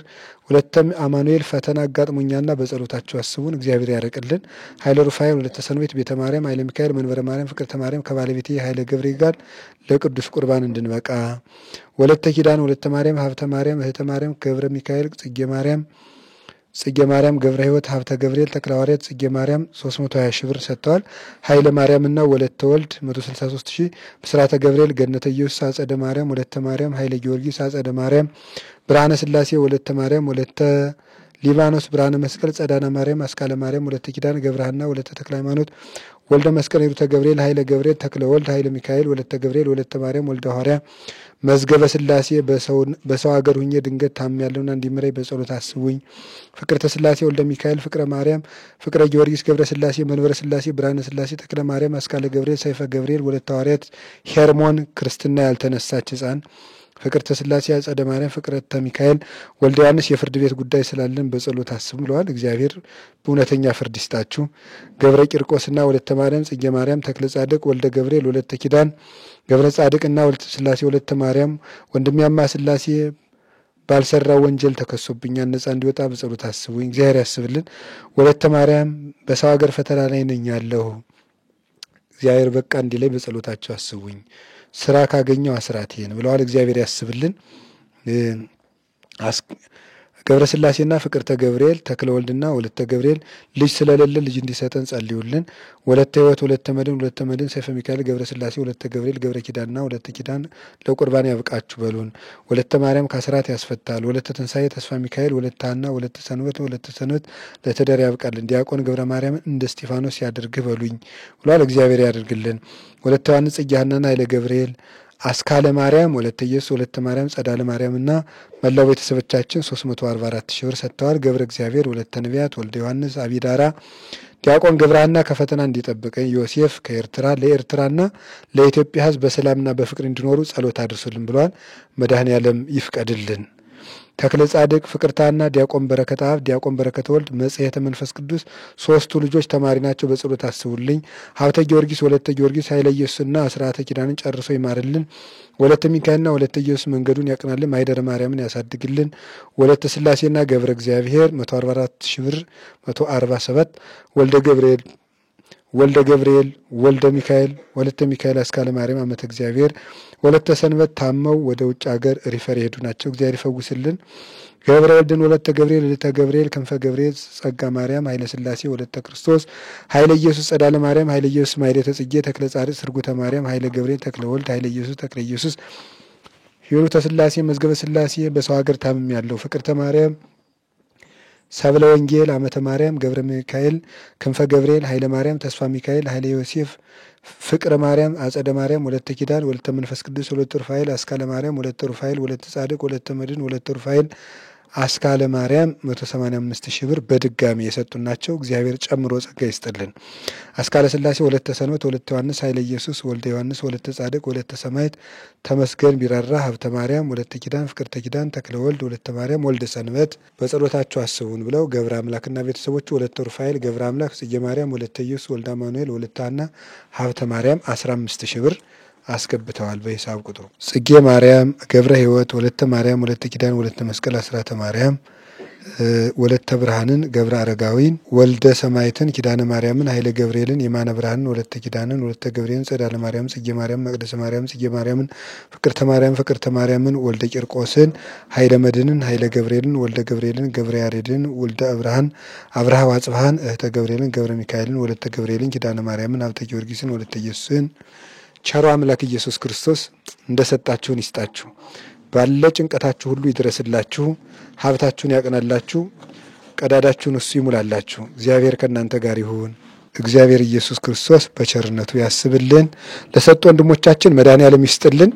ወለተ አማኑኤል ፈተና አጋጥሞኛና በጸሎታቸው አስቡን እግዚአብሔር ያረቅልን። ኃይለ ሩፋኤል ወለተ ሰንቤት ቤተ ማርያም ኃይለ ሚካኤል መንበረ ማርያም ፍቅርተ ማርያም ከባለቤቴ ኃይለ ገብርኤል ጋር ለቅዱስ ቁርባን እንድንበቃ። ወለተ ኪዳን ወለተ ማርያም ሀብተ ማርያም እህተ ማርያም ገብረ ሚካኤል ጽጌ ማርያም ገብረ ሕይወት ሀብተ ገብርኤል ተክለ ሐዋርያት ጽጌ ማርያም 320 ሺህ ብር ሰጥተዋል። ኃይለ ማርያምና ወለተ ወልድ 163 ሺህ። ብስራተ ገብርኤል ገነተ ኢየሱስ አጸደ ማርያም ወለተ ማርያም ኃይለ ጊዮርጊስ አጸደ ማርያም ብርሃነ ስላሴ ወለተ ማርያም ወለተ ሊባኖስ ብርሃነ መስቀል ጸዳነ ማርያም አስካለ ማርያም ወለተ ኪዳን ገብረሃና ወለተ ተክለ ሃይማኖት ወልደ መስቀል ሂሩተ ገብርኤል ኃይለ ገብርኤል ተክለ ወልድ ኃይለ ሚካኤል ወለተ ገብርኤል ወለተ ማርያም ወልደ ሐዋርያ መዝገበ ስላሴ በሰው ሀገር ሁኜ ድንገት ታምሜያለሁና እንዲምረኝ በጸሎት አስቡኝ። ፍቅርተ ስላሴ ወልደ ሚካኤል ፍቅረ ማርያም ፍቅረ ጊዮርጊስ ገብረ ስላሴ መንበረ ስላሴ ብርሃነ ስላሴ ተክለ ማርያም አስካለ ገብርኤል ሰይፈ ገብርኤል ወለተ ሐዋርያት ሄርሞን ክርስትና ያልተነሳች ሕፃን ፍቅርተ ስላሴ አጸደ ማርያም ፍቅረተ ሚካኤል ወልደ ዮሐንስ የፍርድ ቤት ጉዳይ ስላለን በጸሎት አስቡ ብለዋል። እግዚአብሔር በእውነተኛ ፍርድ ይስጣችሁ። ገብረ ቂርቆስና ወለተ ማርያም ጽጌ ማርያም ተክለ ጻድቅ ወልደ ገብርኤል ወለተ ኪዳን ገብረ ጻድቅና ወለተ ስላሴ ወለተ ማርያም ወንድሚያማ ስላሴ ባልሰራ ወንጀል ተከሶብኛል ነጻ እንዲወጣ በጸሎት አስቡኝ። እግዚአብሔር ያስብልን። ወለተ ማርያም በሰው ሀገር ፈተና ላይ ነኝ ያለሁ እግዚአብሔር በቃ እንዲለኝ በጸሎታቸው አስቡኝ። ስራ ካገኘው አስራቴን ብለዋል። እግዚአብሔር ያስብልን። ገብረ ስላሴና ፍቅርተ ገብርኤል ተክለ ወልድና ወለተ ገብርኤል ልጅ ስለሌለ ልጅ እንዲሰጠን ጸልዩልን። ወለተ ሕይወት ወለተ መድን ሰይፈ ሚካኤል ገብረ ስላሴ ወለተ ገብርኤል ገብረ ኪዳንና ወለተ ኪዳን ለቁርባን ያብቃችሁ በሉን። ወለተ ማርያም ከአስራት ያስፈታል። ወለተ ትንሣኤ ተስፋ ሚካኤል ወለተ ሐና ወለተ ሰንበት ለትዳር ያብቃልን። ዲያቆን ገብረ ማርያም እንደ እስጢፋኖስ ያድርግህ በሉኝ ብሏል። እግዚአብሔር ያድርግልን። ወለተ ዮሐንስ ጽጌ ሐናና ኃይለ ገብርኤል አስካለ ማርያም ወለተ ኢየሱስ ወለተ ማርያም ጸዳለ ማርያምና መላው ቤተሰቦቻችን 344 ሺህ ብር ሰጥተዋል። ገብረ እግዚአብሔር ወለተ ነቢያት ወልደ ዮሐንስ አቢዳራ ዲያቆን ገብረሃና ከፈተና እንዲጠብቀኝ፣ ዮሴፍ ከኤርትራ ለኤርትራና ለኢትዮጵያ ሕዝብ በሰላምና በፍቅር እንዲኖሩ ጸሎት አድርሱልን ብሏል። መድኃኔዓለም ይፍቀድልን። ተክለ ጻድቅ ፍቅርታና ዲያቆን በረከት አብ፣ ዲያቆን በረከት ወልድ መጽሔተ መንፈስ ቅዱስ ሶስቱ ልጆች ተማሪ ናቸው። በጸሎት አስቡልኝ። ሀብተ ጊዮርጊስ ወለተ ጊዮርጊስ ኃይለ ኢየሱስና አስራተ ኪዳንን ጨርሶ ይማርልን። ወለተ ሚካኤልና ወለተ ኢየሱስ መንገዱን ያቅናልን። ማይደረ ማርያምን ያሳድግልን። ወለተ ስላሴና ገብረ እግዚአብሔር 144,000 ብር 147 ወልደ ገብርኤል ወልደ ሚካኤል ወለተ ሚካኤል አስካለ ማርያም አመተ እግዚአብሔር ወለተ ሰንበት ታመው ወደ ውጭ ሀገር ሪፈር ይሄዱ ናቸው። እግዚአብሔር ይፈውስልን። ገብረ ወልድን ወለተ ገብርኤል ወለተ ገብርኤል ክንፈ ገብርኤል ጸጋ ማርያም ኃይለ ስላሴ ወለተ ክርስቶስ ኃይለ ኢየሱስ ጸዳለ ማርያም ኃይለ ኢየሱስ ማይደተ ጽጌ ተክለ ጻድቅ ስርጉተ ማርያም ኃይለ ገብርኤል ተክለ ወልድ ኃይለ ኢየሱስ ተክለ ኢየሱስ ሂሩተ ስላሴ መዝገበ ስላሴ በሰው ሀገር ታምም ያለው ፍቅርተ ማርያም ሰብለ ወንጌል አመተ ማርያም ገብረ ሚካኤል ክንፈ ገብርኤል ኃይለ ማርያም ተስፋ ሚካኤል ኃይለ ዮሴፍ ፍቅረ ማርያም አጸደ ማርያም ወለተ ኪዳን ወለተ መንፈስ ቅዱስ ወለተ ሩፋኤል አስካለ ማርያም ወለተ ሩፋኤል ወለተ ጻድቅ ወለተ መድን ወለተ ሩፋኤል አስካለ ማርያም 185,000 ብር በድጋሚ የሰጡን ናቸው። እግዚአብሔር ጨምሮ ጸጋ ይስጥልን። አስካለ ስላሴ ወለተ ሰንበት ወለተ ዮሐንስ ኃይለ ኢየሱስ ወልደ ዮሐንስ ወለተ ጻድቅ ወለተ ሰማዕት ተመስገን ቢራራ ሀብተ ማርያም ወለተ ኪዳን ፍቅርተ ኪዳን ተክለ ወልድ ወለተ ማርያም ወልደ ሰንበት በጸሎታቸው አስቡን ብለው ገብረ አምላክና ቤተሰቦቹ ወለተ ሩፋኤል ገብረ አምላክ ጽጌ ማርያም ወለተ ኢየሱስ ወልደ አማኑኤል ወለተ ሐና ሀብተ ማርያም 15,000 ብር አስገብተዋል። በሂሳብ ቁጥሩ ጽጌ ማርያም ገብረ ሕይወት ወለተ ማርያም ወለተ ኪዳን ወለተ መስቀል አስራተ ማርያም ወለተ ብርሃንን ገብረ አረጋዊን ወልደ ሰማይትን ኪዳነ ማርያምን ኃይለ ገብርኤልን የማነ ብርሃንን ወለተ ኪዳንን ወለተ ገብርኤልን ጸዳለ ማርያም ጽጌ ማርያም መቅደሰ ማርያም ጽጌ ማርያምን ፍቅርተ ማርያምን ወልደ ቂርቆስን ኃይለ መድንን ኃይለ ገብርኤልን ወልደ ገብርኤልን ገብረ ያሬድን ወልደ አብርሃ ዋጽብሃን እህተ ገብርኤልን ገብረ ሚካኤልን ወለተ ገብርኤልን ኪዳነ ማርያምን ሀብተ ጊዮርጊስን ወለተ ኢየሱስን ቸሮ አምላክ ኢየሱስ ክርስቶስ እንደሰጣችሁን ይስጣችሁ። ባለ ጭንቀታችሁ ሁሉ ይድረስላችሁ። ሀብታችሁን ያቀናላችሁ። ቀዳዳችሁን እሱ ይሙላላችሁ። እግዚአብሔር ከእናንተ ጋር ይሁን። እግዚአብሔር ኢየሱስ ክርስቶስ በቸርነቱ ያስብልን። ለሰጡ ወንድሞቻችን መድኃኔዓለም ይስጥልን።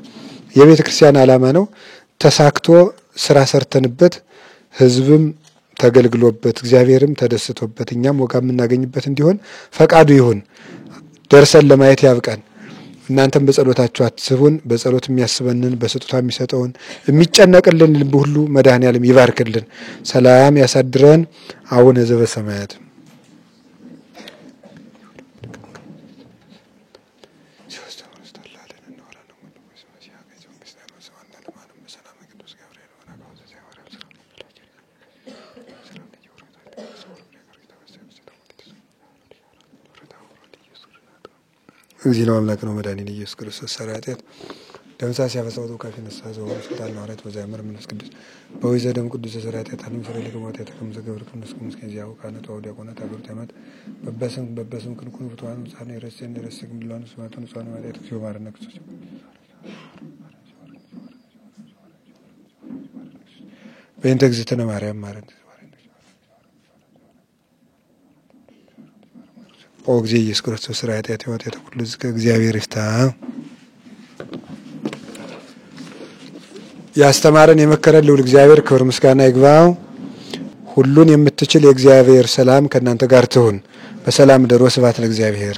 የቤተ ክርስቲያን ዓላማ ነው። ተሳክቶ ስራ ሰርተንበት ህዝብም ተገልግሎበት እግዚአብሔርም ተደስቶበት እኛም ወጋ የምናገኝበት እንዲሆን ፈቃዱ ይሁን። ደርሰን ለማየት ያብቃን። እናንተም በጸሎታችሁ አትስቡን። በጸሎት የሚያስበንን በስጦታ የሚሰጠውን የሚጨነቅልን ልብ ሁሉ መድኃኔዓለም ይባርክልን። ሰላም ያሳድረን። አቡነ ዘበሰማያት እግዚእ ለአምላክ ነው መድኃኒነ ኢየሱስ ክርስቶስ ሰራያት ደምሳ ሲያፈሳውቱ ካፊነሳ ዘው ስልጣን ማውራት በዛመር መንፈስ ቅዱስ በወይዘ ደም ቅዱስ ሰራያት ታንም ፈረለ ከሞት የተከመዘ ገብር ቅዱስ ከዚያው ካነቱ ወዲያ ቆናታ ብርት ያመት በበስም ክንኩን ፍቷን ጻነ ረሰን ረሰግም ላን ስማቱን ጻነ ማለት ነው ማረነ ክርስቶስ በእንተ እግዚእትነ ማርያም ማለት ኦ እግዚእ ኢየሱስ ክርስቶስ ሰራያት ያተወት የተኩሉ ዝከ እግዚአብሔር ይፍታ። ያስተማረን የመከረን ልዑል እግዚአብሔር ክብር ምስጋና ይግባው። ሁሉን የምትችል የእግዚአብሔር ሰላም ከእናንተ ጋር ትሁን። በሰላም ደሮ ስብሐት ለእግዚአብሔር።